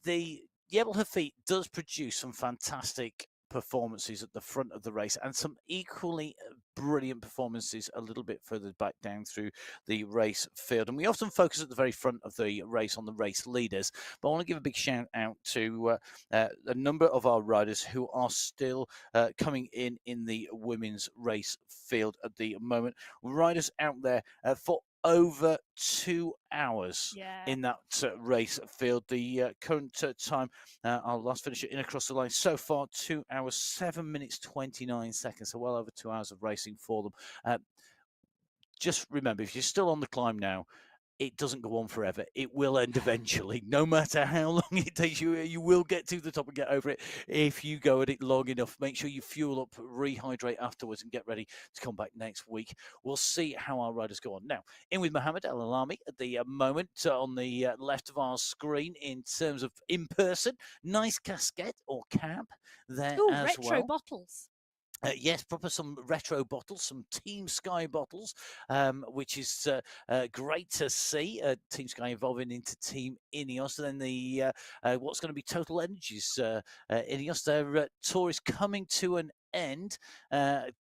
Speaker 1: The Jebel Hafeet does produce some fantastic performances at the front of the race and some equally brilliant performances a little bit further back down through the race field. And we often focus at the very front of the race on the race leaders, but I want to give a big shout out to a number of our riders who are still coming in the women's race field at the moment. Riders out there for over 2 hours in that race field. The current time, our last finisher in across the line so far, 2 hours, 7 minutes, 29 seconds. So well over 2 hours of racing for them. Just remember, if you're still on the climb now, it doesn't go on forever. It will end eventually. No matter how long it takes you, you will get to the top and get over it if you go at it long enough. Make sure you fuel up, rehydrate afterwards, and get ready to come back next week. We'll see how our riders go on. Now, in with Mohammed El Alami at the moment on the left of our screen in terms of in person. Nice casquette or cap there as
Speaker 2: retro
Speaker 1: well.
Speaker 2: Bottles.
Speaker 1: Yes, proper some retro bottles, some Team Sky bottles, which is great to see. Team Sky evolving into Team Ineos. And then the what's going to be Total Energies Ineos. Their tour is coming to an end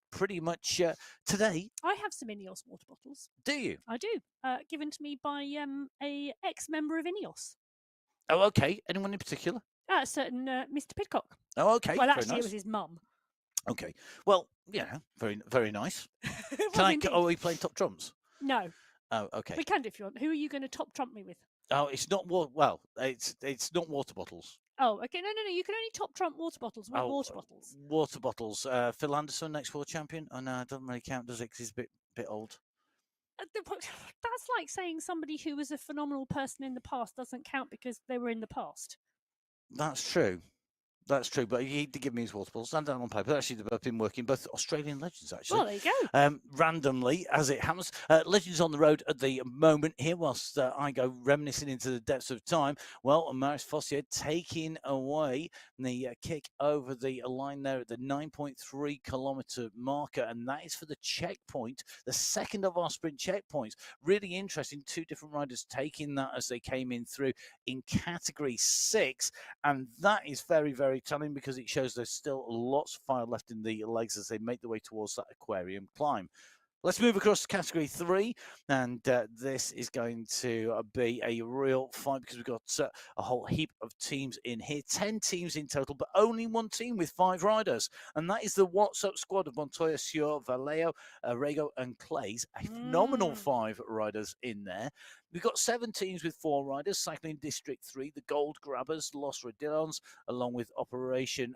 Speaker 1: pretty much today.
Speaker 2: I have some Ineos water bottles.
Speaker 1: Do you?
Speaker 2: I do. Given to me by a ex-member of Ineos.
Speaker 1: Oh, okay. Anyone in particular?
Speaker 2: A certain Mr. Pidcock.
Speaker 1: Oh, okay.
Speaker 2: Well, actually,
Speaker 1: nice.
Speaker 2: it was his mum.
Speaker 1: Okay. Well, yeah, very, very nice. Are we playing top trumps?
Speaker 2: No.
Speaker 1: Oh, okay.
Speaker 2: We can do if you want. Who are you going to top trump me with?
Speaker 1: Oh, it's not it's not water bottles.
Speaker 2: Oh, okay. No. You can only top trump water bottles with water bottles.
Speaker 1: Water bottles. Phil Anderson, next world champion. Oh no, it doesn't really count, does it? Because he's a bit old.
Speaker 2: That's like saying somebody who was a phenomenal person in the past doesn't count because they were in the past.
Speaker 1: That's true. That's true, but he did give me his water bottles and down on paper. Actually, they've both been working, both Australian legends, actually.
Speaker 2: Well, there you go.
Speaker 1: Randomly, as it happens. Legends on the road at the moment here, whilst I go reminiscing into the depths of time. Well, Maris Fossier taking away the kick over the line there at the 9.3 kilometre marker, and that is for the checkpoint, the second of our sprint checkpoints. Really interesting. 2 different riders taking that as they came in through in category 6, and that is very, very telling because it shows there's still lots of fire left in the legs as they make their way towards that aquarium climb. Let's move across to category 3, and this is going to be a real fight because we've got a whole heap of teams in here. 10 teams in total, but only 1 team with 5 riders, and that is the What's Up squad of Montoya, Sior, Vallejo, Rego, and Clays. A phenomenal 5 riders in there. We've got 7 teams with 4 riders. Cycling District 3, the Gold Grabbers, Los Redillons, along with Operation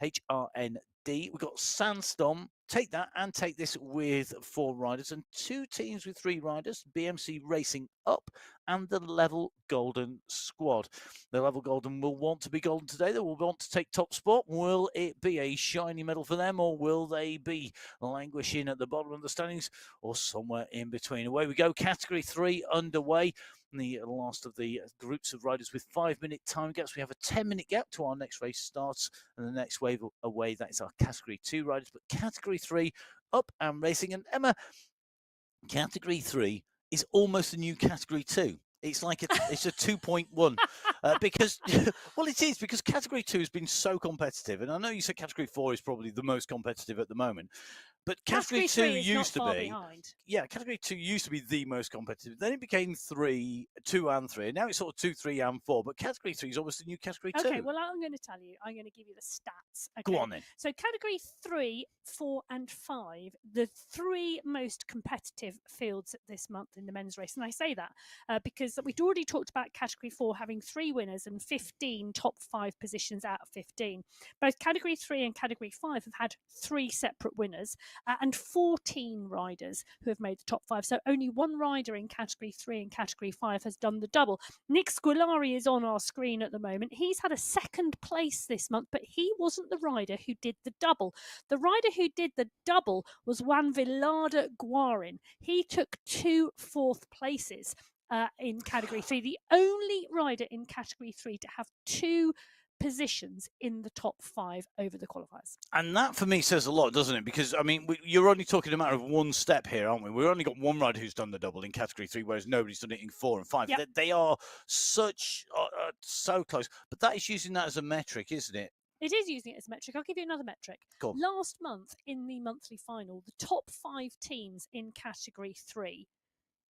Speaker 1: HRND. We've got Sandstorm. Take that and take this with 4 riders and 2 teams with 3 riders. BMC Racing Up and the Level Golden Squad. The Level Golden will want to be golden today. They will want to take top spot. Will it be a shiny medal for them, or will they be languishing at the bottom of the standings, or somewhere in between? Away we go. Category 3 underway. The last of the groups of riders with 5-minute time gaps. We have a 10-minute gap to our next race starts, and the next wave away, that is our Category 2 riders. But Category 3 up and racing. And Emma, Category 3 is almost a new Category 2. It's like it's a 2.1 because, well, it is, because Category 2 has been so competitive. And I know you said Category 4 is probably the most competitive at the moment. But Category 2 used to be, yeah, Category 2 used to be the most competitive. Then it became 2 and 3. And now it's sort of 2, 3, and 4. But Category 3 is almost the new Category 2.
Speaker 2: Okay, well, I'm going to tell you. I'm going to give you the stats. Okay?
Speaker 1: Go on then.
Speaker 2: So Category 3, 4, and 5, the 3 most competitive fields this month in the men's race. And I say that because we'd already talked about Category 4 having 3 winners and 15 top 5 positions out of 15. Both Category 3 and Category 5 have had 3 separate winners. And 14 riders who have made the top 5. So only 1 rider in Category 3 and Category 5 has done the double. Nick Squilari is on our screen at the moment. He's had a 2nd place this month, but he wasn't the rider who did the double. The rider who did the double was Juan Villarda Guarin. He took 2 4th places in Category 3. The only rider in Category 3 to have 2 positions in the top 5 over the qualifiers. And
Speaker 1: that for me says a lot, doesn't it? Because I mean, you're only talking a matter of 1 step here, aren't we? We've only got 1 rider who's done the double in Category 3, whereas nobody's done it in 4 and 5.
Speaker 2: Yep.
Speaker 1: They are so close, but that is using that as a metric, isn't it?
Speaker 2: It is using it as a metric. I'll give you another metric.
Speaker 1: Cool.
Speaker 2: Last month in the monthly final, the top 5 teams in Category 3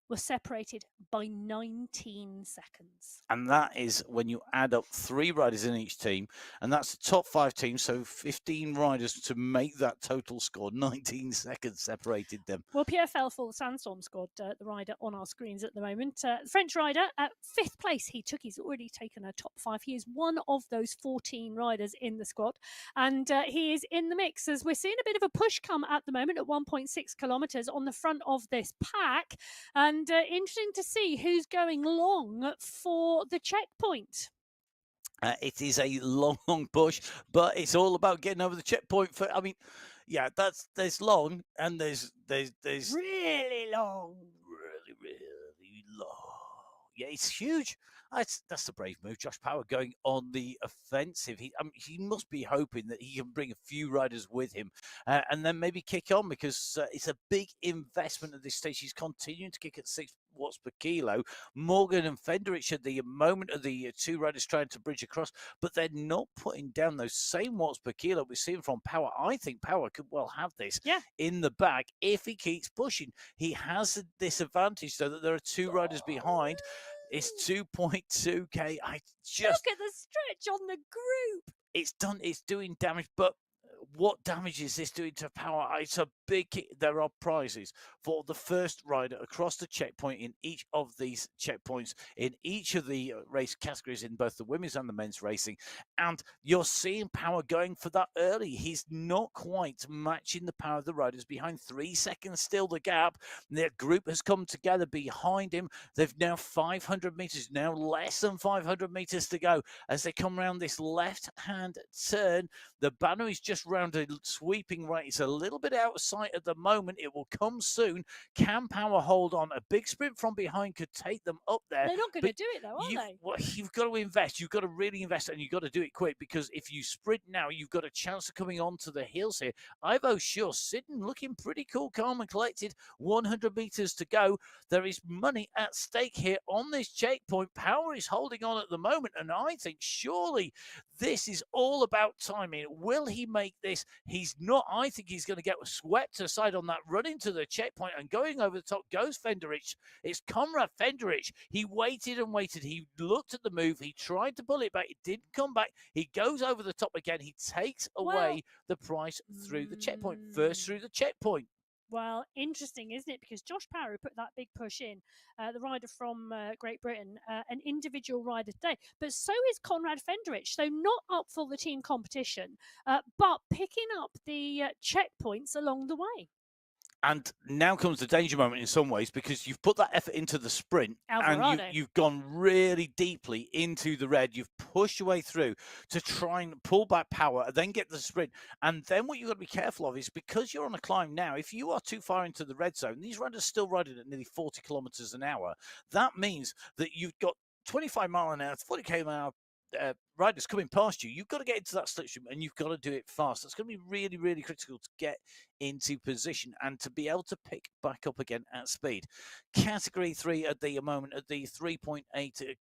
Speaker 2: were separated by 19 seconds.
Speaker 1: And that is when you add up 3 riders in each team, and that's the top 5 teams, so 15 riders to make that total score. 19 seconds separated them.
Speaker 2: Well, Pierre Felful, Sandstorm squad, the rider on our screens at the moment. French rider at 5th place. He's already taken a top 5. He is one of those 14 riders in the squad, and he is in the mix as we're seeing a bit of a push come at the moment at 1.6 kilometres on the front of this pack. And interesting to see who's going long for the checkpoint.
Speaker 1: It is a long push, but it's all about getting over the checkpoint. I mean, yeah, there's long and there's
Speaker 2: really long,
Speaker 1: really long. Yeah, it's huge. That's the brave move. Josh Power going on the offensive. He must be hoping that he can bring a few riders with him and then maybe kick on, because it's a big investment at this stage. He's continuing to kick at 6 watts per kilo. Morgan and Fenderich at the moment are the 2 riders trying to bridge across, but they're not putting down those same watts per kilo we're seeing from Power. I think Power could well have this in the bag if he keeps pushing. He has this advantage, though, that there are 2 riders behind. It's 2.2k. Look
Speaker 2: at the stretch on the group.
Speaker 1: It's doing damage, but what damage is this doing to Power? It's a big kick. There are prizes for the first rider across the checkpoint in each of these checkpoints, in each of the race categories, in both the women's and the men's racing. And you're seeing Power going for that early. He's not quite matching the power of the riders behind. 3 seconds still the gap. Their group has come together behind him. They've now 500 meters, now less than 500 meters to go as they come around this left-hand turn. The banner is just round a sweeping right. It's a little bit out of sight at the moment. It will come soon. Can Power hold on? A big sprint from behind could take them up there.
Speaker 2: They're not going to do it, though, are they?
Speaker 1: Well, you've got to invest. You've got to really invest, and you've got to do it quick, because if you sprint now, you've got a chance of coming onto the heels here. Ivo Sure sitting, looking pretty cool, calm and collected. 100 meters to go. There is money at stake here on this checkpoint. Power is holding on at the moment, and I think surely this is all about timing. Will he make this? He's not. I think he's going to get swept aside on that run into the checkpoint, and going over the top goes Fenderich. It's Conrad Fenderich. He waited and waited. He looked at the move. He tried to pull it back. It didn't come back. He goes over the top again. He takes away the prize through the checkpoint. First through the checkpoint.
Speaker 2: Well, interesting, isn't it? Because Josh Parry put that big push in, the rider from Great Britain, an individual rider today. But so is Conrad Fenderich. So not up for the team competition, but picking up the checkpoints along the way.
Speaker 1: And now comes the danger moment in some ways, because you've put that effort into the sprint
Speaker 2: Alvarado.
Speaker 1: and you've gone really deeply into the red. You've pushed your way through to try and pull back power and then get the sprint. And then what you've got to be careful of is, because you're on a climb now, if you are too far into the red zone, these riders still riding at nearly 40 kilometers an hour. That means that you've got 25 mile an hour, 40 km an hour riders coming past you. You've got to get into that slipstream and you've got to do it fast. That's going to be really, really critical to get into position and to be able to pick back up again at speed. Category 3 at the moment at the 3.8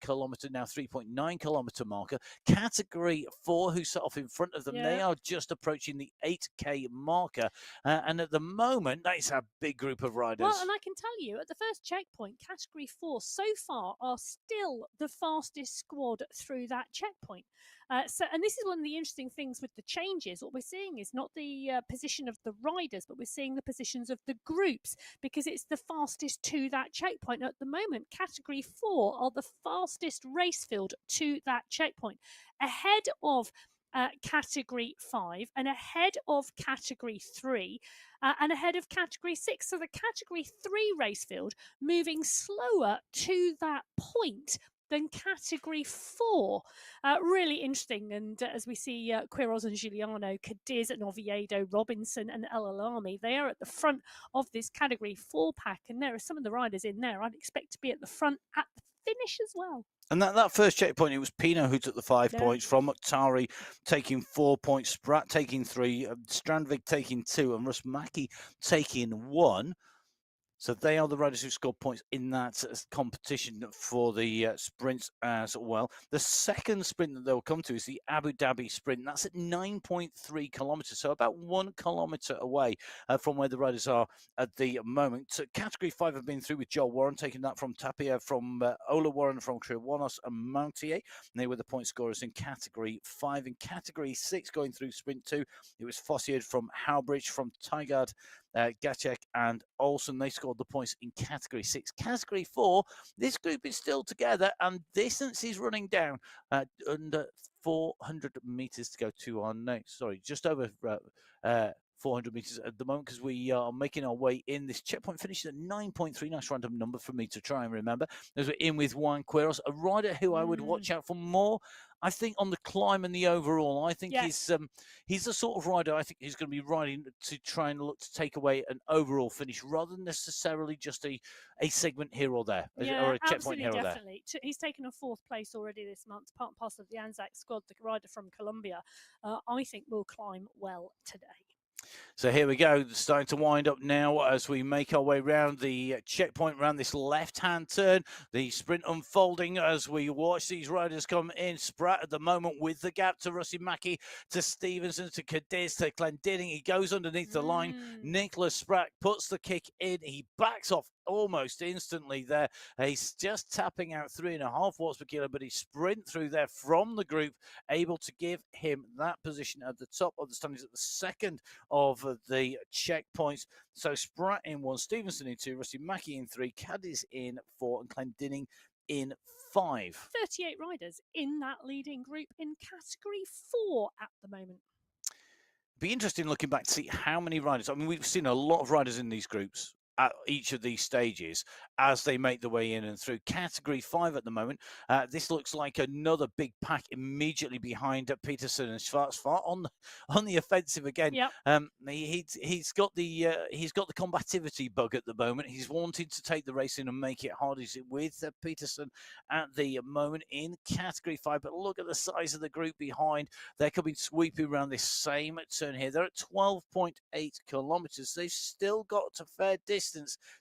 Speaker 1: kilometer, now 3.9 kilometer marker. Category 4, who set off in front of them, they are just approaching the 8K marker. And at the moment, that is a big group of riders.
Speaker 2: Well, and I can tell you, at the first checkpoint, Category 4 so far are still the fastest squad through that checkpoint. And this is one of the interesting things with the changes. What we're seeing is not the position of the riders, but we're seeing the positions of the groups, because it's the fastest to that checkpoint. At the moment, Category 4 are the fastest race field to that checkpoint, ahead of Category 5 and ahead of Category 3 and ahead of Category 6. So the Category 3 race field moving slower to that point than Category 4. Really interesting. And as we see Quiroz and Giuliano, Cadiz and Oviedo, Robinson and El Alami, they are at the front of this Category 4 pack. And there are some of the riders in there I'd expect to be at the front at the finish as well.
Speaker 1: And that first checkpoint, it was Pino who took the 5 points, from Muktari taking 4 points, Spratt taking 3, Strandvik taking 2, and Rusmaki taking 1. So they are the riders who scored points in that competition for the sprints as well. The second sprint that they'll come to is the Abu Dhabi sprint. That's at 9.3 kilometers, so about 1 kilometer away from where the riders are at the moment. So Category 5 have been through with Joel Warren, taking that from Tapia, from Ola Warren, from Triwanos and Mountier. And they were the point scorers in Category 5. In Category 6, going through Sprint 2, it was Fossier from Howbridge, from Tigard, Gacek and Olsen. They scored the points in Category 6. Category 4, this group is still together and distance is running down under 400 meters to go to our next, just over 400 meters at the moment, because we are making our way in. This checkpoint finished at 9.3. Nice random number for me to try and remember. As we're in with Juan Quiroz, a rider who I would watch out for more, I think, on the climb and the overall. I think he's the sort of rider I think he's going to be riding to try and look to take away an overall finish, rather than necessarily just a segment here or there, or a checkpoint here or there.
Speaker 2: He's taken a 4th place already this month, part and parcel of the Anzac squad. The rider from Colombia, I think, will climb well today.
Speaker 1: So here we go, starting to wind up now as we make our way around the checkpoint, around this left-hand turn. The sprint unfolding as we watch these riders come in. Spratt at the moment with the gap to Rusty Mackey, to Stevenson, to Cadiz, to Glendinning. He goes underneath the line. Nicholas Spratt puts the kick in. He backs off almost instantly there. He's just tapping out 3.5 watts per kilo, but he sprint through there from the group, able to give him that position at the top of the standings at the second of the checkpoints. So Spratt in 1, Stevenson in 2, Rusty Mackey in 3, Cadiz in 4, and Glendinning in 5.
Speaker 2: 38 riders in that leading group in Category 4 at the moment.
Speaker 1: Be interesting looking back to see how many riders. I mean, we've seen a lot of riders in these groups at each of these stages as they make their way in and through. Category 5 at the moment. This looks like another big pack immediately behind Peterson and Schwarzfahrt on the offensive again.
Speaker 2: Yep.
Speaker 1: He's got the combativity bug at the moment. He's wanted to take the race in and make it hard. He's with Peterson at the moment in Category 5. But look at the size of the group behind. They're coming sweeping around this same turn here. They're at 12.8 kilometers. They've still got a fair distance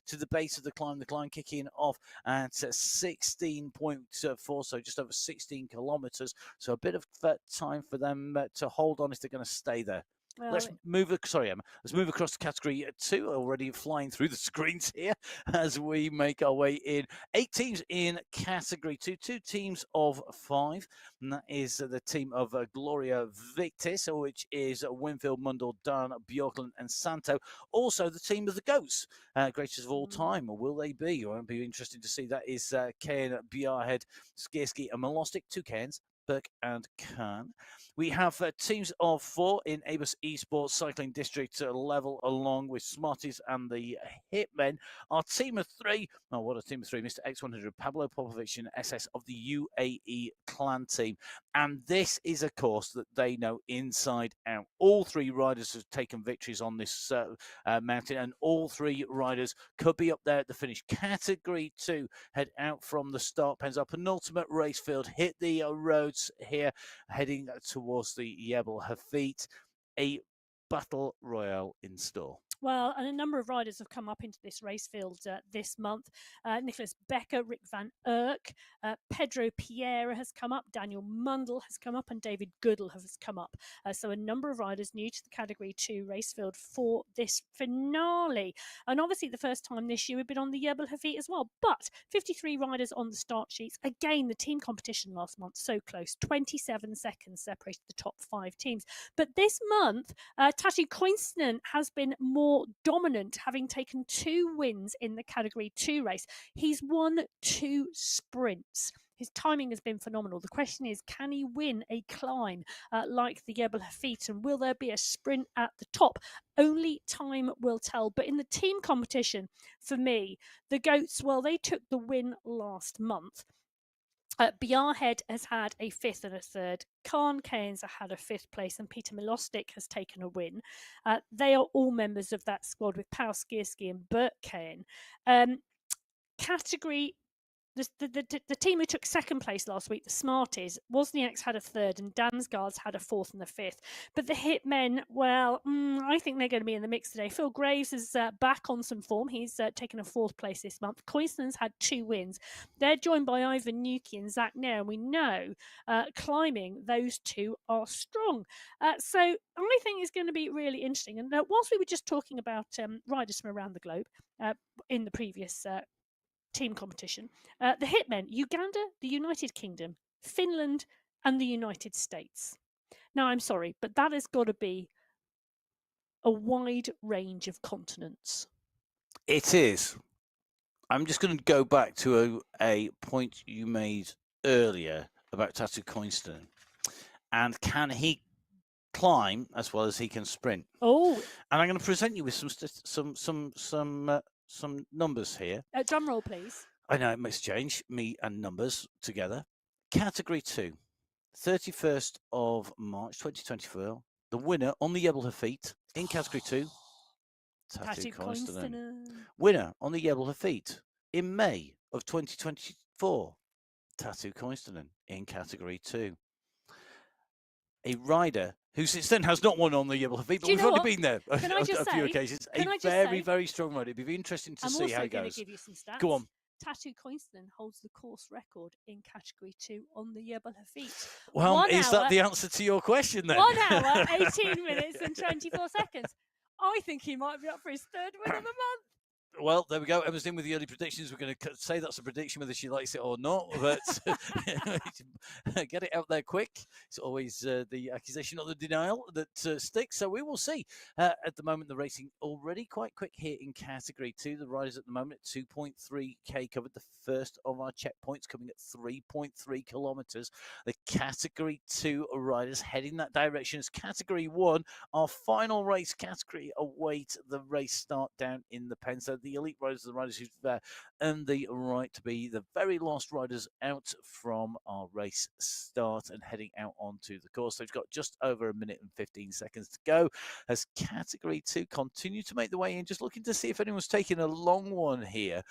Speaker 1: to the base of the climb kicking off at 16.4, so just over 16 kilometers. So a bit of time for them to hold on if they're going to stay there.
Speaker 2: Well,
Speaker 1: Let's move. Sorry, Emma. Let's move across to category 2. Already flying through the screens here as we make our way in. 8 teams in category 2. 2 teams of 5, and that is the team of Gloria Victis, which is Winfield, Mundell, Dunn, Bjorklund, and Santo. Also, the team of the Goats, greatest of all time. Or will they be? It won't be interesting to see. That is Kane, Bjarhead, Skierski, and Malostic. 2 Cairns, Burke, and Khan. We have teams of 4 in Abus Esports Cycling District level, along with Smarties and the Hitmen. Our team of 3, oh, what a team of 3, Mr. X100, Pablo Popovic and SS of the UAE clan team. And this is a course that they know inside out. All 3 riders have taken victories on this mountain, and all 3 riders could be up there at the finish. Category 2, head out from the start pens. Our penultimate race field hit the roads here, heading towards the Jebel Hafeet. A battle royale in store.
Speaker 2: Well, and a number of riders have come up into this race field this month. Nicholas Becker, Rick van Urk, Pedro Piera has come up, Daniel Mundell has come up, and David Goodall has come up. So a number of riders new to the Category 2 race field for this finale. And obviously the first time this year we've been on the Jebel Hafeet as well. But 53 riders on the start sheets. Again, the team competition last month, so close. 27 seconds separated the top 5 teams. But this month, Tatu Koinstinen has been more dominant, having taken 2 wins in the Category 2 race. He's won 2 sprints. His timing has been phenomenal. The question is, can he win a climb like the Jebel Hafeet, and will there be a sprint at the top? Only time will tell. But in the team competition, for me, the Goats, well, they took the win last month. Bjarhead has had a 5th and a 3rd. Khan Keynes had a 5th place, and Peter Milostic has taken a win. They are all members of that squad with Paul Skierski and Bert Kane. Category the team who took 2nd place last week, the Smarties, Wozniak's had a 3rd and Dansgaard's had a 4th and a 5th. But the Hitmen, well, I think they're going to be in the mix today. Phil Graves is back on some form. He's taken a 4th place this month. Koislin's had 2 wins. They're joined by Ivan Nuki and Zach Nair, and we know climbing, those 2 are strong. So I think it's going to be really interesting. And whilst we were just talking about riders from around the globe in the previous team competition, the Hitmen, Uganda, the United Kingdom, Finland, and the United States. Now, I'm sorry, but that has got to be a wide range of continents.
Speaker 1: It is. I'm just going to go back to a point you made earlier about Tatu Koinstinen. And can he climb as well as he can sprint?
Speaker 2: Oh.
Speaker 1: And I'm going to present you with some numbers here.
Speaker 2: Drum roll, please.
Speaker 1: I know it makes a change, me and numbers together. Category 2, 31st of March 2024. The winner on the Jebel Hafeet in Category 2, Tatu Koinstinen. Winner on the Jebel Hafeet in May of 2024, Tatu Koinstinen in Category 2. A rider who since then has not won on the Jebel Hafeet, but we've only been there a few occasions. A very, very strong rider. It'd be interesting to see how it goes.
Speaker 2: I'm also going to give you some stats.
Speaker 1: Go on.
Speaker 2: Tatu Koinstinen holds the course record in Category 2 on the Jebel Hafeet.
Speaker 1: Well, is that the answer to your question then?
Speaker 2: 1 hour, 18 minutes and 24 seconds. I think he might be up for his 3rd win of the month.
Speaker 1: Well, there we go. Emma's in with the early predictions. We're going to say that's a prediction, whether she likes it or not. But get it out there quick. It's always the accusation or the denial that sticks. So we will see. At the moment, the racing already quite quick here in Category 2. The riders at the moment at 2.3k covered. The first of our checkpoints coming at 3.3 kilometres. The Category 2 riders heading that direction. As Category 1, our final race category, await the race start down in the pen. So the elite riders are the riders who've earned the right to be the very last riders out from our race start and heading out onto the course. They've got just over 1 minute and 15 seconds to go as Category 2 continue to make the way in. Just looking to see if anyone's taking a long one here.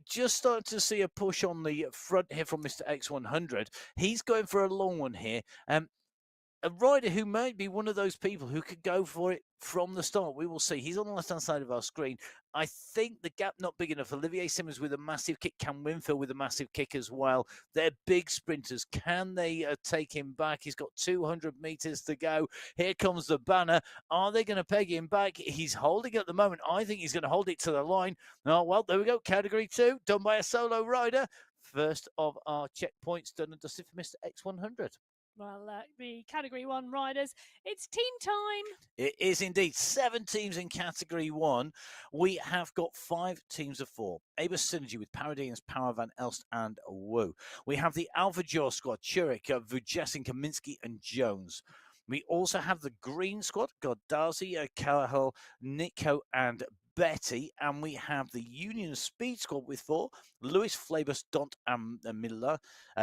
Speaker 1: Just starting to see a push on the front here from Mr. X100. He's going for a long one here. a rider who might be one of those people who could go for it from the start. We will see. He's on the left-hand side of our screen. I think the gap not big enough. Olivier Simmons with a massive kick, Cam Winfield with a massive kick as well. They're big sprinters. Can they take him back? He's got 200 meters to go. Here comes the banner. Are they going to peg him back? He's holding at the moment. I think he's going to hold it to the line. Oh, well, there we go. Category 2, done by a solo rider. First of our checkpoints done and dusted for Mr. X100.
Speaker 2: Well, the Category 1 riders, it's team time.
Speaker 1: It is indeed 7 teams in Category 1. We have got 5 teams of 4. Aber Synergy with Paradians, Power, Van Elst, and Woo. We have the Alpha Jaw squad, Churik, Vujesin, Kaminsky, and Jones. We also have the Green squad, Godazi, Callahal, Nico, and Betty. And we have the Union Speed squad with 4, Lewis, Flabus, Dont, and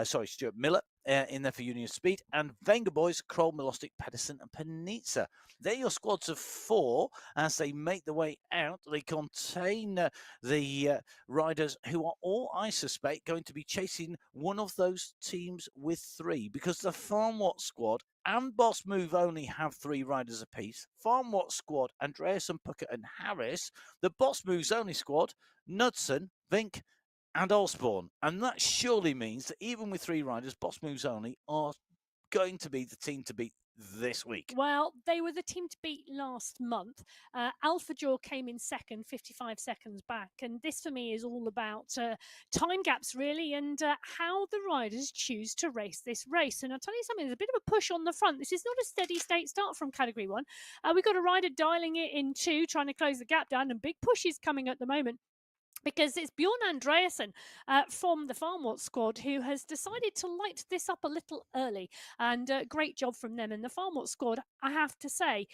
Speaker 1: Stuart Miller. In there for Union Speed, and Wenger Boys, Kroll, Milostic, Pedersen, and Panizza. They're your squads of 4 as they make their way out. They contain the riders who are all, I suspect, going to be chasing one of those teams with 3, because the Farm Watt squad and Boss Move only have 3 riders apiece. Farm Watt squad, Andreasen, Puckett, and Harris. The Boss Moves only squad, Knudsen, Vink, and Osborne. And that surely means that even with 3 riders, Boss Moves only are going to be the team to beat this week.
Speaker 2: Well, they were the team to beat last month. Alpha Jaw came in second, 55 seconds back. And this for me is all about time gaps, really, and how the riders choose to race this race. And I'll tell you something, there's a bit of a push on the front. This is not a steady state start from Category 1. We've got a rider dialing it in 2, trying to close the gap down, and big pushes coming at the moment, because it's Bjorn Andreasen from the Farmwatt squad who has decided to light this up a little early, and great job from them. And the Farmwatt squad, I have to say,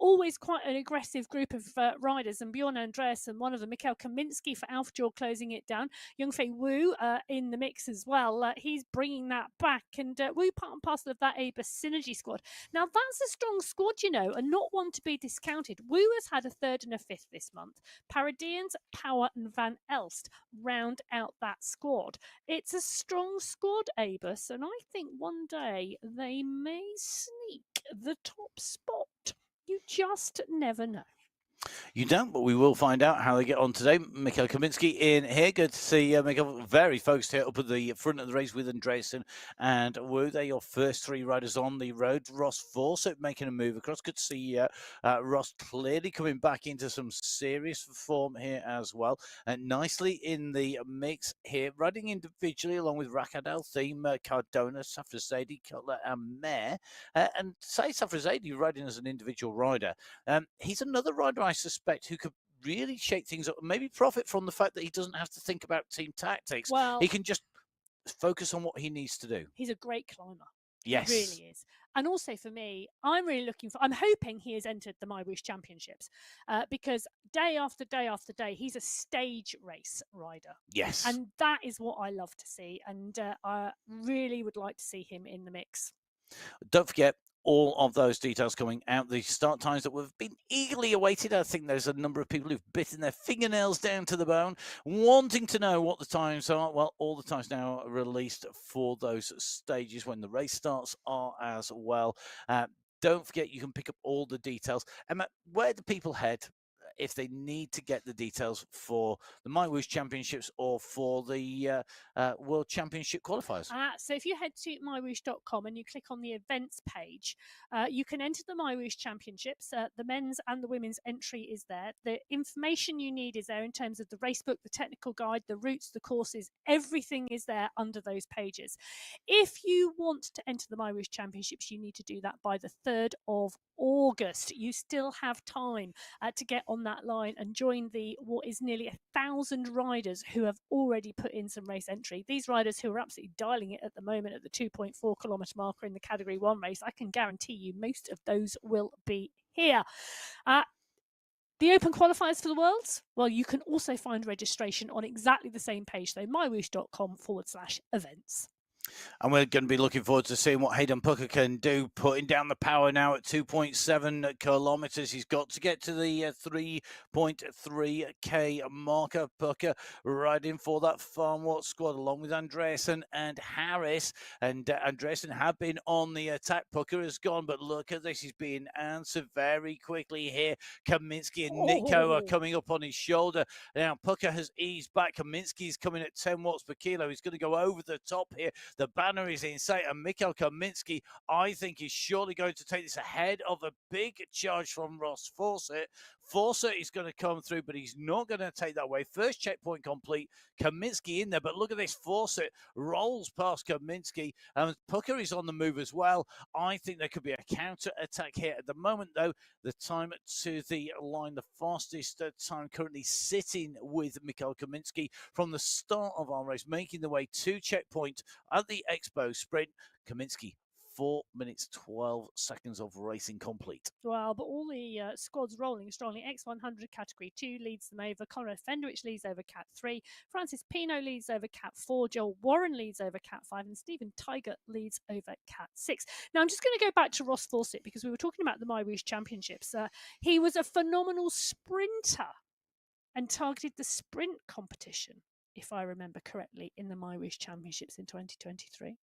Speaker 2: always quite an aggressive group of riders, and Bjorn Andreasen, one of them. Mikhail Kaminsky for Alpha Jaw closing it down. Youngfei Wu in the mix as well. He's bringing that back, and Wu part and parcel of that Aber Synergy squad. Now, that's a strong squad, you know, and not one to be discounted. Wu has had a 3rd and a 5th this month. Paradians, Power, and Van Elst round out that squad. It's a strong squad, Abus, and I think one day they may sneak the top spot. You just never know.
Speaker 1: You don't, but we will find out how they get on today. Mikhail Kaminsky in here. Good to see Mikhail very focused here up at the front of the race with Andreasen and Wu. They're your first 3 riders on the road. Ross Fawcett making a move across. Good to see Ross clearly coming back into some serious form here as well. And nicely in the mix here, riding individually along with Rakadal, Theme, Cardona, Safrazadi, Cutler, and Mare. And say Safrazadi riding as an individual rider. He's another rider I suspect who could really shake things up, maybe profit from the fact that he doesn't have to think about team tactics.
Speaker 2: Well,
Speaker 1: he can just focus on what he needs to do.
Speaker 2: He's a great climber.
Speaker 1: Yes.
Speaker 2: He really is. And also for me, I'm hoping he has entered the MyWhoosh Championships because day after day after day, he's a stage race rider.
Speaker 1: Yes.
Speaker 2: And that is what I love to see. And I really would like to see him in the mix.
Speaker 1: Don't forget, all of those details coming out. The start times that have been eagerly awaited. I think there's a number of people who've bitten their fingernails down to the bone, wanting to know what the times are. Well, all the times now are released for those stages when the race starts are as well. Don't forget, you can pick up all the details. Emma, where do people head if they need to get the details for the MyWhoosh Championships or for the World Championship qualifiers?
Speaker 2: So if you head to mywhoosh.com and you click on the events page, you can enter the MyWhoosh Championships. The men's and the women's entry is there. The information you need is there in terms of the racebook, the technical guide, the routes, the courses. Everything is there under those pages. If you want to enter the MyWhoosh Championships, you need to do that by the 3rd of August. You still have time to get on that line and join what is nearly 1,000 riders who have already put in some race entry. These riders who are absolutely dialing it at the moment at the 2.4 kilometre marker in the Category 1 race, I can guarantee you most of those will be here. The open qualifiers for the Worlds, well, you can also find registration on exactly the same page, so mywhoosh.com/events.
Speaker 1: And we're going to be looking forward to seeing what Hayden Pucker can do, putting down the power now at 2.7 kilometers. He's got to get to the 3.3k marker. Pucker riding for that Farmwatt squad along with Andreasen and Harris. And Andreasen have been on the attack. Pucker has gone, but look at this. He's being answered very quickly here. Kaminsky and Nico are coming up on his shoulder. Now, Pucker has eased back. Kaminsky's coming at 10 watts per kilo. He's going to go over the top here. The banner is in sight, and Mikhail Kaminsky, I think, is surely going to take this ahead of a big charge from Ross Fawcett. Fawcett is going to come through, but he's not going to take that way. First checkpoint complete. Kaminsky in there, but look at this. Fawcett rolls past Kaminsky, and Pucker is on the move as well. I think there could be a counter attack here. At the moment, though, the time to the line, the fastest time currently sitting with Mikhail Kaminsky from the start of our race, making the way to checkpoint at the Expo Sprint. Kaminsky, 4 minutes 12 seconds of racing complete.
Speaker 2: Well, but all the squads rolling strongly. X100 Category 2 leads them over. Conrad Fenderich leads over Cat 3. Francis Pino leads over Cat 4. Joel Warren leads over Cat 5. And Stephen Tiger leads over Cat 6. Now, I'm just going to go back to Ross Fawcett because we were talking about the MyWhoosh Championships. He was a phenomenal sprinter and targeted the sprint competition, if I remember correctly, in the MyWhoosh Championships in 2023.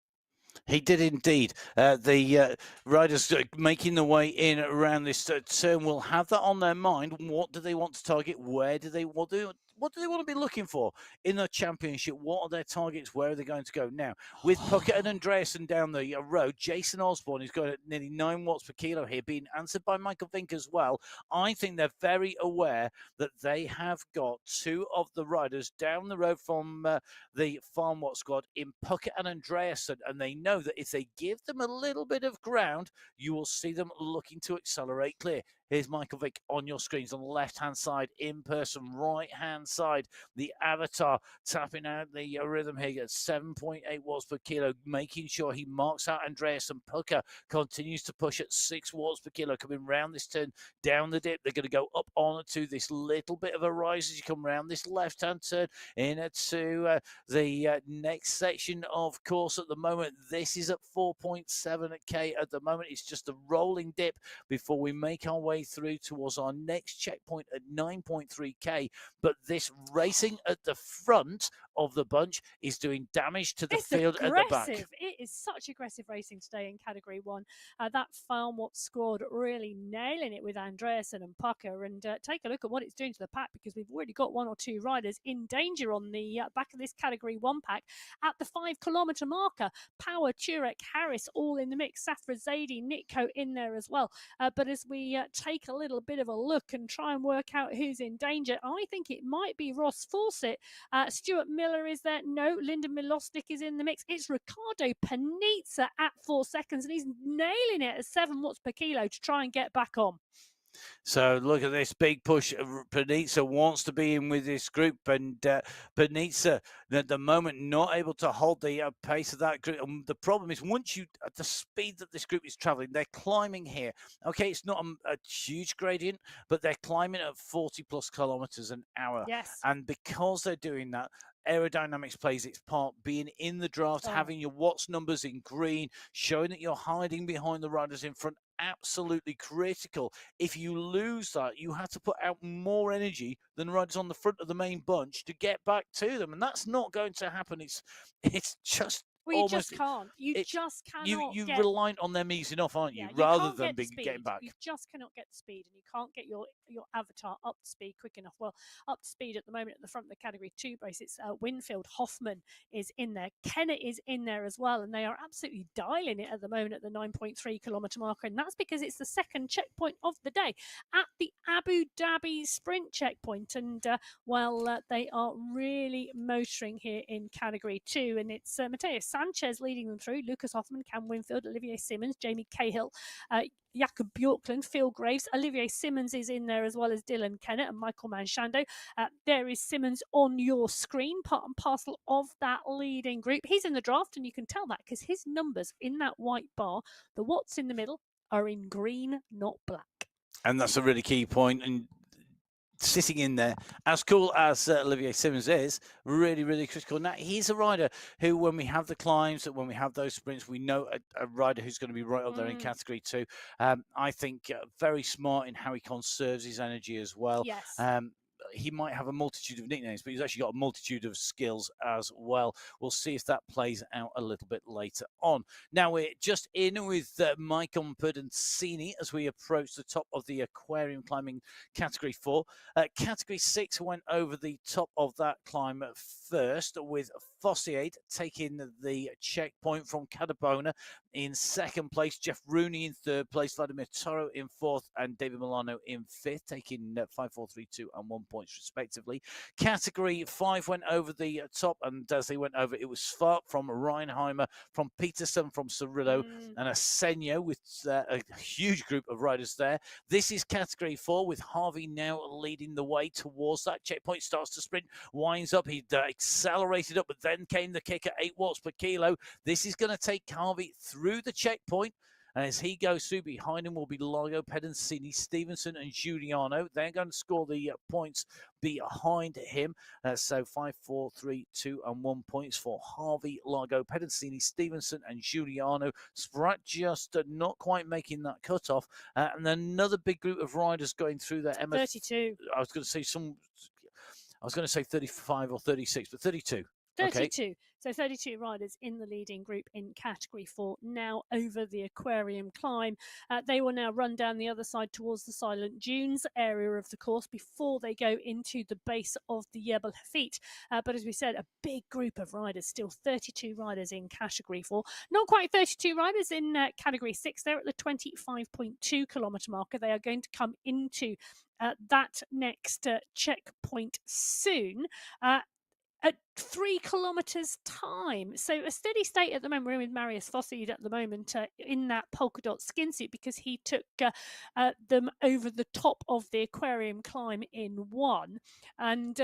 Speaker 1: He did indeed. The riders making the way in around this turn will have that on their mind. What do they want to target? Where do they what do they want to be looking for in the championship? What are their targets? Where are they going to go? Now, with Puckett and Andreasen down the road, Jason Osborne is going at nearly 9 watts per kilo here, being answered by Michael Vink as well. I think they're very aware that they have got two of the riders down the road from the Farmwatt squad in Puckett and Andreasen, and they know that if they give them a little bit of ground, you will see them looking to accelerate clear. Here's Michael Vick on your screens on the left-hand side, in person, right-hand side. The avatar tapping out the rhythm here at 7.8 watts per kilo, making sure he marks out Andreas, and Pucker continues to push at 6 watts per kilo, coming round this turn, down the dip. They're going to go up onto this little bit of a rise as you come round this left-hand turn into the next section, of course. At the moment, this is at 4.7k. At the moment, it's just a rolling dip before we make our way through towards our next checkpoint at 9.3k. But this racing at the front of the bunch is doing damage to the field at the back.
Speaker 2: It is such aggressive racing today in Category 1. That Farmwatt squad really nailing it with Andreasen and Pucker. And take a look at what it's doing to the pack, because we've already got 1 or 2 riders in danger on the back of this Category 1 pack at the 5-kilometre marker. Power, Turek, Harris all in the mix. Safra Zaidi, Nitko in there as well. But as we take a little bit of a look and try and work out who's in danger, I think it might be Ross Fawcett. Stuart Miller is there. No, Lyndon Milostic is in the mix. It's Ricardo Panizza at 4 seconds, and he's nailing it at 7 watts per kilo to try and get back on.
Speaker 1: So look at this big push. Panizza wants to be in with this group, and Panizza at the moment not able to hold the pace of that group. And the problem is, once you at the speed that this group is traveling, they're climbing here. Okay, it's not a huge gradient, but they're climbing at 40 plus kilometers an hour.
Speaker 2: Yes.
Speaker 1: And because they're doing that, aerodynamics plays its part. Being in the draft, having your watts numbers in green, showing that you're hiding behind the riders in front, absolutely critical. If you lose that, you have to put out more energy than riders on the front of the main bunch to get back to them, and that's not going to happen. It's just
Speaker 2: you just can't. You just cannot.
Speaker 1: You're reliant on them easing off, aren't you?
Speaker 2: Yeah,
Speaker 1: rather than getting back.
Speaker 2: You just cannot get the speed, and you can't get your avatar up to speed quick enough. Well, up to speed at the moment at the front of the Category 2 race, it's Winfield Hoffman is in there. Kennett is in there as well, and they are absolutely dialing it at the moment at the 9.3 kilometre marker, and that's because it's the second checkpoint of the day at the Abu Dhabi sprint checkpoint. And they are really motoring here in Category 2, and it's Mateus Sanchez leading them through. Lucas Hoffman, Cam Winfield, Olivier Simmons, Jamie Cahill, Jakob Bjorklund, Phil Graves. Olivier Simmons is in there as well as Dylan Kennett and Michael Manchando. There is Simmons on your screen, part and parcel of that leading group. He's in the draft, and you can tell that because his numbers in that white bar, the watts in the middle, are in green, not black.
Speaker 1: And that's a really key point. And sitting in there, as cool as Olivier Simmons is, really, really critical. Now, he's a rider who, when we have the climbs, when we have those sprints, we know a rider who's going to be right up there in category 2. I think very smart in how he conserves his energy as well.
Speaker 2: Yes.
Speaker 1: He might have a multitude of nicknames, but he's actually got a multitude of skills as well. We'll see if that plays out a little bit later on. Now we're just in with Michael Pedancini as we approach the top of the aquarium climbing category 4. Category 6 went over the top of that climb first, with Fossiade taking the checkpoint from Cadabona in second place, Jeff Rooney in third place, Vladimir Toro in fourth, and David Milano in fifth, taking 5, 4, 3, 2, and 1 points respectively. Category 5 went over the top, and as they went over, it was Svark from Reinheimer, from Peterson, from Cirillo, and Asenio, with a huge group of riders there. This is category 4, with Harvey now leading the way towards that checkpoint. Starts to sprint, winds up, he accelerated up, but then came the kick at 8 watts per kilo. This is going to take Harvey through the checkpoint. And as he goes through, behind him will be Largo, Pedancini, Stevenson, and Giuliano. They're going to score the points behind him. So 5, 4, 3, 2, and 1 points for Harvey, Largo, Pedancini, Stevenson, and Giuliano. Spratt just not quite making that cutoff. And another big group of riders going through there. Emma,
Speaker 2: 32.
Speaker 1: I was going to say 35 or 36, but 32.
Speaker 2: 32.
Speaker 1: Okay.
Speaker 2: So 32 riders in the leading group in category 4, now over the aquarium climb. They will now run down the other side towards the Silent Dunes area of the course before they go into the base of the Jebel Hafeet. But as we said, a big group of riders, still 32 riders in category 4. Not quite 32 riders in category 6. They're at the 25.2 kilometre marker. They are going to come into that next checkpoint soon. At 3 kilometres time. So a steady state at the moment. We're with Marius Fossiade at the moment in that polka dot skin suit, because he took them over the top of the aquarium climb in 1. And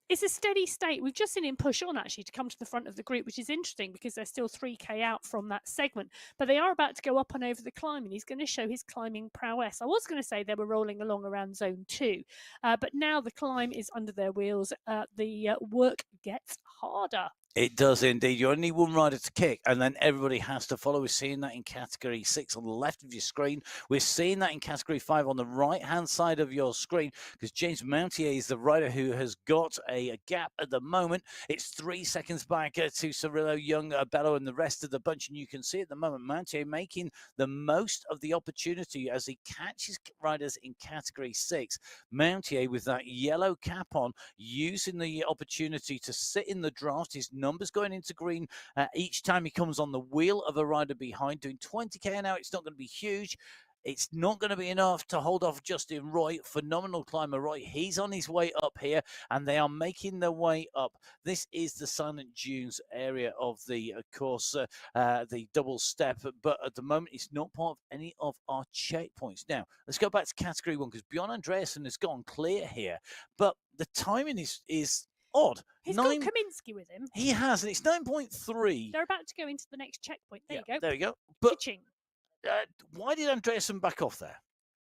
Speaker 2: it's a steady state. We've just seen him push on actually to come to the front of the group, which is interesting because they're still 3k out from that segment. But they are about to go up and over the climb, and he's going to show his climbing prowess. I was going to say they were rolling along around zone 2, but now the climb is under their wheels. The work gets harder.
Speaker 1: It does indeed. You only need one rider to kick, and then everybody has to follow. We're seeing that in category 6 on the left of your screen. We're seeing that in category 5 on the right-hand side of your screen, because James Mountier is the rider who has got a gap at the moment. It's 3 seconds back to Cirillo, Young, Bello, and the rest of the bunch, and you can see at the moment Mountier making the most of the opportunity as he catches riders in category 6. Mountier, with that yellow cap on, using the opportunity to sit in the draft. His numbers going into green each time he comes on the wheel of a rider behind, doing 20k an hour. It's not going to be huge. It's not going to be enough to hold off Justin Roy. Phenomenal climber Roy. He's on his way up here, and they are making their way up. This is the Silent Dunes area of the course, the double step, but at the moment it's not part of any of our checkpoints. Now, let's go back to category 1, because Bjorn Andreasen has gone clear here, but the timing is odd.
Speaker 2: He's got Kaminsky with him.
Speaker 1: He has, and it's 9.3.
Speaker 2: They're about to go into the next checkpoint. There you go.
Speaker 1: There you go. But
Speaker 2: pitching.
Speaker 1: Why did Andreasen back off there?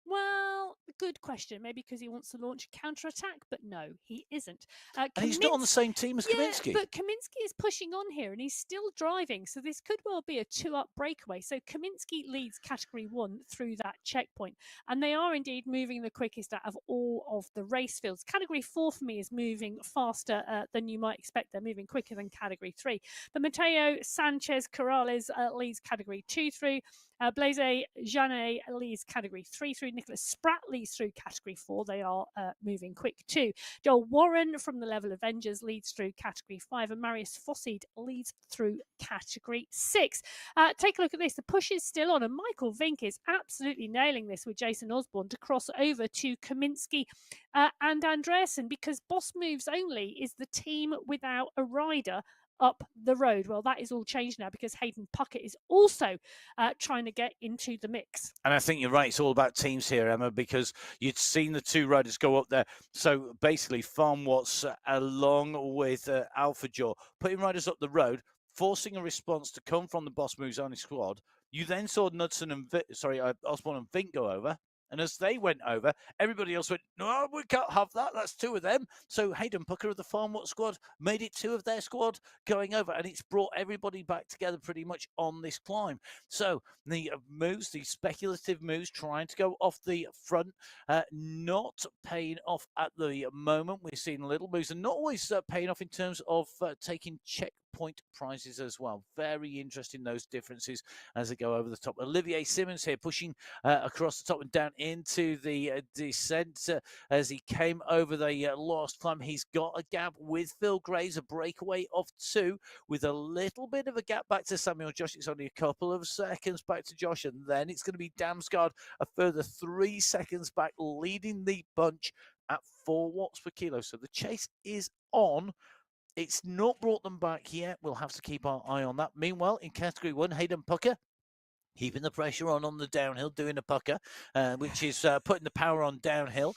Speaker 2: Well, good question. Maybe because he wants to launch a counterattack, but no, he isn't.
Speaker 1: And he's not on the same team as Kaminsky.
Speaker 2: But Kaminsky is pushing on here, and he's still driving, so this could well be a 2-up breakaway. So Kaminsky leads category 1 through that checkpoint, and they are indeed moving the quickest out of all of the race fields. Category 4 for me is moving faster than you might expect. They're moving quicker than category 3. But Mateo Sanchez Corrales leads category 2 through. Blaise Janet leads category 3 through. Nicholas Spratt leads through category 4. They are moving quick too. Joel Warren from the Level Avengers leads through category 5, and Marius Fossiade leads through category 6. Take a look at this. The push is still on, and Michael Vink is absolutely nailing this with Jason Osborne to cross over to Kaminsky and Andreasen, because Boss Moves Only is the team without a rider up the road. Well, that is all changed now, because Hayden Puckett is also trying to get into the mix.
Speaker 1: And I think you're right. It's all about teams here, Emma, because you'd seen the 2 riders go up there. So basically, Farm Watts along with Alpha Jaw, putting riders up the road, forcing a response to come from the Boss Moves Only squad. You then saw Knudsen and Osborne and Vink go over, And as they went over, everybody else went, no, we can't have that. That's 2 of them. So Hayden Pucker of the Farmwood squad made it 2 of their squad going over, and it's brought everybody back together pretty much on this climb. So the moves, the speculative moves, trying to go off the front, not paying off at the moment. We're seeing little moves, and not always paying off in terms of taking checkpoint prizes as well. Very interesting, those differences as they go over the top. Olivier Simmons here pushing across the top and down into the descent as he came over the last climb. He's got a gap with Phil Graves, a breakaway of 2 with a little bit of a gap back to Samuel Josh. It's only a couple of seconds back to Josh, and then it's going to be Damsgaard a further 3 seconds back, leading the bunch at 4 watts per kilo. So the chase is on. It's not brought them back yet. We'll have to keep our eye on that. Meanwhile, in category 1, Hayden Pucker keeping the pressure on the downhill, doing a pucker, which is putting the power on downhill,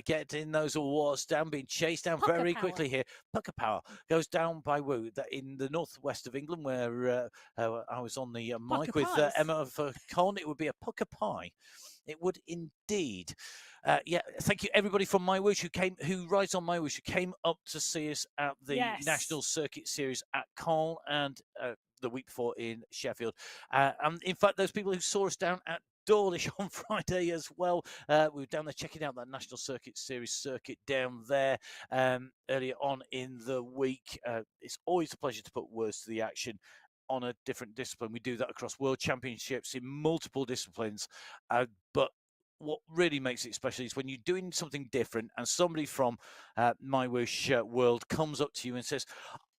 Speaker 1: getting those awards down, being chased down
Speaker 2: Pucker
Speaker 1: very
Speaker 2: power.
Speaker 1: quickly here. Pucker power goes down by Woo, in the northwest of England, where I was on the mic with Emma for Con. It would be a pucker pie. It would indeed. Yeah, thank you everybody from MyWhoosh who rides on MyWhoosh, who came up to see us at the National Circuit Series at Caen and the week before in Sheffield. And in fact, those people who saw us down at Dawlish on Friday as well. We were down there checking out that National Circuit Series circuit down there earlier on in the week. It's always a pleasure to put words to the action on a different discipline. We do that across world championships in multiple disciplines. But what really makes it special is when you're doing something different and somebody from MyWhoosh world comes up to you and says,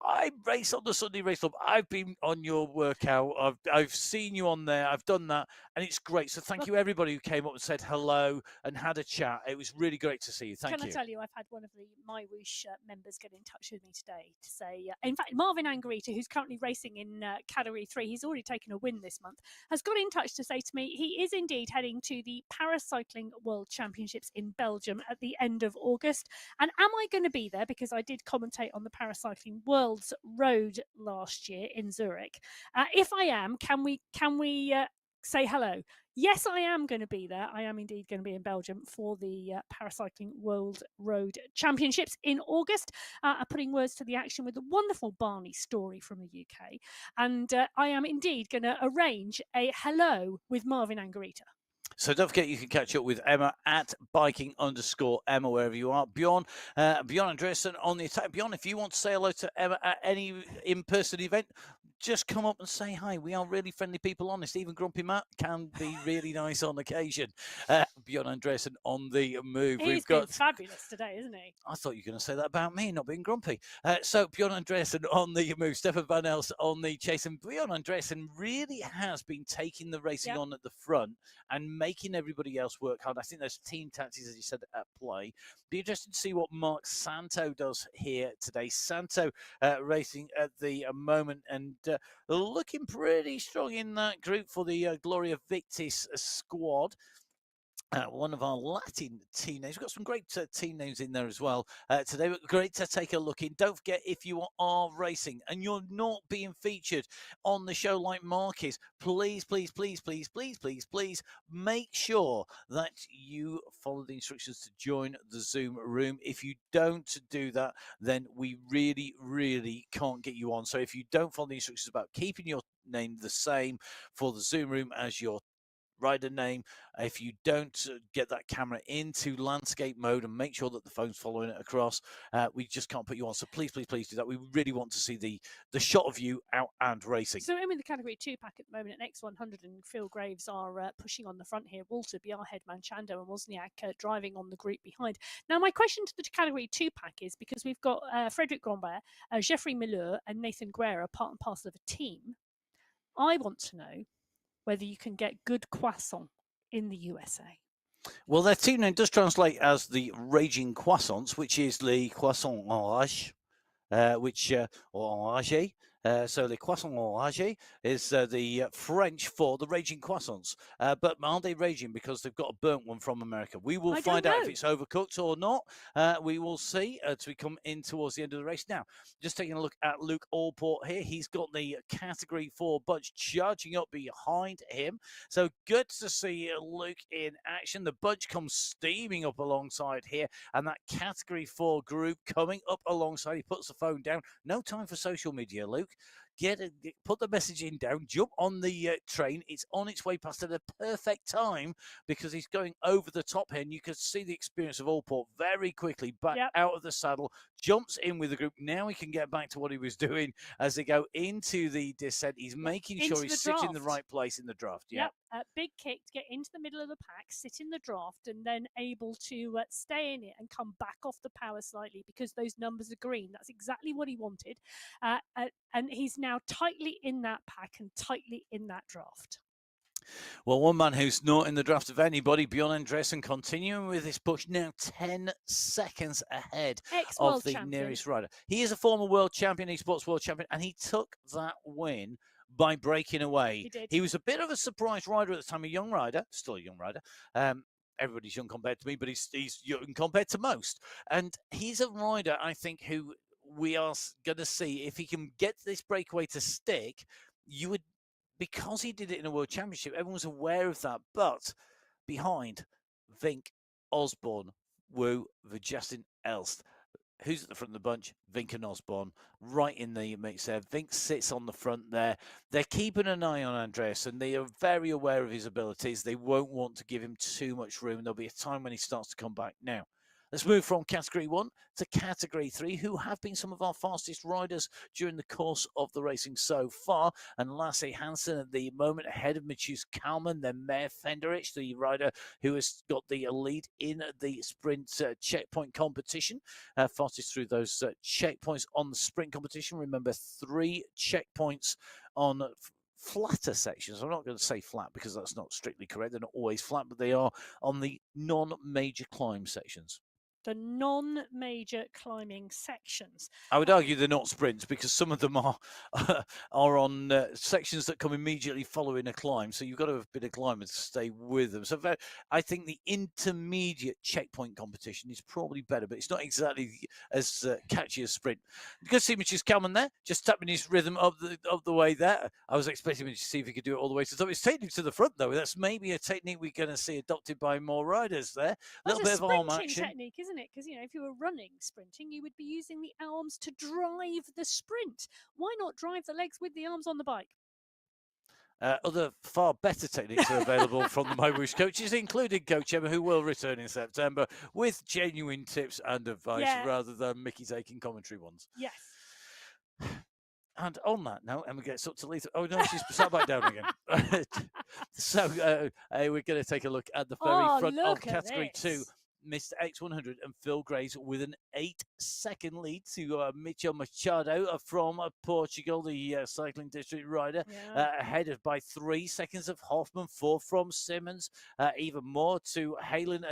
Speaker 1: I race on the Sunday Race Club. I've been on your workout. I've seen you on there. I've done that, and it's great. So thank you everybody who came up and said hello and had a chat. It was really great to see you. Thank you.
Speaker 2: Can I tell you, I've had one of the MyWhoosh members get in touch with me today to say, in fact, Marvin Angarita, who's currently racing in Category 3, he's already taken a win this month, has got in touch to say to me he is indeed heading to the Paracycling World Championships in Belgium at the end of August. And am I going to be there? Because I did commentate on the Paracycling World's Road last year in Zurich. If I am, can we say hello? Yes, I am going to be there. I am indeed going to be in Belgium for the Paracycling World Road Championships in August. Putting words to the action with the wonderful Barney Story from the UK. And I am indeed going to arrange a hello with Marvin Angarita.
Speaker 1: So don't forget, you can catch up with Emma at biking_Emma, wherever you are. Bjorn Andreasen on the attack. Bjorn, if you want to say hello to Emma at any in-person event, just come up and say hi. We are really friendly people, honest. Even Grumpy Matt can be really nice on occasion. Bjorn Andreasen on the move.
Speaker 2: He's been fabulous today, isn't he?
Speaker 1: I thought you were going to say that about me, not being grumpy. So Bjorn Andreasen on the move. Stefan Van Els on the chase. And Bjorn Andreasen really has been taking the racing on at the front and making everybody else work hard. I think there's team tactics, as you said, at play. Be interested to see what Mark Santo does here today. Santo racing at the moment and looking pretty strong in that group for the Gloria Victis squad. One of our Latin team names. We've got some great team names in there as well today. But great to take a look in. Don't forget, if you are racing and you're not being featured on the show like Mark is, please, please, please, please, please, please, please make sure that you follow the instructions to join the Zoom room. If you don't do that, then we really, really can't get you on. So if you don't follow the instructions about keeping your name the same for the Zoom room as your rider name, if you don't get that camera into landscape mode and make sure that the phone's following it across, we just can't put you on. So please, please, please do that. We really want to see the shot of you out and racing.
Speaker 2: So I'm in the Category 2 pack at the moment, and X100 and Phil Graves are pushing on the front here. Walter Bjarhead, Manchando and Wozniak driving on the group behind. Now, my question to the Category 2 pack is, because we've got Frederic Grandbert, Geoffrey Miller and Nathan Guerra part and parcel of a team, I want to know whether you can get good croissant in the USA.
Speaker 1: Well, their team name does translate as the Raging Croissants, which is the Croissant Enrage, or Enragé, So the croissant enragé is the French for the raging croissants. But are they raging because they've got a burnt one from America? We will
Speaker 2: I
Speaker 1: find
Speaker 2: don't
Speaker 1: out if
Speaker 2: know.
Speaker 1: it's overcooked or not. We will see as we come in towards the end of the race. Now, just taking a look at Luke Allport here. He's got the Category 4 bunch charging up behind him. So good to see Luke in action. The bunch comes steaming up alongside here, and that Category 4 group coming up alongside. He puts the phone down. No time for social media, Luke. Put the messaging down, jump on the train. It's on its way past at a perfect time because he's going over the top here, and you can see the experience of Allport very quickly back out of the saddle, jumps in with the group. Now he can get back to what he was doing as they go into the descent. He's making sure he's sitting in the right place in the draft.
Speaker 2: Yep, big kick to get into the middle of the pack, sit in the draft, and then able to stay in it and come back off the power slightly because those numbers are green. That's exactly what he wanted. And he's now tightly in that pack and tightly in that draft.
Speaker 1: Well, one man who's not in the draft of anybody, Bjorn Andresen, continuing with this push, now 10 seconds ahead of the nearest rider. He is a former world champion, esports world champion, and he took that win by breaking away.
Speaker 2: He did.
Speaker 1: He was a bit of a surprise rider at the time, a young rider, still a young rider. Everybody's young compared to me, but he's young compared to most. And he's a rider, I think, who we are going to see if he can get this breakaway to stick. You would, because he did it in a world championship, everyone's aware of that. But behind, Vink, Osborne, Wu, Justin Elst. Who's at the front of the bunch? Vink and Osborne, right in the mix there. Vink sits on the front there. They're keeping an eye on Andreas, and they are very aware of his abilities. They won't want to give him too much room. There'll be a time when he starts to come back. Now, let's move from Category 1 to Category 3, who have been some of our fastest riders during the course of the racing so far. And Lasse Hansen at the moment ahead of Matthias Kalman, then Mayor Fenderich, the rider who has got the lead in the sprint checkpoint competition. Fastest through those checkpoints on the sprint competition. Remember, 3 checkpoints on flatter sections. I'm not going to say flat because that's not strictly correct. They're not always flat, but they are on the non-major climb sections.
Speaker 2: The non-major climbing sections.
Speaker 1: I would argue they're not sprints because some of them are on sections that come immediately following a climb. So you've got to have a bit of climbing to stay with them. So I think the intermediate checkpoint competition is probably better, but it's not exactly as catchy as sprint. You can see Matthias Kalman there, just tapping his rhythm of the way there. I was expecting him to see if he could do it all the way to the top. It's taking him to the front, though. That's maybe a technique we're going to see adopted by more riders there. A little bit of arm action.
Speaker 2: Technique, isn't it? Because, if you were running sprinting, you would be using the arms to drive the sprint. Why not drive the legs with the arms on the bike?
Speaker 1: Other far better techniques are available from the MyWhoosh coaches, including Coach Emma, who will return in September with genuine tips and advice rather than Mickey's aching commentary ones.
Speaker 2: Yes.
Speaker 1: And on that note, Emma gets up to lead. Oh, no, she's sat back down again. So we're going to take a look at the very front of Category 2. Mr. X100 and Phil Graves with an 8-second lead to Michel Machado from Portugal, the cycling district rider, ahead of by 3 seconds of Hoffman, 4 from Simmons, even more to Halen.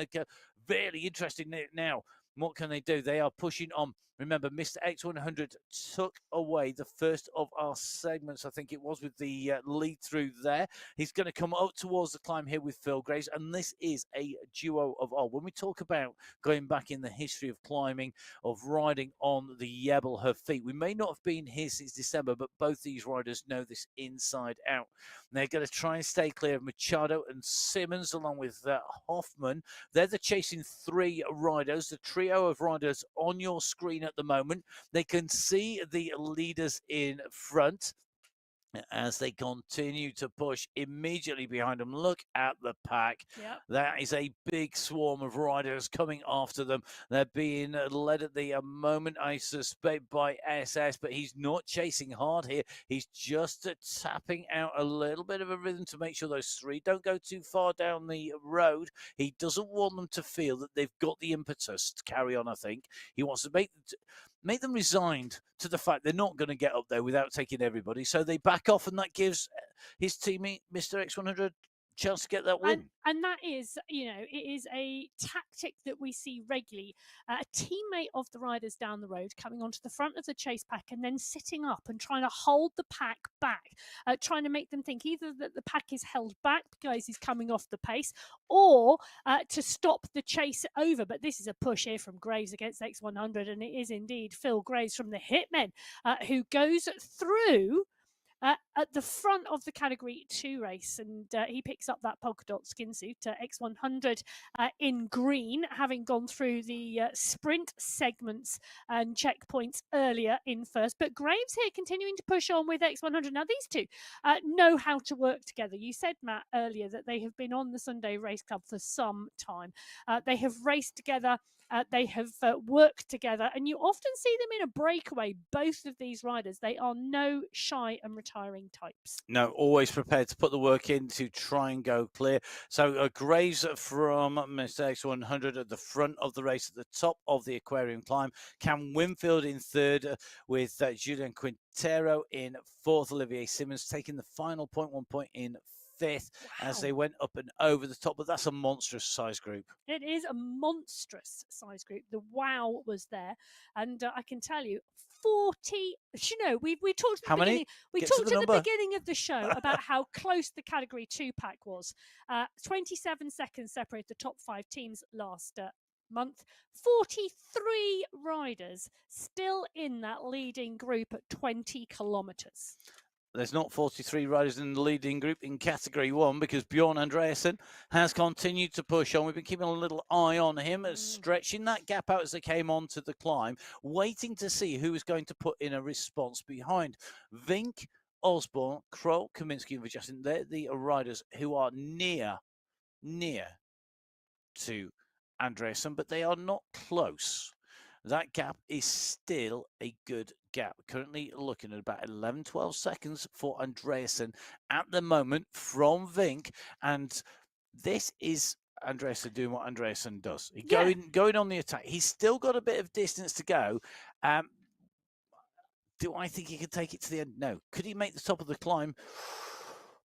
Speaker 1: Really interesting now. What can they do? They are pushing on. Remember, Mr. X100 took away the first of our segments, I think it was, with the lead through there. He's going to come up towards the climb here with Phil Graves, and this is a duo of old. When we talk about going back in the history of climbing, of riding on the Jebel Hafeet, we may not have been here since December, but both these riders know this inside out. And they're going to try and stay clear of Machado and Simmons, along with Hoffman. They're the chasing 3 riders, the trio of riders on your screen at the moment. They can see the leaders in front as they continue to push immediately behind them. Look at the pack. That is a big swarm of riders coming after them. They're being led at the moment, I suspect, by SS, but he's not chasing hard here. He's just tapping out a little bit of a rhythm to make sure those 3 don't go too far down the road. He doesn't want them to feel that they've got the impetus to carry on, I think. He wants to make them resigned to the fact they're not going to get up there without taking everybody. So they back off, and that gives his teammate, Mr. X100, chance to get that win.
Speaker 2: And that is, it is a tactic that we see regularly. A teammate of the riders down the road coming onto the front of the chase pack and then sitting up and trying to hold the pack back, trying to make them think either that the pack is held back because he's coming off the pace, or to stop the chase over. But this is a push here from Graves against X100, and it is indeed Phil Graves from the Hitmen who goes through at the front of the Category 2 race, and he picks up that polka dot skin suit, X100 in green, having gone through the sprint segments and checkpoints earlier in first. But Graves here continuing to push on with X100. Now, these two know how to work together. You said, Matt, earlier that they have been on the Sunday Race Club for some time. They have raced together. They have worked together, and you often see them in a breakaway. Both of these riders, they are no shy and retiring types.
Speaker 1: No, always prepared to put the work in to try and go clear. So Graves from Mr. X100 at the front of the race, at the top of the aquarium climb. Cam Winfield in third with Julian Quintero in fourth. Olivier Simmons taking the final 0.1 point in fifth as they went up and over the top. But that's a monstrous size group.
Speaker 2: It is a monstrous size group. The wow was there, and I can tell you, 40. We talked at the beginning. We talked at the beginning of the show about how close the Category 2 pack was. 27 seconds separate the top 5 teams last month. 43 riders still in that leading group at 20 kilometers.
Speaker 1: There's not 43 riders in the leading group in Category 1 because Bjorn Andreasen has continued to push on. We've been keeping a little eye on him, stretching that gap out as they came onto the climb, waiting to see who was going to put in a response behind. Vink, Osborne, Kroll, Kaminsky and Vajasin, they're the riders who are near to Andreasen, but they are not close. That gap is still a good gap. Currently looking at about 11, 12 seconds for Andreasen at the moment from Vink. And this is Andreasen doing what Andreasen does. Going on the attack. He's still got a bit of distance to go. Do I think he could take it to the end? No. Could he make the top of the climb?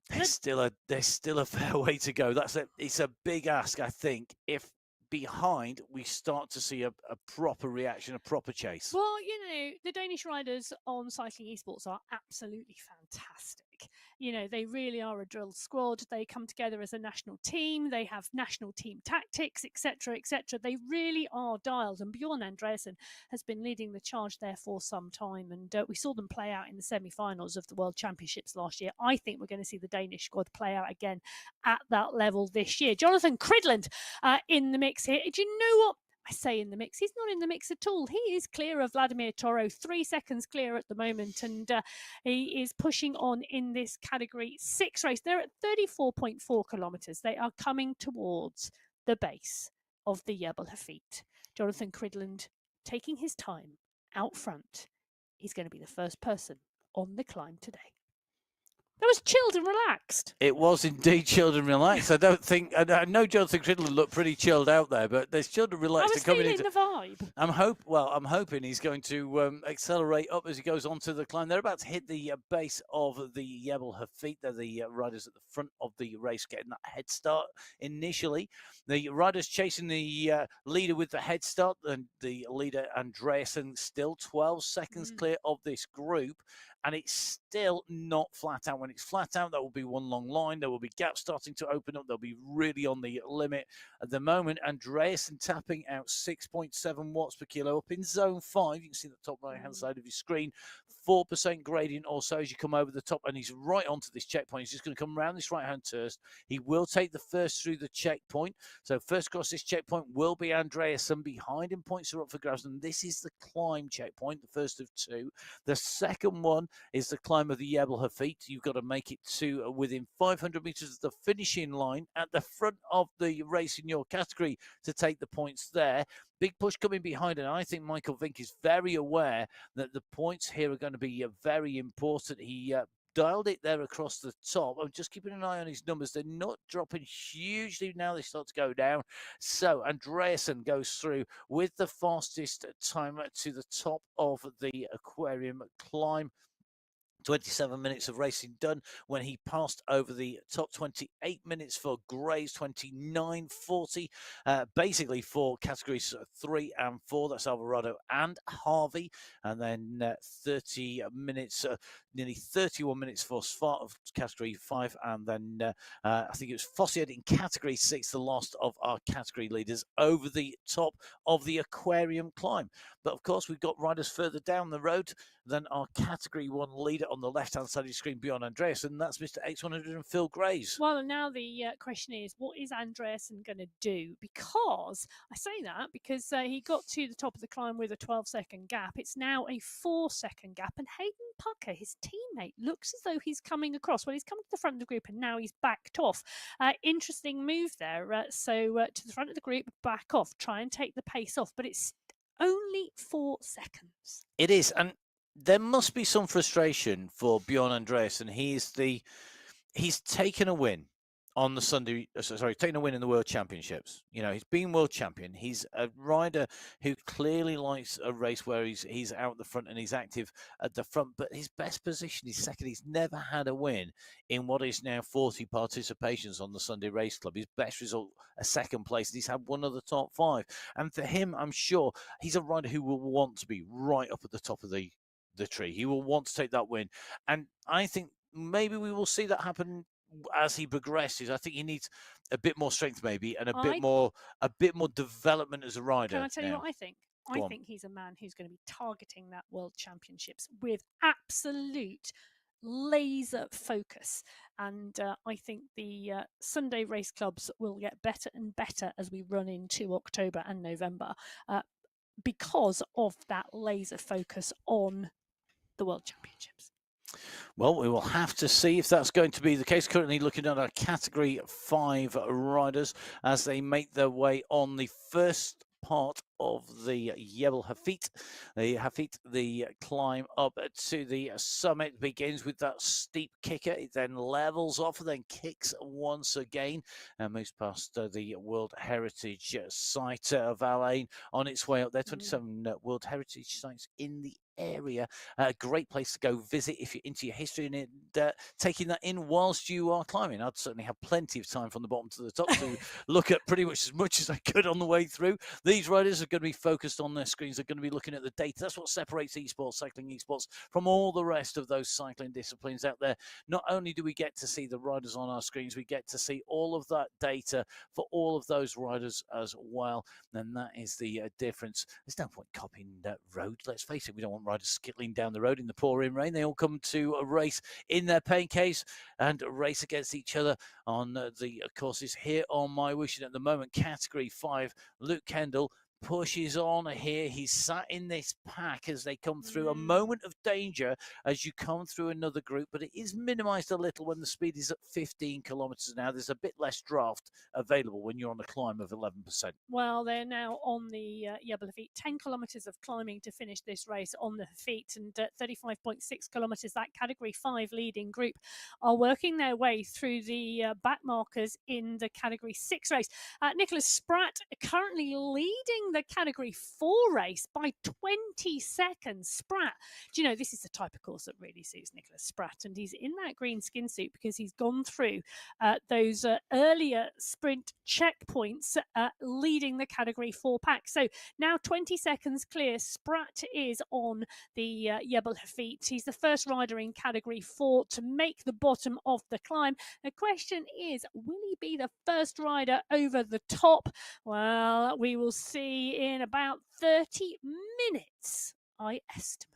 Speaker 1: There's still a fair way to go. It's a big ask, I think, if behind we start to see a proper reaction, a proper chase.
Speaker 2: Well, the Danish riders on Cycling Esports are absolutely fantastic. They really are a drilled squad. They come together as a national team. They have national team tactics, etc., etc. They really are dialed. And Bjorn Andreasen has been leading the charge there for some time. And we saw them play out in the semi-finals of the World Championships last year. I think we're going to see the Danish squad play out again at that level this year. Jonathan Cridland in the mix here. Do you know what? I say in the mix. He's not in the mix at all. He is clear of Vladimir Toro, 3 seconds clear at the moment, and he is pushing on in this Category 6 race. They're at 34.4 kilometers. They are coming towards the base of the Jebel Hafeet. Jonathan Cridland taking his time out front. He's going to be the first person on the climb today. That was chilled and relaxed.
Speaker 1: It was indeed chilled and relaxed. I know Jonathan Cridland looked pretty chilled out there, but there's chilled and relaxed.
Speaker 2: I was feeling the vibe.
Speaker 1: I'm hoping he's going to accelerate up as he goes onto the climb. They're about to hit the base of the Jebel Hafeet. They're the riders at the front of the race getting that head start initially. The riders chasing the leader with the head start, and the leader Andreasen still 12 seconds clear of this group. And it's still not flat out. When it's flat out, that will be one long line. There will be gaps starting to open up. They'll be really on the limit at the moment. Andreasen tapping out 6.7 watts per kilo up in zone 5. You can see the top right-hand side of your screen. 4% gradient or so as you come over the top. And he's right onto this checkpoint. He's just going to come around this right-hand turn. He will take the first through the checkpoint. So first across this checkpoint will be Andreasen. Behind him, points are up for grabs. And this is the climb checkpoint, the first of 2. The second one is the climb of the Jebel Hafeet. You've got to make it to within 500 meters of the finishing line at the front of the race in your category to take the points there. Big push coming behind, and I think Michael Vink is very aware that the points here are going to be very important. He dialed it there across the top. I'm just keeping an eye on his numbers. They're not dropping hugely now. They start to go down. So Andreasen goes through with the fastest time to the top of the aquarium climb. 27 minutes of racing done when he passed over the top 28 minutes for Graves, 29.40. Basically for categories 3 and 4, that's Alvarado and Harvey. And then 30 minutes, nearly 31 minutes for Svart of category 5. And then I think it was Fossiad in category 6, the last of our category leaders over the top of the aquarium climb. But of course, we've got riders further down the road than our category 1 leader on the left-hand side of the screen, beyond Andreas, and that's Mr. X100 and Phil Graves.
Speaker 2: Well, now the question is, what is Andreasen going to do? Because I say that because he got to the top of the climb with a 12-second gap. It's now a 4-second gap, and Hayden Pucker, his teammate, looks as though he's coming across. Well, he's come to the front of the group, and now he's backed off. Interesting move there. So to the front of the group, back off, try and take the pace off, but it's only 4 seconds.
Speaker 1: It is, and there must be some frustration for Bjorn Andreas, and he's taken a win on the Sunday, taken a win in the World Championships. You know, he's been world champion. He's a rider who clearly likes a race where he's out the front and he's active at the front, but his best position is second. He's never had a win in what is now 40 participations on the Sunday Race Club. His best result, a second place, and he's had one of the top 5. And for him, I'm sure he's a rider who will want to be right up at the top of the tree. He will want to take that win. And I think maybe we will see that happen as he progresses. I think he needs a bit more strength, maybe, and a bit more development as a rider.
Speaker 2: Can I tell you what I think? I think he's a man who's going to be targeting that World Championships with absolute laser focus. And I think the Sunday race clubs will get better and better as we run into October and November because of that laser focus on the World Championships.
Speaker 1: Well, we will have to see if that's going to be the case. Currently looking at our category 5 riders as they make their way on the first part of the Jebel Hafeet. The climb up to the summit begins with that steep kicker. It then levels off and then kicks once again and moves past the World Heritage Site of Alain on its way up there. 27 World Heritage Sites in the area. A great place to go visit if you're into your history and taking that in whilst you are climbing. I'd certainly have plenty of time from the bottom to the top to look at pretty much as I could on the way through. These riders are going to be focused on their screens. They're going to be looking at the data. That's what separates esports, cycling esports, from all the rest of those cycling disciplines out there. Not only do we get to see the riders on our screens, we get to see all of that data for all of those riders as well. And that is the difference. There's no point copying that road. Let's face it, we don't want riders skittling down the road in the pouring rain. They all come to a race in their pain case and race against each other on the courses here on MyWhoosh. And at the moment, category 5, Luke Kendall pushes on here. He's sat in this pack as they come through. A moment of danger as you come through another group, but it is minimized a little when the speed is at 15 kilometers an hour. There's a bit less draft available when you're on a climb of 11%.
Speaker 2: Well, they're now on the Jebel Hafeet. 10 kilometers of climbing to finish this race on the Hafeet, and 35.6 kilometers. That category 5 leading group are working their way through the back markers in the category 6 race. Nicholas Spratt currently leading the category 4 race by 20 seconds. Spratt, do you know, this is the type of course that really suits Nicholas Spratt, and he's in that green skin suit because he's gone through those earlier sprint checkpoints leading the category 4 pack. So now 20 seconds clear. Spratt is on the Jebel Hafeet. He's the first rider in category 4 to make the bottom of the climb. The question is, will he be the first rider over the top? Well, we will see in about 30 minutes, I estimate.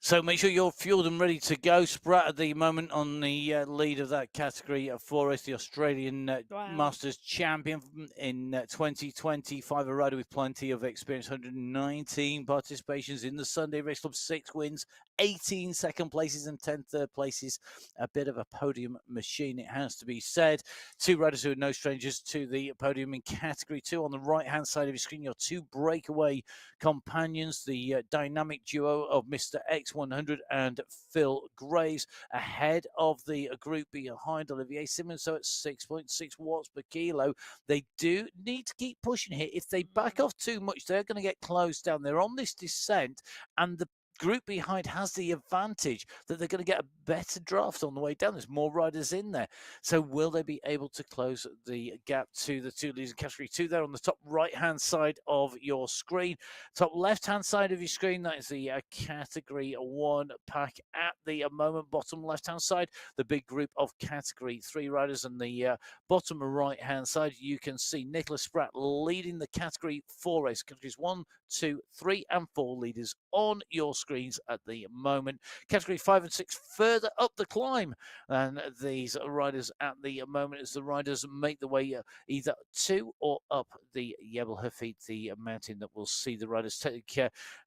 Speaker 1: So make sure you're fueled and ready to go. Spratt at the moment on the lead of that category 4 race, the Australian Masters champion in 2025, a rider with plenty of experience, 119 participations in the Sunday Race Club, 6 wins, 18 second places and 10 third places. A bit of a podium machine, it has to be said. 2 riders who are no strangers to the podium in category 2. On the right-hand side of your screen, your 2 breakaway companions, the dynamic duo of Mr. X100 and Phil Graves, ahead of the group behind Olivier Simmons, so at 6.6 watts per kilo. They do need to keep pushing here. If they back off too much, they're going to get closed down. They're on this descent, and group behind has the advantage that they're going to get a better draft on the way down. There's more riders in there. So will they be able to close the gap to the two leaders in category 2 there on the top right-hand side of your screen? Top left-hand side of your screen, that is the category 1 pack at the moment. Bottom left-hand side, the big group of category 3 riders, and the bottom right-hand side, you can see Nicholas Spratt leading the category 4 race. Categories 1, 2, 3, and 4 leaders on your screens at the moment. Category 5 and 6 further up the climb than these riders at the moment as the riders make the way either to or up the Jebel Hafeet, the mountain that will see the riders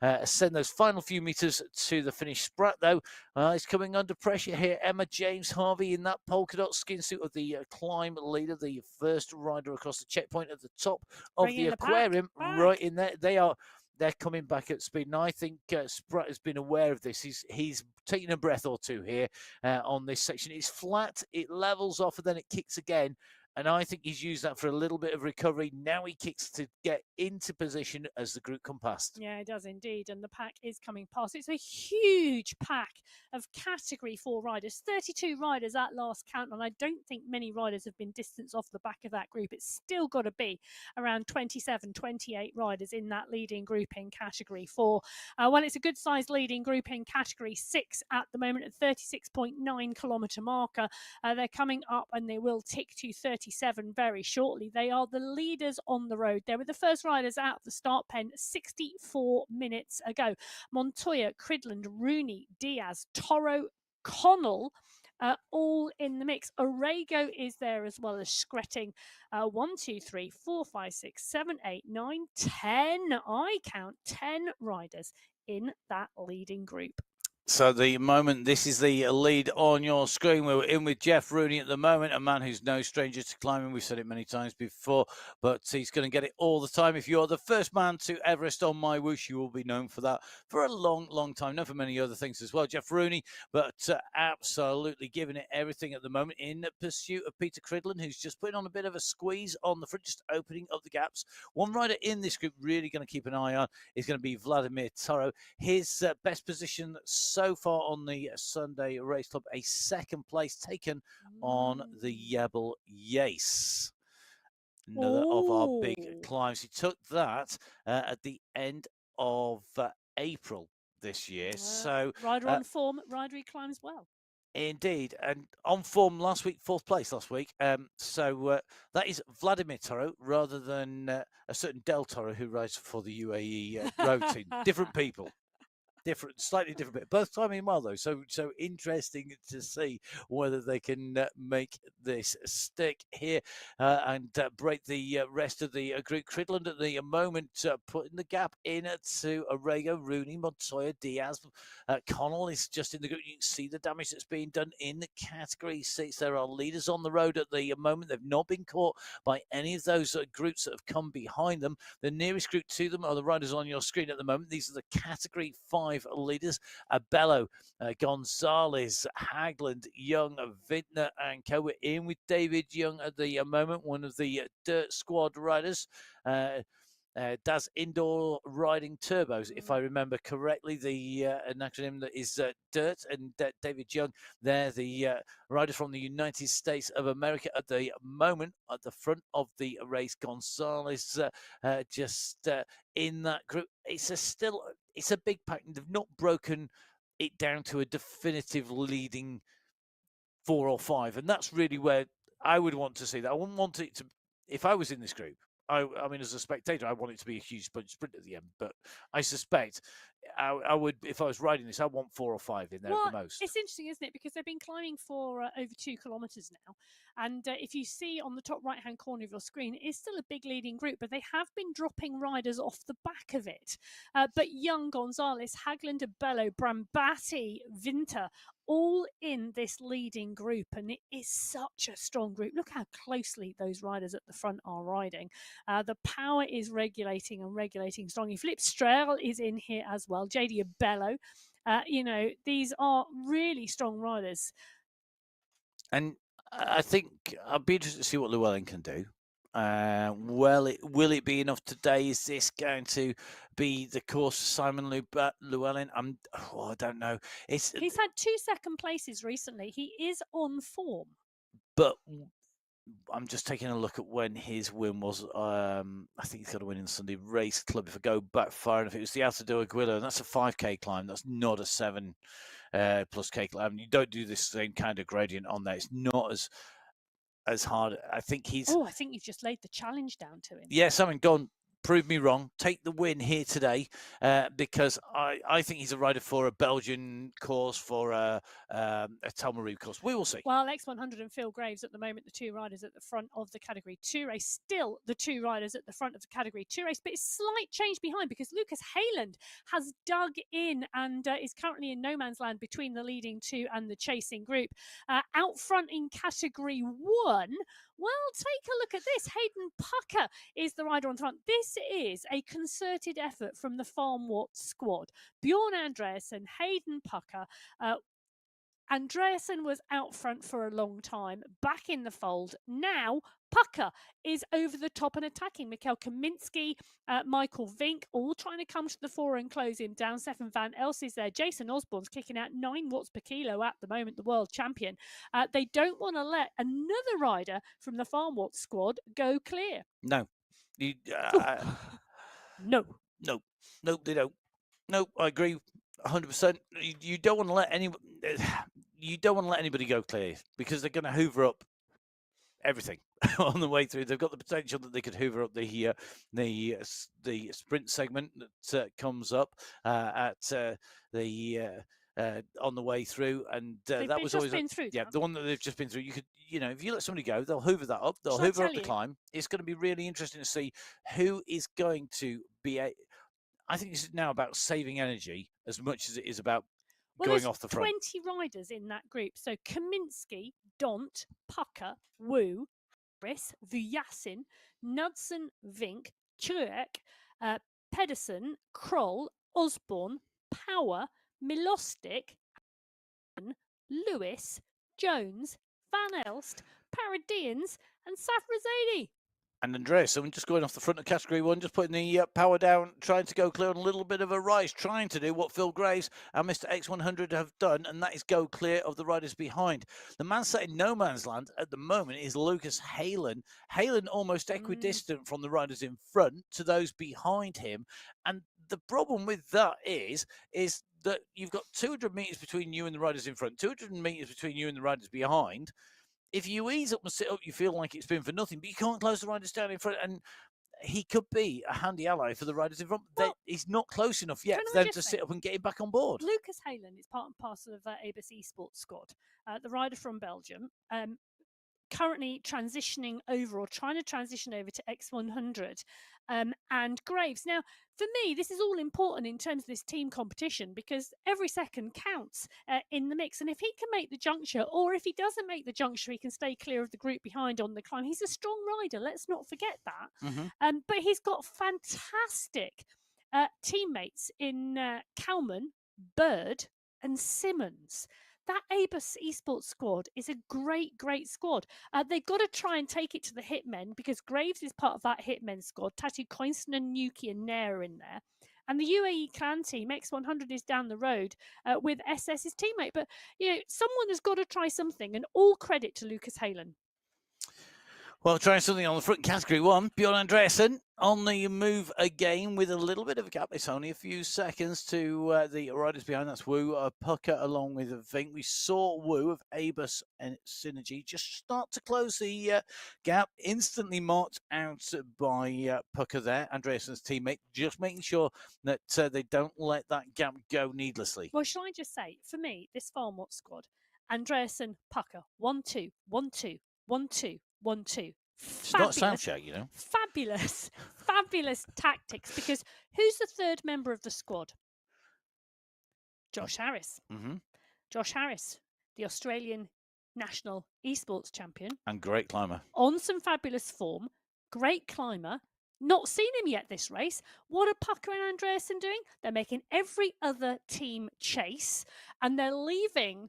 Speaker 1: ascend those final few meters to the finish. Spratt, though, is coming under pressure here. Emma James Harvey in that polka dot skin suit of the climb leader, the first rider across the checkpoint at the top of the aquarium, right in there. They're coming back at speed, and I think Spratt has been aware of this. He's taking a breath or two here on this section. It's flat, it levels off, and then it kicks again. And I think he's used that for a little bit of recovery. Now he kicks to get into position as the group come past.
Speaker 2: Yeah, it does indeed. And the pack is coming past. It's a huge pack of category 4 riders, 32 riders at last count. And I don't think many riders have been distanced off the back of that group. It's still got to be around 27, 28 riders in that leading group in category 4. Well, it's a good sized leading group in category 6 at the moment at 36.9 kilometre marker. They're coming up and they will tick to 37 very shortly. They are the leaders on the road. They were the first riders out of the start pen 64 minutes ago. Montoya, Cridland, Rooney, Diaz, Toro, Connell, all in the mix. Orego is there as well as Skretting. 1, 2, 3, 4, 5, 6, 7, 8, 9, 10. I count 10 riders in that leading group.
Speaker 1: So the moment, this is the lead on your screen. We're in with Jeff Rooney at the moment, a man who's no stranger to climbing. We've said it many times before, but he's going to get it all the time. If you're the first man to Everest on MyWhoosh, you will be known for that for a long, long time. Known for many other things as well, Jeff Rooney, but absolutely giving it everything at the moment in pursuit of Peter Cridland, who's just putting on a bit of a squeeze on the front, just opening up the gaps. One rider in this group really going to keep an eye on is going to be Vladimir Toro. His best position so far on the Sunday Race Club, a second place taken on the Jebel Yace. Another of our big climbs. He took that at the end of April this year. So
Speaker 2: rider on form, rider he climbs well.
Speaker 1: Indeed, and on form last week, 4th place last week. So that is Vladimir Toro rather than a certain Del Toro who rides for the UAE road team. Different people. Slightly different bit. Both timing well though, so interesting to see whether they can make this stick here and break the rest of the group. Cridland at the moment putting the gap in to Orego, Rooney, Montoya, Diaz. Connell is just in the group. You can see the damage that's being done in the category 6. There are leaders on the road at the moment. They've not been caught by any of those groups that have come behind them. The nearest group to them are the riders on your screen at the moment. These are the category 5 leaders: Bello, Gonzalez, Hagland, Young, Vintner, and co. We're in with David Young at the moment, one of the Dirt Squad riders. Das Indoor Riding Turbos, if I remember correctly, the an acronym that is Dirt, and David Young, they're the rider from the United States of America at the moment at the front of the race. Gonzalez just in that group. It's a big pack, and they've not broken it down to a definitive leading 4 or 5, and that's really where I would want to see that. I wouldn't want it to, if I was in this group, I mean, as a spectator, I want it to be a huge sprint at the end, but I suspect I would, if I was riding this, I want 4 or 5 in there at the most.
Speaker 2: It's interesting, isn't it? Because they've been climbing for over 2 kilometres now. And if you see on the top right-hand corner of your screen, it is still a big leading group, but they have been dropping riders off the back of it. But Young, Gonzalez, Hagland, Bello, Brambati, Vinter, all in this leading group, and it is such a strong group. Look how closely those riders at the front are riding. The power is regulating and regulating strongly. Philippe Strel is in here as well. JD Bello. These are really strong riders.
Speaker 1: And I think I'd be interested to see what Llewellyn can do. Will it be enough today? Is this going to be the course for Simon Llewellyn? I don't know.
Speaker 2: He's had 2 second places recently. He is on form.
Speaker 1: But I'm just taking a look at when his win was. I think he's got a win in the Sunday Race Club. If I go back far enough, it was the Alto do Aguila, and that's a 5K climb. That's not a 7 plus K climb. You don't do this same kind of gradient on there. It's not as hard. I think he's.
Speaker 2: Oh, I think you've just laid the challenge down to him.
Speaker 1: Yes, I mean, go on. Prove me wrong. Take the win here today, because I think he's a rider for a Belgian course, for a Telmarie course. We will see.
Speaker 2: Well, X100 and Phil Graves at the moment, the 2 riders at the front of the Category 2 race. Still the 2 riders at the front of the Category 2 race, but it's slight change behind because Lucas Hayland has dug in and is currently in no man's land between the leading 2 and the chasing group. Out front in Category 1, well, take a look at this. Hayden Pucker is the rider on the front. This is a concerted effort from the Farm Watts squad. Bjorn Andreasen, Hayden Pucker. Andreasen was out front for a long time, back in the fold. Now, Pucker is over the top and attacking. Mikhail Kaminsky, Michael Vink, all trying to come to the fore and close him down. Stefan Van Els is there. Jason Osborne's kicking out 9 watts per kilo at the moment, the world champion. They don't want to let another rider from the Farm Watts squad go clear.
Speaker 1: No.
Speaker 2: No.
Speaker 1: No, they don't. No, I agree 100%. You don't want to let anybody go clear, because they're going to hoover up everything on the way through. They've got the potential that they could hoover up the sprint segment that comes up at the on the way through, and that was always
Speaker 2: been through.
Speaker 1: Yeah, the one that they've just been through. You could, if you let somebody go, they'll hoover that up. They'll hoover up the climb. It's going to be really interesting to see who is going to be I think this is now about saving energy as much as it is about going off the front.
Speaker 2: 20 riders in that group. So Kaminsky, Dont, Pucker, Wu, Harris, Vujasin, Knudsen, Vink, Trueck, Pedersen, Kroll, Osborne, Power, Milostic, Lewis, Jones, Van Elst, Paradians, and Safrazadi.
Speaker 1: And Andreas, so I'm just going off the front of Category 1, just putting the power down, trying to go clear on a little bit of a rise, trying to do what Phil Graves and Mr. X100 have done, and that is go clear of the riders behind. The man sat in no man's land at the moment is Lucas Hayland. Hayland almost equidistant from the riders in front to those behind him. And the problem with that is that you've got 200 metres between you and the riders in front, 200 metres between you and the riders behind. If you ease up and sit up, you feel like it's been for nothing, but you can't close the riders down in front. And he could be a handy ally for the riders in front. Well, he's not close enough yet for them to sit up and get him back on board.
Speaker 2: Lucas Hayland is part and parcel of ABUS Esports squad, the rider from Belgium. Currently transitioning over, or trying to transition over, to X100 and Graves. Now, for me, this is all important in terms of this team competition, because every second counts in the mix. And if he can make the juncture, or if he doesn't make the juncture, he can stay clear of the group behind on the climb. He's a strong rider. Let's not forget that. But he's got fantastic teammates in Kalman, Bird, and Simmons. That ABUS Esports squad is a great, great squad. They've got to try and take it to the Hitmen, because Graves is part of that Hitmen squad. Tatu Coinston and Nuki and Nair in there. And the UAE clan team, X100, is down the road with SS's teammate. But, someone has got to try something, and all credit to Lucas Hayland.
Speaker 1: Well, trying something on the front, Category 1. Bjorn Andreasen on the move again with a little bit of a gap. It's only a few seconds to the riders behind. That's Wu, Pucker along with Vink. We saw Wu of ABUS and Synergy just start to close the gap. Instantly marked out by Pucker there, Andreasen's teammate, just making sure that they don't let that gap go needlessly.
Speaker 2: Well, shall I just say, for me, this Farm Watts squad, Andreasen, Pucker, 1-2, 1-2, 1-2. 1-2.
Speaker 1: It's not sound check,
Speaker 2: Fabulous, fabulous tactics. Because who's the third member of the squad? Josh Harris. Josh Harris, the Australian national esports champion.
Speaker 1: And great climber.
Speaker 2: On some fabulous form. Great climber. Not seen him yet this race. What are Pucker and Andreasen doing? They're making every other team chase. And they're leaving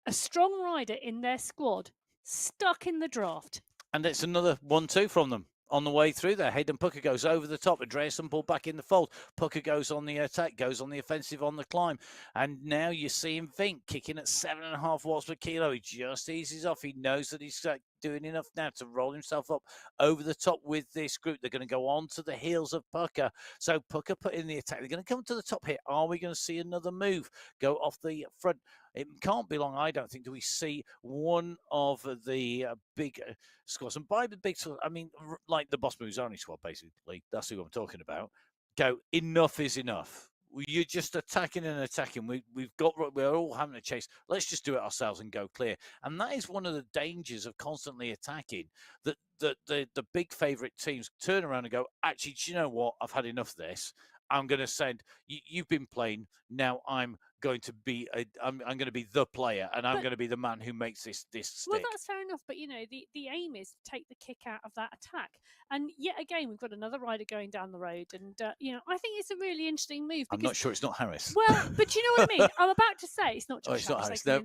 Speaker 2: a strong rider in their squad stuck in the draft.
Speaker 1: And it's another 1-2 from them. On the way through there, Hayden Pucker goes over the top. Andreasen pulled back in the fold. Pucker goes on the attack, goes on the offensive on the climb. And now you see him Vink kicking at 7.5 watts per kilo. He just eases off. He knows that he's doing enough now to roll himself up over the top with this group. They're going to go on to the heels of Pucker. So Pucker put in the attack. They're going to come to the top here. Are we going to see another move go off the front? It can't be long, I don't think, do we see one of the big squads. And by the big squad, I mean, like the Boss Moves Only squad, basically. That's who I'm talking about. Go, enough is enough. You're just attacking and attacking. We're all having a chase. Let's just do it ourselves and go clear. And that is one of the dangers of constantly attacking. That the big favourite teams turn around and go, actually, do you know what? I've had enough of this. I'm going to send. You've been playing. Now I'm going to be. I'm going to be the player, and I'm going to be the man who makes this stick.
Speaker 2: Well, that's fair enough, but the aim is to take the kick out of that attack. And yet again, we've got another rider going down the road, and I think it's a really interesting move.
Speaker 1: I'm not sure it's not Harris.
Speaker 2: Well, but you know what I mean. I'm about to say it's not just
Speaker 1: it's not Harris.
Speaker 2: No.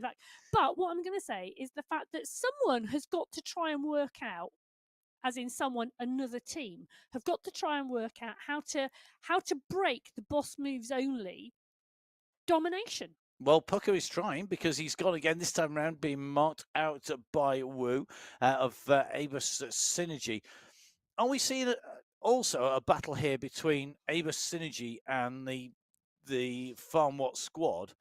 Speaker 2: But what I'm going to say is the fact that someone has got to try and work out, as in another team, have got to try and work out how to break the Boss Moves Only domination.
Speaker 1: Well, Pucker is trying because he's gone again, this time around being marked out by Wu of Abus Synergy. Are we seeing also a battle here between Abus Synergy and the Farm Watt squad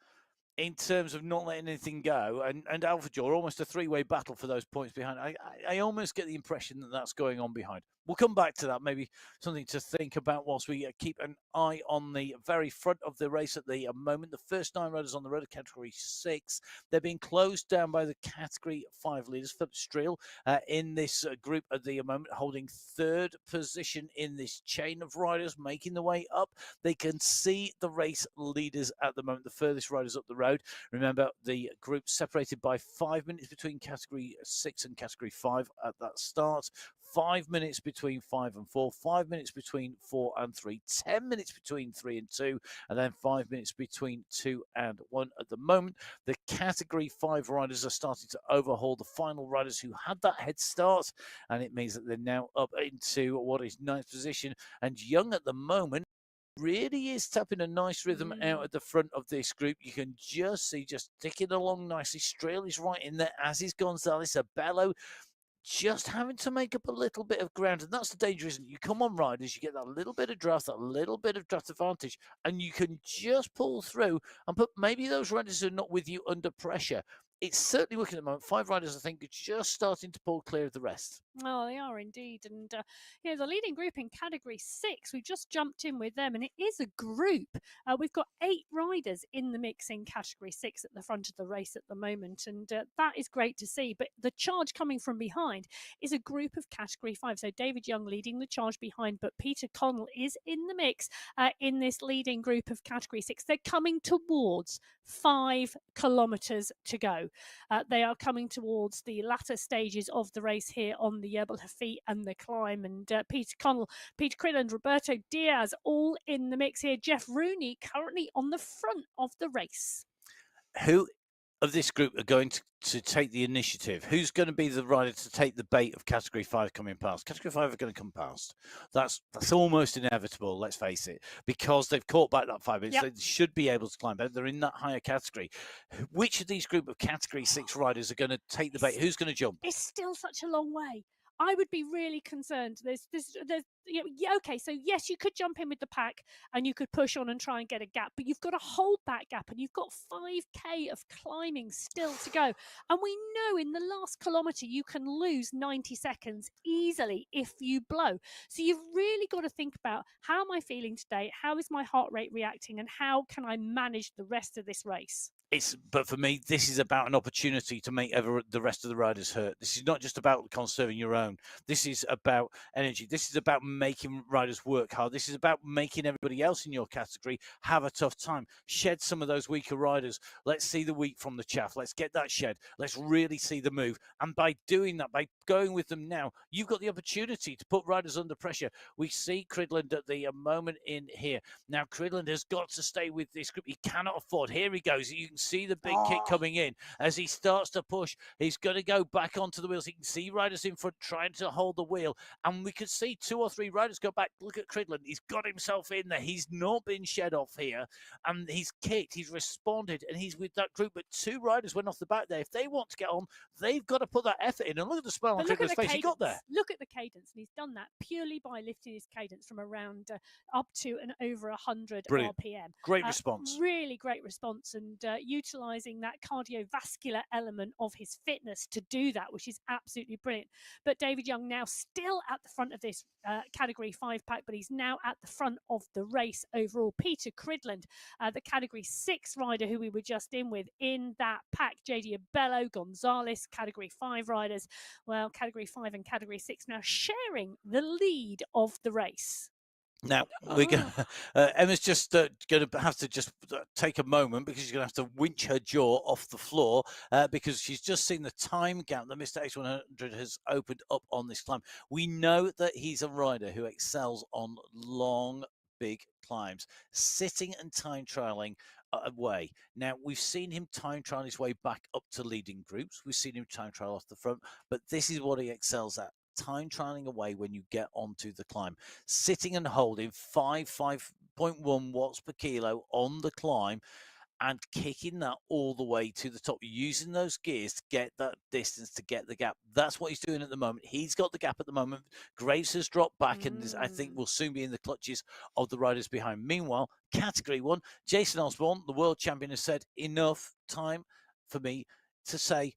Speaker 1: in terms of not letting anything go? And Alpha Jaw, almost a three-way battle for those points behind. I almost get the impression that that's going on behind. We'll come back to that, maybe something to think about whilst we keep an eye on the very front of the race at the moment. The first 9 riders on the road are Category 6. They're being closed down by the Category 5 leaders. Philip Streel in this group at the moment, holding 3rd position in this chain of riders, making the way up. They can see the race leaders at the moment, the furthest riders up the road. Remember, the group separated by 5 minutes between Category 6 and Category 5 at that start. 5 minutes between 5 and 4, 5 minutes between 4 and 3, 10 minutes between 3 and 2, and then 5 minutes between 2 and 1 at the moment. The Category 5 riders are starting to overhaul the final riders who had that head start, and it means that they're now up into what is 9th position. And Young at the moment really is tapping a nice rhythm out at the front of this group. You can just see, just ticking along nicely. Streel is right in there, as is Gonzalez. Abello just having to make up a little bit of ground. And that's the danger, isn't it? You come on riders, you get that little bit of draft, that little bit of draft advantage, and you can just pull through and put maybe those riders who are not with you under pressure. It's certainly working at the moment. 5 riders, I think, are just starting to pull clear of the rest.
Speaker 2: Oh, they are indeed. And, the leading group in Category 6, we just jumped in with them, and it is a group. We've got 8 riders in the mix in Category 6 at the front of the race at the moment, and that is great to see. But the charge coming from behind is a group of Category 5. So David Young leading the charge behind, but Peter Connell is in the mix in this leading group of Category 6. They're coming towards 5 kilometres to go. They are coming towards the latter stages of the race here on the Jebel Hafeet and the climb. And Peter Connell, Peter Crilland, Roberto Diaz, all in the mix here. Jeff Rooney currently on the front of the race.
Speaker 1: Who of this group are going to take the initiative? Who's going to be the rider to take the bait of Category 5 coming past? Category 5 are going to come past. That's almost inevitable, let's face it, because they've caught back that 5 minutes. Yep. They should be able to climb, but they're in that higher category. Which of these group of Category 6 riders are going to take the bait? Who's going to jump?
Speaker 2: It's still such a long way. I would be really concerned. Okay, so yes, you could jump in with the pack and you could push on and try and get a gap, but you've got to hold that gap, and you've got 5K of climbing still to go. And we know in the last kilometre you can lose 90 seconds easily if you blow. So you've really got to think about, how am I feeling today? How is my heart rate reacting? And how can I manage the rest of this race?
Speaker 1: But for me, this is about an opportunity to make the rest of the riders hurt. This is not just about conserving your own. This is about energy. This is about making riders work hard. This is about making everybody else in your category have a tough time. Shed some of those weaker riders. Let's see the wheat from the chaff. Let's get that shed. Let's really see the move. And by doing that, by going with them now, you've got the opportunity to put riders under pressure. We see Cridland at the moment in here. Now, Cridland has got to stay with this group. He cannot afford. Here he goes. You can can see the big kick coming in. As he starts to push, he's going to go back onto the wheels. You can see riders in front trying to hold the wheel. And we could see 2 or 3 riders go back. Look at Cridland. He's got himself in there. He's not been shed off here. And he's kicked. He's responded. And he's with that group. But 2 riders went off the back there. If they want to get on, they've got to put that effort in. And look at the smile on Cridland's face. He got there.
Speaker 2: Look at the cadence. And he's done that purely by lifting his cadence from around up to and over 100
Speaker 1: Brilliant.
Speaker 2: RPM.
Speaker 1: Great response.
Speaker 2: Really great response. And utilising that cardiovascular element of his fitness to do that, which is absolutely brilliant. But David Young now still at the front of this Category 5 pack, but he's now at the front of the race overall. Peter Cridland, the Category 6 rider who we were just in with in that pack. JD Abello, Gonzalez, Category 5 riders. Well, Category 5 and Category 6 now sharing the lead of the race.
Speaker 1: Now we're going. Emma's just going to have to just take a moment because she's going to have to winch her jaw off the floor because she's just seen the time gap that Mr. X100 has opened up on this climb. We know that he's a rider who excels on long, big climbs, sitting and time trialing away. Now we've seen him time trial his way back up to leading groups. We've seen him time trial off the front, but this is what he excels at. Time trialing away when you get onto the climb, sitting and holding 5.1 watts per kilo on the climb and kicking that all the way to the top, using those gears to get that distance, to get the gap. That's what he's doing at the moment. He's got the gap at the moment. Graves has dropped back and I think will soon be in the clutches of the riders behind. Meanwhile, Category 1, Jason Osborne, the world champion, has said enough time for me to say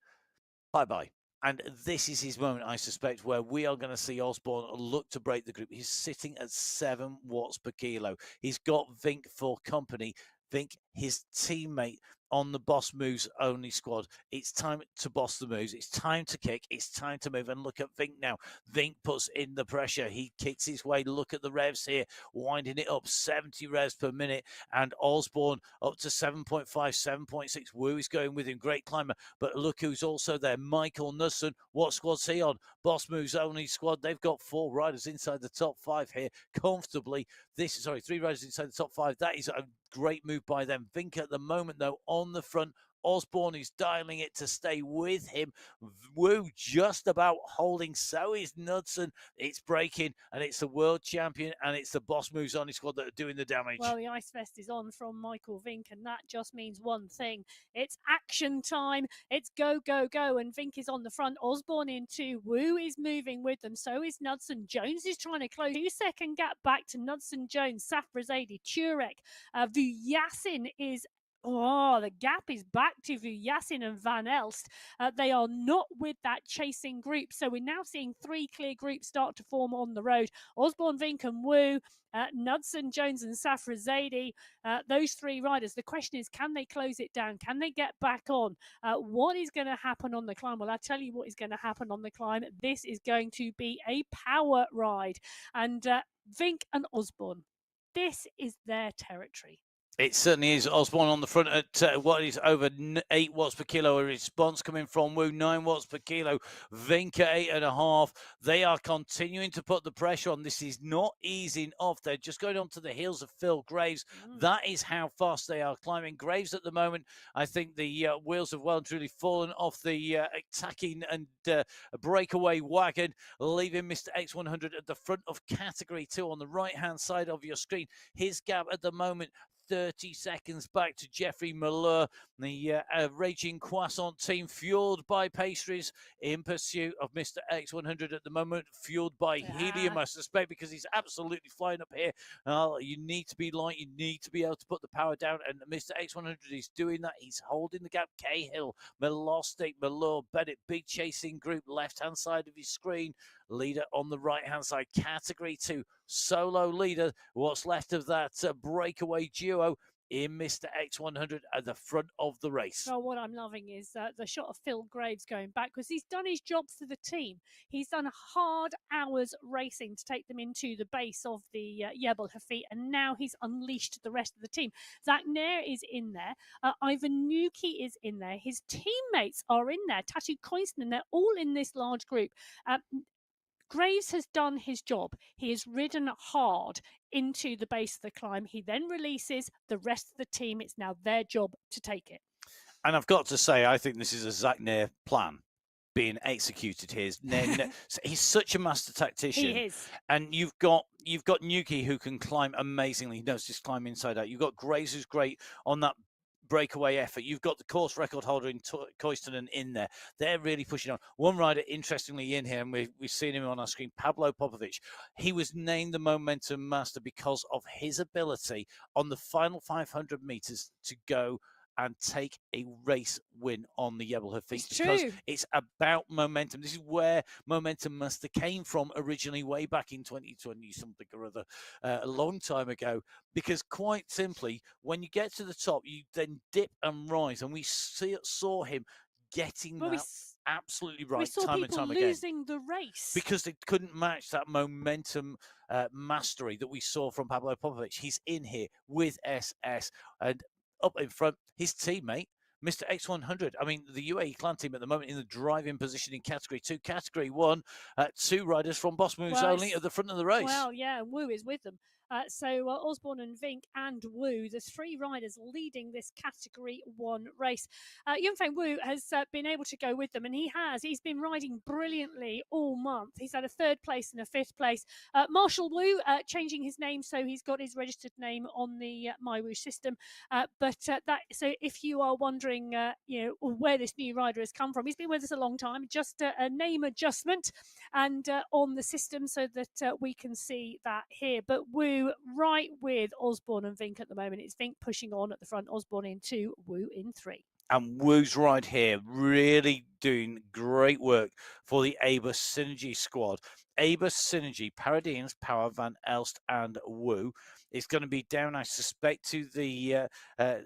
Speaker 1: bye-bye. And this is his moment, I suspect, where we are going to see Osborne look to break the group. He's sitting at 7 watts per kilo. He's got Vink for company. Vink, his teammate on the Boss Moves only squad. It's time to boss the moves. It's time to kick. It's time to move. And look at Vink now. Vink puts in the pressure. He kicks his way. Look at the revs here, winding it up, 70 revs per minute. And Osborne up to 7.5, 7.6. Woo is going with him. Great climber. But look who's also there. Michael Nussen. What squad's he on? Boss Moves only squad. They've got 4 riders inside the top 5 here comfortably. 3 riders inside the top 5. That is a great move by them. Vink at the moment, though, on the front. Osborne is dialing it to stay with him. Woo just about holding. So is Knudsen. It's breaking, and it's the world champion, and it's the Boss Moves only squad that are doing the damage.
Speaker 2: Well, the ice vest is on from Michael Vink, and that just means one thing. It's action time. It's go, go, go, and Vink is on the front. Osborne in 2. Woo is moving with them. So is Knudsen. Jones is trying to close 2-second gap back to Knudsen, Jones, Safrazadi, Turek. Vujasin is the gap is back to Vujasin and Van Elst. They are not with that chasing group. So we're now seeing 3 clear groups start to form on the road. Osborne, Vink and Woo, Knudsen, Jones and Safrazadi, those 3 riders. The question is, can they close it down? Can they get back on? What is going to happen on the climb? Well, I'll tell you what is going to happen on the climb. This is going to be a power ride. And Vink and Osborne, this is their territory.
Speaker 1: It certainly is. Osborne on the front at what is over 8 watts per kilo. A response coming from Woo, 9 watts per kilo. Vink at 8.5. They are continuing to put the pressure on. This is not easing off. They're just going onto the heels of Phil Graves. That is how fast they are climbing. Graves at the moment, I think the wheels have well and truly fallen off the attacking and breakaway wagon, leaving Mr. X100 at the front of Category 2 on the right-hand side of your screen. His gap at the moment, 30 seconds back to Jeffrey Malheur, the Raging Croissant team, fueled by pastries in pursuit of Mr. X100 at the moment, fueled by helium, I suspect, because he's absolutely flying up here. You need to be light, you need to be able to put the power down, and Mr. X100 is doing that. He's holding the gap. Cahill, Milostic, Malheur, Bennett, big chasing group, left-hand side of his screen. Leader on the right-hand side, Category 2, solo leader. What's left of that breakaway duo in Mr. X100 at the front of the race.
Speaker 2: So what I'm loving is the shot of Phil Graves going back, because he's done his job for the team. He's done hard hours racing to take them into the base of the Jebel Hafeet, and now he's unleashed the rest of the team. Zach Nair is in there. Ivan Nuki is in there. His teammates are in there. Tatu Koinsten, they're all in this large group. Graves has done his job. He has ridden hard into the base of the climb. He then releases the rest of the team. It's now their job to take it.
Speaker 1: And I've got to say, I think this is a Zach Nair plan being executed here. He's such a master tactician.
Speaker 2: He is.
Speaker 1: And you've got Nuki, who can climb amazingly. He knows just climb inside out. You've got Grace, who's great on that breakaway effort. You've got the course record holder in Koistonen in there. They're really pushing on. One rider, interestingly, in here, and we've seen him on our screen, Pablo Popovic. He was named the momentum master because of his ability on the final 500 meters to go and take a race win on the Jebel Hafeet, because it's about momentum. This is where Momentum Master came from originally, way back in 2020 something or other, a long time ago. Because quite simply, when you get to the top, you then dip and rise, and we saw him getting absolutely right time and time again.
Speaker 2: Losing the race
Speaker 1: because they couldn't match that momentum mastery that we saw from Pablo Popovic. He's in here with SS, and up in front, his teammate, Mr. X100. I mean, the UAE clan team at the moment in the driving position in Category 2. Category 1, 2 riders from Boss Moves only at the front of the race.
Speaker 2: Well, yeah, Woo is with them. So Osborne and Vink and Woo, the 3 riders leading this Category 1 race. Yunfeng Wu has been able to go with them, and he's been riding brilliantly all month. He's had a 3rd place and a 5th place. Marshall Wu changing his name, so he's got his registered name on the MyWhoosh system. So if you are wondering, where this new rider has come from, he's been with us a long time. Just a name adjustment and on the system so that we can see that here. But Wu right with Osborne and Vink at the moment. It's Vink pushing on at the front, Osborne in 2, Wu in 3.
Speaker 1: And Woo's ride here really doing great work for the Aber Synergy squad. Aber Synergy, Paradines, Power, Van Elst, and Woo. It's going to be down, I suspect, to the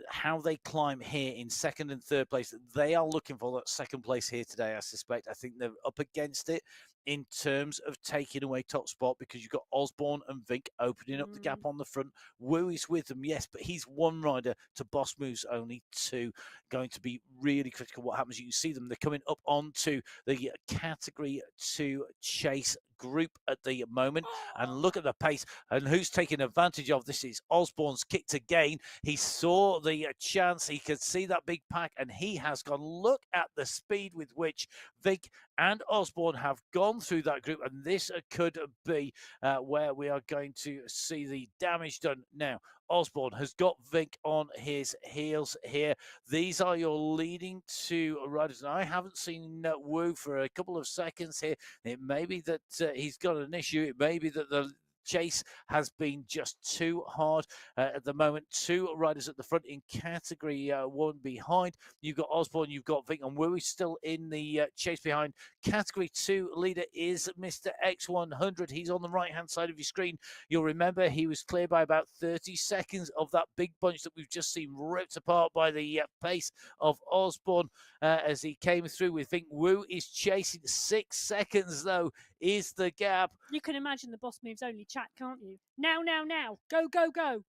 Speaker 1: how they climb here in 2nd and 3rd place. They are looking for that 2nd place here today, I suspect. I think they're up against it in terms of taking away top spot, because you've got Osborne and Vink opening up the gap on the front. Woo is with them, yes, but he's 1 rider to Boss Moves only 2. Going to be really critical what happens. You can see them. They're coming up onto the Category 2 chase group at the moment, and look at the pace and who's taking advantage of this. Is Osborne's kicked again. He saw the chance, he could see that big pack, and he has gone. Look at the speed with which Vink and Osborne have gone through that group, and this could be where we are going to see the damage done. Now Osborne has got Vink on his heels here. These are your leading 2 riders, and I haven't seen Wu for a couple of seconds here. It may be that he's got an issue. It may be that the chase has been just too hard at the moment. 2 riders at the front in Category 1 behind. You've got Osborne, you've got Vink, and Woo is still in the chase behind. Category 2 leader is Mr. X100. He's on the right-hand side of your screen. You'll remember he was clear by about 30 seconds of that big bunch that we've just seen ripped apart by the pace of Osborne as he came through with Vink. Woo is chasing 6 seconds, though, is the gap.
Speaker 2: You can imagine the Boss Moves only chat, can't you? Now, go, go, go.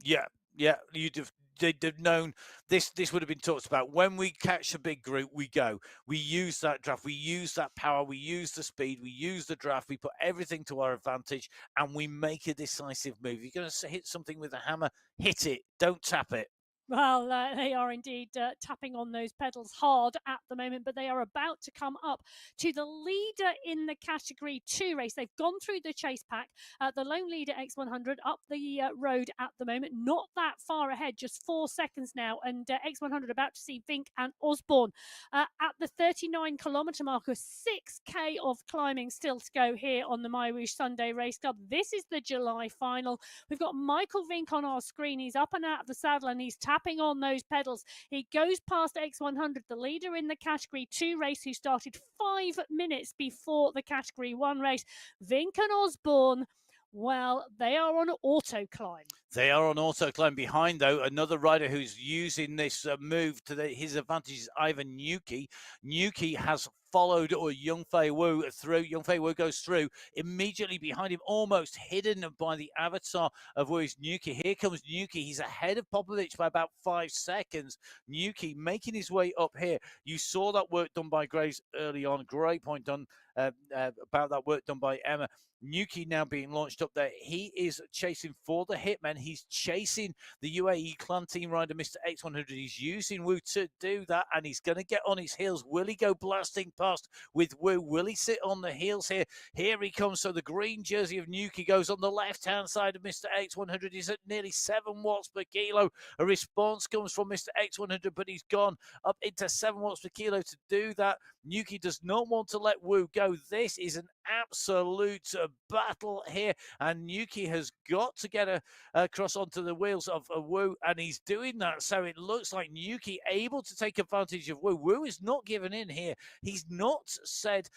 Speaker 1: Yeah, they'd have known this would have been talked about. When we catch a big group, we go. We use that draft, we use that power, we use the speed, we use the draft, we put everything to our advantage, and we make a decisive move. You're going to hit something with a hammer, hit it, don't tap it.
Speaker 2: Well, they are indeed tapping on those pedals hard at the moment, but they are about to come up to the leader in the Category 2 race. They've gone through the chase pack. The lone leader, X100, up the road at the moment. Not that far ahead, just 4 seconds now. And X100 about to see Vink and Osborne at the 39-kilometre marker. 6K of climbing still to go here on the MyWhoosh Sunday Race Club. This is the July final. We've got Michael Vink on our screen. He's up and out of the saddle, and he's tapping on those pedals. He goes past X100, the leader in the Category 2 race, who started 5 minutes before the Category 1 race. Vink and Osborne, well, they are on auto climb.
Speaker 1: They are on auto climb. Behind, though, another rider who's using this move to his advantage is Ivan Nuki. Nuki has followed Young Fei Wu through. Young Fei Wu goes through. Immediately behind him, almost hidden by the avatar of Wu, is Nuki. Here comes Nuki. He's ahead of Popovich by about 5 seconds. Nuki making his way up here. You saw that work done by Graves early on. Great point done about that work done by Emma. Nuki now being launched up there. He is chasing for the Hitman. He's chasing the UAE clan team rider, Mr. X100. He's using Wu to do that, and he's going to get on his heels. Will he go blasting past with Wu? Will he sit on the heels here? Here he comes. So the green jersey of Nuki goes on the left-hand side of Mr. X100. He's at nearly 7 watts per kilo. A response comes from Mr. X100, but he's gone up into 7 watts per kilo to do that. Nuki does not want to let Wu go. This is an absolute battle here, and Nuki has got to get across onto the wheels of Wu, and he's doing that. So it looks like Nuki able to take advantage of Wu. Wu is not given in here. He's not said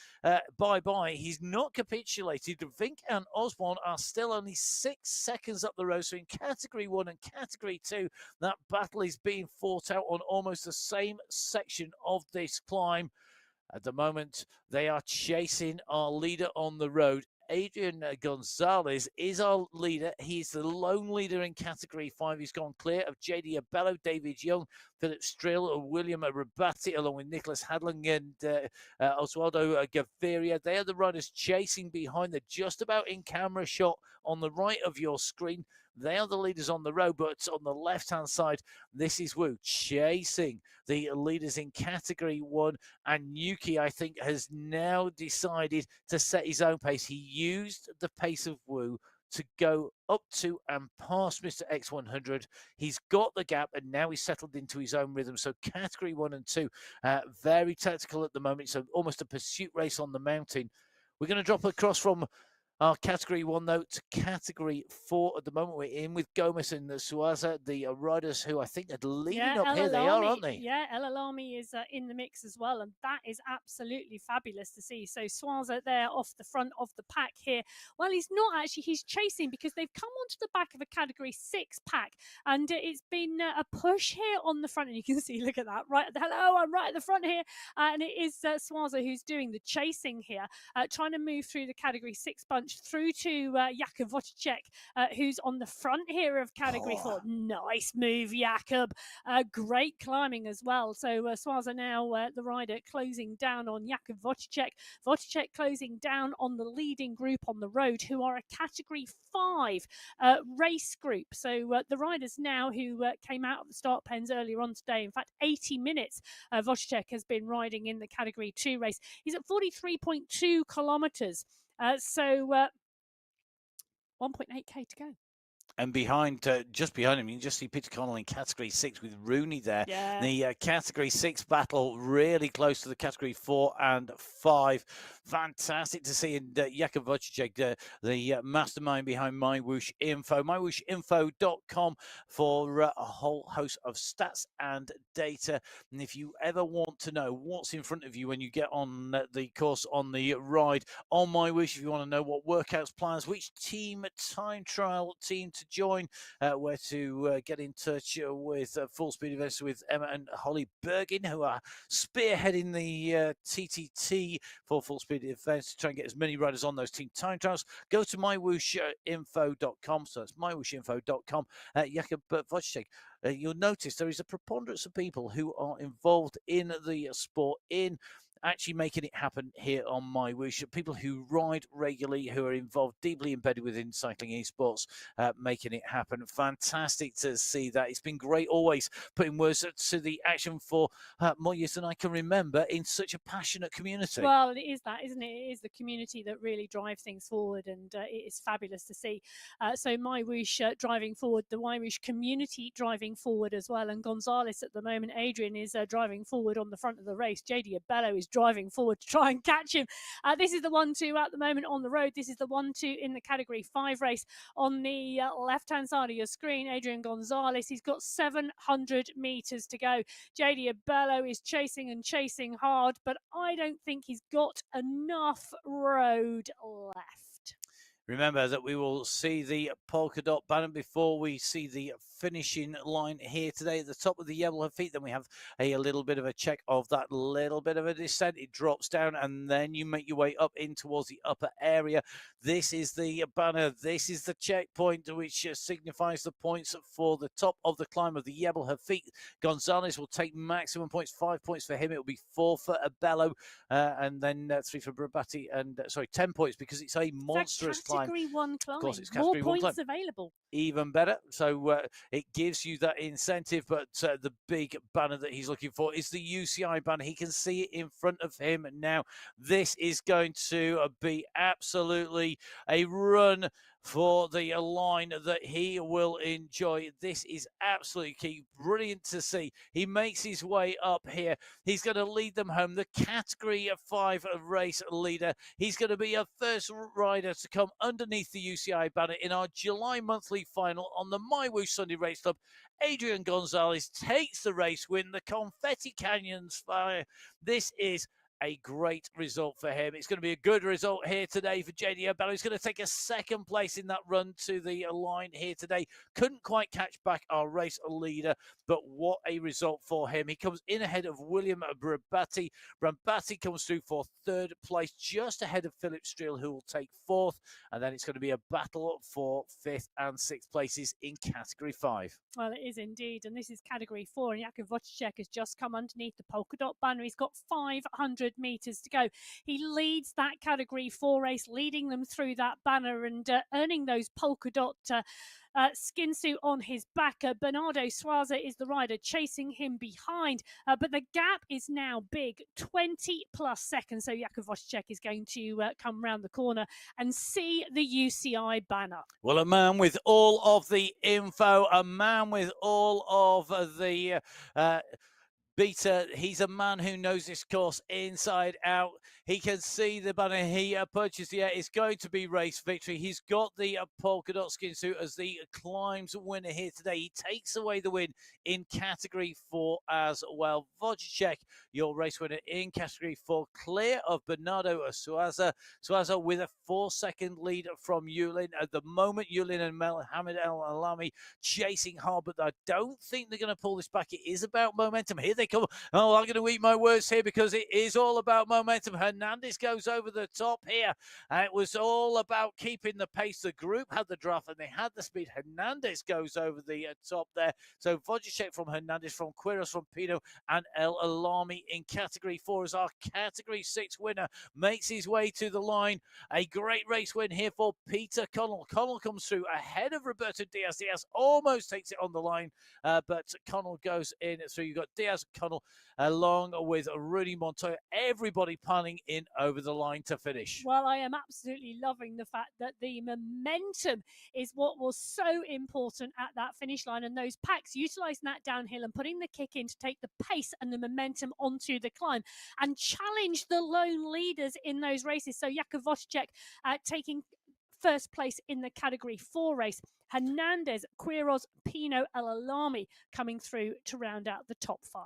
Speaker 1: bye-bye. He's not capitulated. Vink and Osborne are still only 6 seconds up the road. So in Category 1 and Category 2, that battle is being fought out on almost the same section of this climb. At the moment, they are chasing our leader on the road. Adrian Gonzalez is our leader. He's the lone leader in Category 5. He's gone clear of JD Abello, David Young, Philip Strill, William Rabatti, along with Nicholas Hadling and Oswaldo Gaviria. They are the riders chasing behind. They're just about in camera shot on the right of your screen. They are the leaders on the road, but on the left-hand side, this is Wu chasing the leaders in Category 1. And Nuki, I think, has now decided to set his own pace. He used the pace of Wu to go up to and past Mr. X100. He's got the gap, and now he's settled into his own rhythm. So Category 1 and 2, very tactical at the moment. So almost a pursuit race on the mountain. We're going to drop across from our Category 1, though, to Category 4 at the moment. We're in with Gomez and Suaza, the riders who I think are leading up here. They are, aren't they?
Speaker 2: Yeah, El Alami is in the mix as well, and that is absolutely fabulous to see. So Suaza there off the front of the pack here. Well, he's not actually. He's chasing because they've come onto the back of a Category 6 pack, and it's been a push here on the front. And you can see, look at that. Right, hello, I'm right at the front here. And it is Suaza who's doing the chasing here, trying to move through the Category 6 bunch through to Jakub Wojciech, who's on the front here of Category 4. Nice move, Jakub. Great climbing as well. So Suaza now, the rider, closing down on Jakub Wojciech. Wojciech closing down on the leading group on the road, who are a Category 5 race group. So the riders now who came out of the start pens earlier on today, in fact, 80 minutes, Wojciech has been riding in the Category 2 race. He's at 43.2 kilometers. So 1.8k to go.
Speaker 1: And just behind him, you can just see Peter Connell in Category 6 with Rooney there.
Speaker 2: Yeah.
Speaker 1: The Category 6 battle really close to the Category 4 and 5. Fantastic to see. And Jakub Wojciech, the mastermind behind MyWhoosh Info. MyWhooshInfo.com for a whole host of stats and data. And if you ever want to know what's in front of you when you get on the course, on the ride, on MyWhoosh, if you want to know what workouts, plans, which team, time trial team to join, where to get in touch with Full Speed Events with Emma and Holly Bergin, who are spearheading the TTT for Full Speed Events to try and get as many riders on those team time trials. Go to MyWhooshinfo.com. So that's MyWhooshinfo.com. Jakub Wojciech. You'll notice there is a preponderance of people who are involved in the sport, in actually making it happen here on MyWhoosh. People who ride regularly, who are involved, deeply embedded within cycling esports, making it happen. Fantastic to see that. It's been great always putting words to the action for more years than I can remember in such a passionate community.
Speaker 2: Well, it is that, isn't it? It is the community that really drive things forward, and it is fabulous to see. So MyWhoosh driving forward, the MyWhoosh community driving forward as well, and Gonzalez at the moment, Adrian is driving forward on the front of the race. JD Abello is driving forward to try and catch him. This is the 1-2 at the moment on the road. This is the 1-2 in the Category 5 race. On the left-hand side of your screen, Adrian Gonzalez, he's got 700 meters to go. JD Abello is chasing and chasing hard, but I don't think he's got enough road left.
Speaker 1: Remember that we will see the polka dot banner before we see the finishing line here today at the top of the Jebel Hafeet. Then we have a little bit of a check of that little bit of a descent. It drops down and then you make your way up in towards the upper area. This is the banner. This is the checkpoint which signifies the points for the top of the climb of the Jebel Hafeet. Gonzalez will take maximum points, 5 points for him. It will be 4 for Abello and then 3 for Brabati and 10 points because it's a monstrous climb.
Speaker 2: Category 1 climb.
Speaker 1: Of course, it's
Speaker 2: more
Speaker 1: category 1
Speaker 2: points
Speaker 1: climb.
Speaker 2: available.
Speaker 1: Even better. So it gives you that incentive, but the big banner that he's looking for is the UCI banner. He can see it in front of him now. This is going to be absolutely a run for the line that he will enjoy. This is absolutely key. Brilliant to see. He makes his way up here. He's going to lead them home. The category 5 race leader. He's going to be a first rider to come underneath the UCI banner in our July monthly final on the MyWhoosh Sunday Race Club. Adrian Gonzalez takes the race win. The Confetti Canyons fire. This is a great result for him. It's going to be a good result here today for JD Abello. He's going to take a second place in that run to the line here today. Couldn't quite catch back our race leader, but what a result for him. He comes in ahead of William Brabati. Brabati comes through for third place, just ahead of Philip Streel, who will take fourth. And then it's going to be a battle for fifth and sixth places in category 5.
Speaker 2: Well, it is indeed. And this is category 4. And Jakub Wojciech has just come underneath the polka dot banner. He's got 500 meters to go. He leads that category 4 race, leading them through that banner and earning those polka dot skin suit on his back. Bernardo Suaza is the rider chasing him behind, but the gap is now big, 20 plus seconds. So Jakub Wojciech is going to come round the corner and see the UCI banner.
Speaker 1: Well, a man with all of the info, a man with all of the beta. He's a man who knows this course inside out. He can see the banner. He punches the air. It's going to be race victory. He's got the polka dot skin suit as the climbs winner here today. He takes away the win in category 4 as well. Wojciech, your race winner in category 4, clear of Bernardo Suaza. Suaza with a 4-second lead from Yulin. At the moment, Yulin and Mohamed El Alami chasing hard, but I don't think they're going to pull this back. It is about momentum. Here they come. Oh, I'm going to eat my words here because it is all about momentum. Hernandez goes over the top here. It was all about keeping the pace. The group had the draft and they had the speed. Hernandez goes over the top there. So Wojciech from Hernandez, from Quiros, from Pino, and El Alami in category 4 as our category 6 winner makes his way to the line. A great race win here for Peter Connell. Connell comes through ahead of Roberto Diaz. Diaz almost takes it on the line, but Connell goes in through. You've got Diaz, Connell, along with Rudy Montoya. Everybody piling in over the line to finish.
Speaker 2: Well, I am absolutely loving the fact that the momentum is what was so important at that finish line, and those packs utilising that downhill and putting the kick in to take the pace and the momentum onto the climb and challenge the lone leaders in those races. So Jakub Wojciech taking first place in the category 4 race. Hernandez, Quiros, Pino, El Alami coming through to round out the top 5.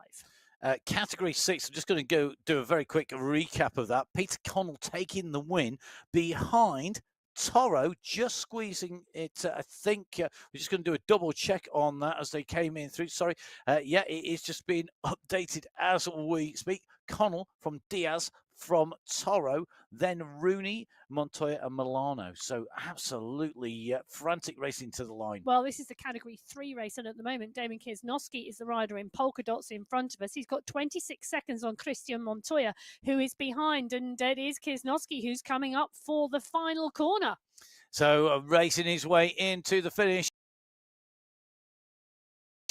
Speaker 1: Category 6, I'm just going to go do a very quick recap of that. Peter Connell taking the win behind Toro, just squeezing it. I think we're just going to do a double check on that as they came in through. Sorry. Yeah, it is just being updated as we speak. Connell from Diaz, from Toro, then Rooney, Montoya and Milano. So absolutely frantic racing to the line.
Speaker 2: Well, this is the category 3 race, and at the moment Damon Kiesnowski is the rider in polka dots in front of us. He's got 26 seconds on Christian Montoya, who is behind, and it is Kiesnowski who's coming up for the final corner.
Speaker 1: So racing his way into the finish.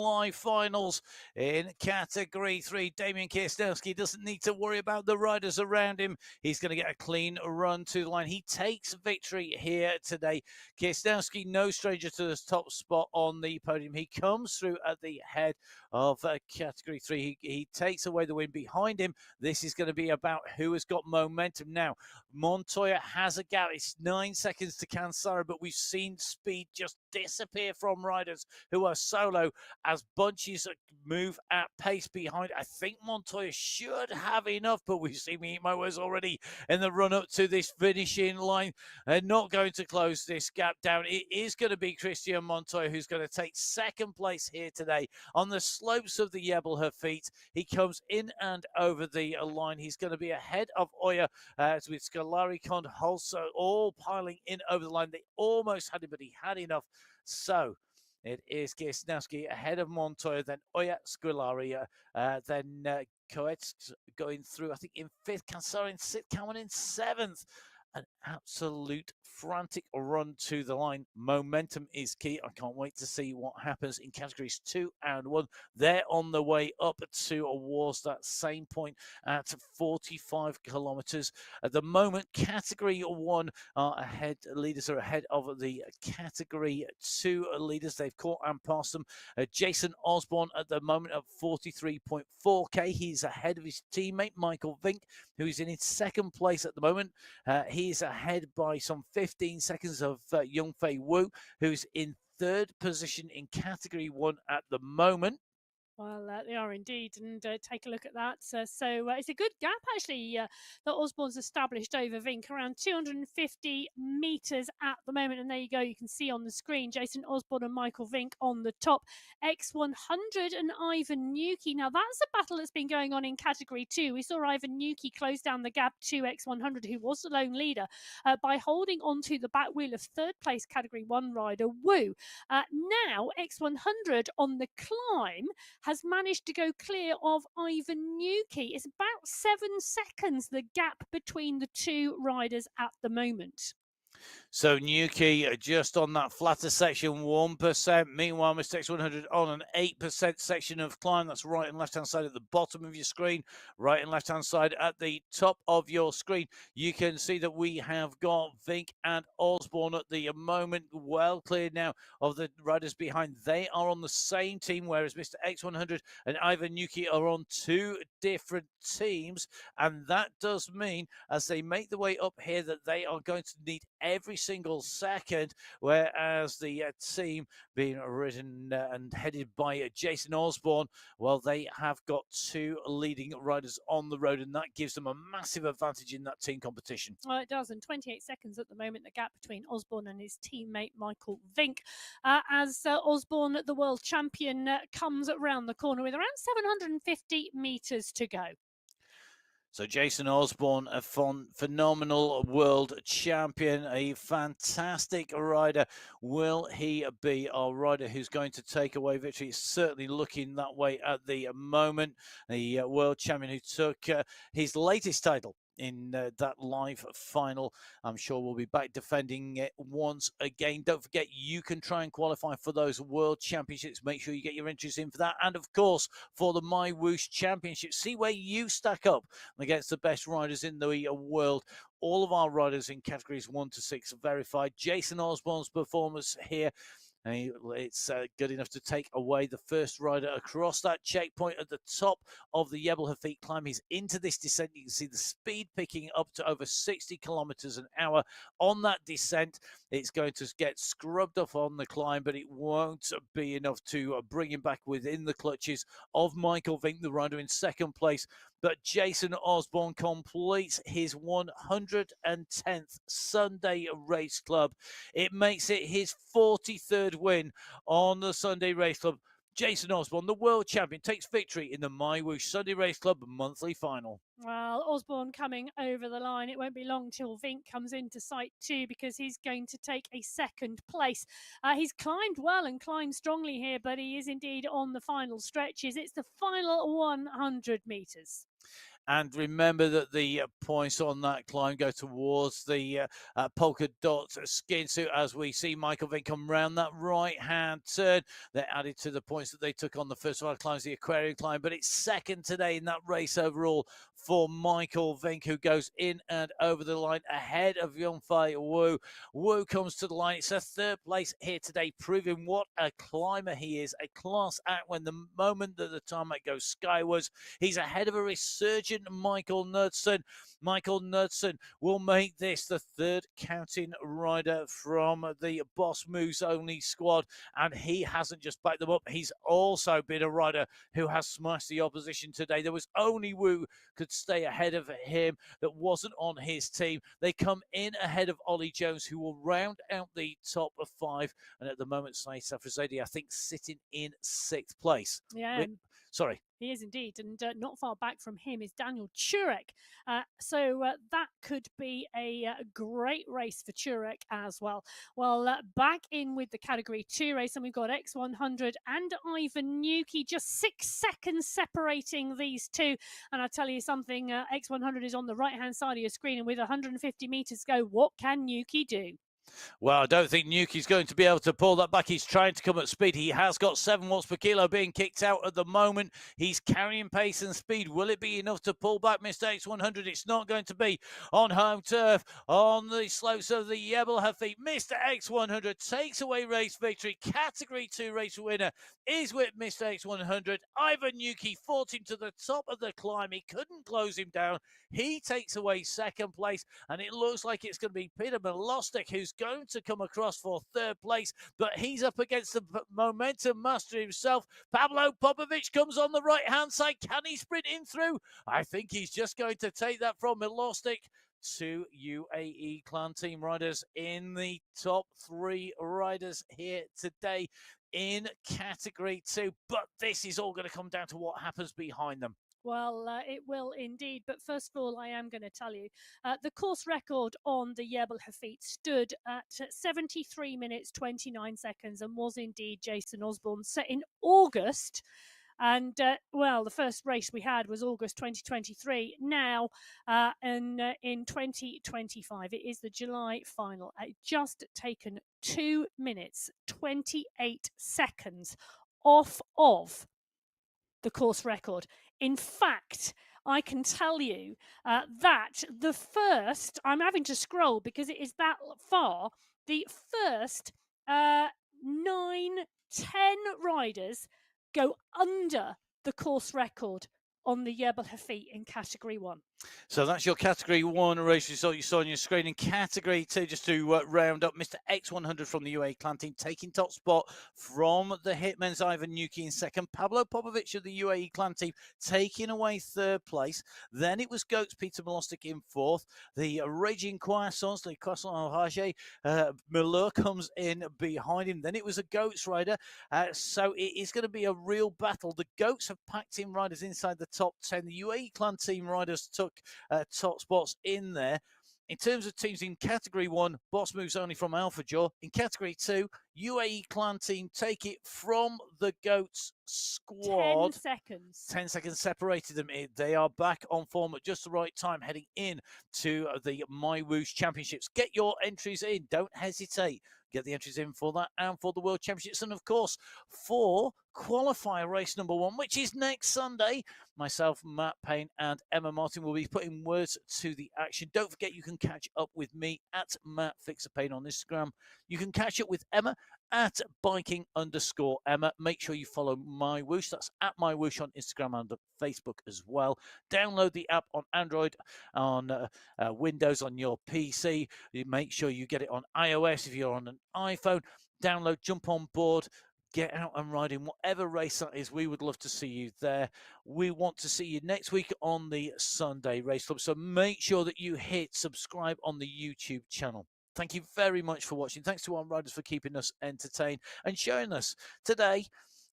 Speaker 1: Live finals in category 3. Damian Kiesnowski doesn't need to worry about the riders around him. He's going to get a clean run to the line. He takes victory here today. Kiesnowski, no stranger to the top spot on the podium. He comes through at the head of category 3. He takes away the win behind him. This is going to be about who has got momentum now. Montoya has a gap. It's 9 seconds to Kansara, but we've seen speed just disappear from riders who are solo as bunches move at pace behind. I think Montoya should have enough, but we've seen me eat my words already in the run up to this finishing line. Not going to close this gap down. It is going to be Christian Montoya who's going to take second place here today on the slopes of the Jebel Hafeet. He comes in and over the line. He's going to be ahead of Oya with Scolari, Con, Holso all piling in over the line. They almost had it, but he had enough. So it is Gisnowski ahead of Montoya, then Oya, Scolari, then Coet's going through, I think, in fifth, Kansar in sixth, Cowan in seventh. An absolute frantic run to the line. Momentum is key. I can't wait to see what happens in categories 2 and 1. They're on the way up towards that same point at 45 kilometers. At the moment, category 1 are ahead. Leaders are ahead of the category 2 leaders. They've caught and passed them. Jason Osborne at the moment at 43.4k. He's ahead of his teammate Michael Vink, who is in his second place at the moment. He's ahead by some 15 seconds of Young Fei Wu, who's in third position in category 1 at the moment.
Speaker 2: Well, they are indeed, and take a look at that. So it's a good gap, actually, that Osborne's established over Vink, around 250 metres at the moment. And there you go, you can see on the screen, Jason Osborne and Michael Vink on the top, X100 and Ivan Nuki. Now, that's a battle that's been going on in Category 2. We saw Ivan Nuki close down the gap to X100, who was the lone leader, by holding onto the back wheel of third place Category 1 rider Wu. Now, X100 on the climb has managed to go clear of Ivan Nuki. It's about 7 seconds, the gap between the two riders at the moment.
Speaker 1: So Nuki just on that flatter section, 1%. Meanwhile, Mr. X100 on an 8% section of climb. That's right and left-hand side at the bottom of your screen, right and left-hand side at the top of your screen. You can see that we have got Vink and Osborne at the moment, well cleared now of the riders behind. They are on the same team, whereas Mr. X100 and Ivan Nuki are on 2 different teams. And that does mean, as they make the way up here, that they are going to need every single second, whereas the team being ridden and headed by Jason Osborne, well, they have got 2 leading riders on the road, and that gives them a massive advantage in that team competition.
Speaker 2: Well, it does, and 28 seconds at the moment, the gap between Osborne and his teammate Michael Vink, as Osborne, the world champion, comes around the corner with around 750 metres to go.
Speaker 1: So Jason Osborne, a phenomenal world champion, a fantastic rider. Will he be our rider who's going to take away victory? It's certainly looking that way at the moment. The world champion who took his latest title in that live final. I'm sure we'll be back defending it once again. Don't forget, you can try and qualify for those World Championships. Make sure you get your entries in for that. And of course, for the MyWhoosh Championship, see where you stack up against the best riders in the world. All of our riders in categories 1 to 6 are verified. Jason Osborne's performance here, it's good enough to take away the first rider across that checkpoint at the top of the Jebel Hafeet climb. He's into this descent. You can see the speed picking up to over 60 kilometers an hour on that descent. It's going to get scrubbed off on the climb, but it won't be enough to bring him back within the clutches of Michael Vink, the rider in second place. But Jason Osborne completes his 110th Sunday Race Club. It makes it his 43rd win on the Sunday Race Club. Jason Osborne, the world champion, takes victory in the MyWhoosh Sunday Race Club monthly final.
Speaker 2: Well, Osborne coming over the line. It won't be long till Vink comes into sight too, because he's going to take a second place. He's climbed well and climbed strongly here, but he is indeed on the final stretches. It's the final 100 metres.
Speaker 1: And remember that the points on that climb go towards the polka dot skin suit as we see Michael Vink come round that right-hand turn. They're added to the points that they took on the first one climbs, the aquarium climb, but it's second today in that race overall for Michael Vink, who goes in and over the line ahead of Yongfei Wu. Wu comes to the line. It's a third place here today, proving what a climber he is, a class act when the moment that the tarmac goes skywards. He's ahead of a resurgent in Michael Knudsen. Michael Knudsen will make this the third counting rider from the Boss Moves Only squad, and he hasn't just backed them up, he's also been a rider who has smashed the opposition today. There was only Woo could stay ahead of him that wasn't on his team. They come in ahead of Ollie Jones, who will round out the top of 5, and at the moment Saeed Safrizadi, I think, sitting in 6th place.
Speaker 2: Yeah.
Speaker 1: Sorry.
Speaker 2: He is indeed, and not far back from him is Daniel Turek. So that could be a great race for Turek as well. Well, back in with the Category 2 race, and we've got X100 and Ivan Nuki, just 6 seconds separating these two. And I tell you something, X100 is on the right-hand side of your screen, and with 150 metres to go, what can Nuki do?
Speaker 1: Well, I don't think Nuki's going to be able to pull that back. He's trying to come at speed. He has got 7 watts per kilo being kicked out at the moment. He's carrying pace and speed. Will it be enough to pull back Mr. X100? It's not going to be on home turf, on the slopes of the Jebel Hafeet. Mr. X100 takes away race victory. Category 2 race winner is with Mr. X100. Ivan Nuki fought him to the top of the climb. He couldn't close him down. He takes away 2nd place, and it looks like it's going to be Peter Milostic who's going to come across for 3rd place, but he's up against the momentum master himself. Pablo Popovic comes on the right-hand side. Can he sprint in through? I think he's just going to take that from Milostic. 2 UAE clan team riders in the top 3 riders here today in Category 2, but this is all going to come down to what happens behind them.
Speaker 2: Well, it will indeed. But first of all, I am going to tell you the course record on the Jebel Hafeet stood at 73 minutes 29 seconds and was indeed Jason Osborne, set in August. And, well, the first race we had was August 2023. Now, in 2025, it is the July final. It just taken 2 minutes 28 seconds off of the course record. In fact, I can tell you that the first, I'm having to scroll because it is that far, the first 9, 10 riders go under the course record on the Jebel Hafeet in Category 1.
Speaker 1: So that's your Category 1 race you saw on your screen. In Category 2, just to round up, Mr. X100 from the UAE clan team taking top spot from the Hitmen's Ivan Nuki in 2nd. Pablo Popovic of the UAE clan team taking away 3rd place. Then it was Goats Peter Milostic in 4th. The Raging Croissants, the Croissant Enragé, Miller comes in behind him. Then it was a Goats rider. So it is going to be a real battle. The Goats have packed in riders inside the top 10. The UAE clan team riders took top spots in there. In terms of teams in Category 1, Boss Moves Only from Alpha Jaw. In Category 2, UAE clan team take it from the Goats squad.
Speaker 2: 10 seconds.
Speaker 1: 10 seconds separated them. They are back on form at just the right time, heading in to the MyWhoosh Championships. Get your entries in. Don't hesitate. Get the entries in for that and for the World Championships. And, of course, for qualifier race number 1, which is next Sunday, myself, Matt Payne, and Emma Martin will be putting words to the action. Don't forget you can catch up with me at Matt Fixer Payne on Instagram. You can catch up with Emma at biking_Emma. Make sure you follow MyWhoosh. That's at MyWhoosh on Instagram and Facebook as well. Download the app on Android, on Windows, on your PC. Make sure you get it on iOS if you're on an iPhone. Download, jump on board. Get out and ride in whatever race that is. We would love to see you there. We want to see you next week on the Sunday Race Club. So make sure that you hit subscribe on the YouTube channel. Thank you very much for watching. Thanks to our riders for keeping us entertained and showing us today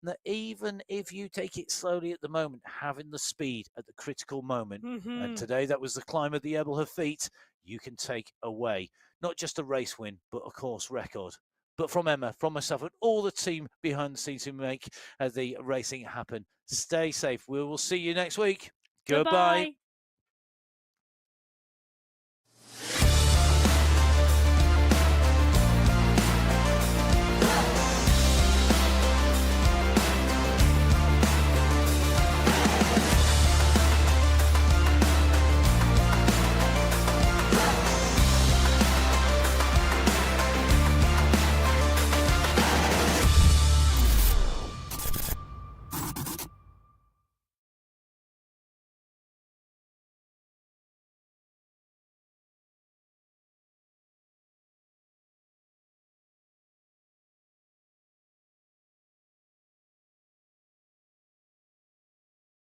Speaker 1: that even if you take it slowly at the moment, having the speed at the critical moment, and today that was the climb of the Jebel Hafeet, you can take away not just a race win, but a course record. But from Emma, from myself, and all the team behind the scenes who make the racing happen. Stay safe. We will see you next week. Goodbye.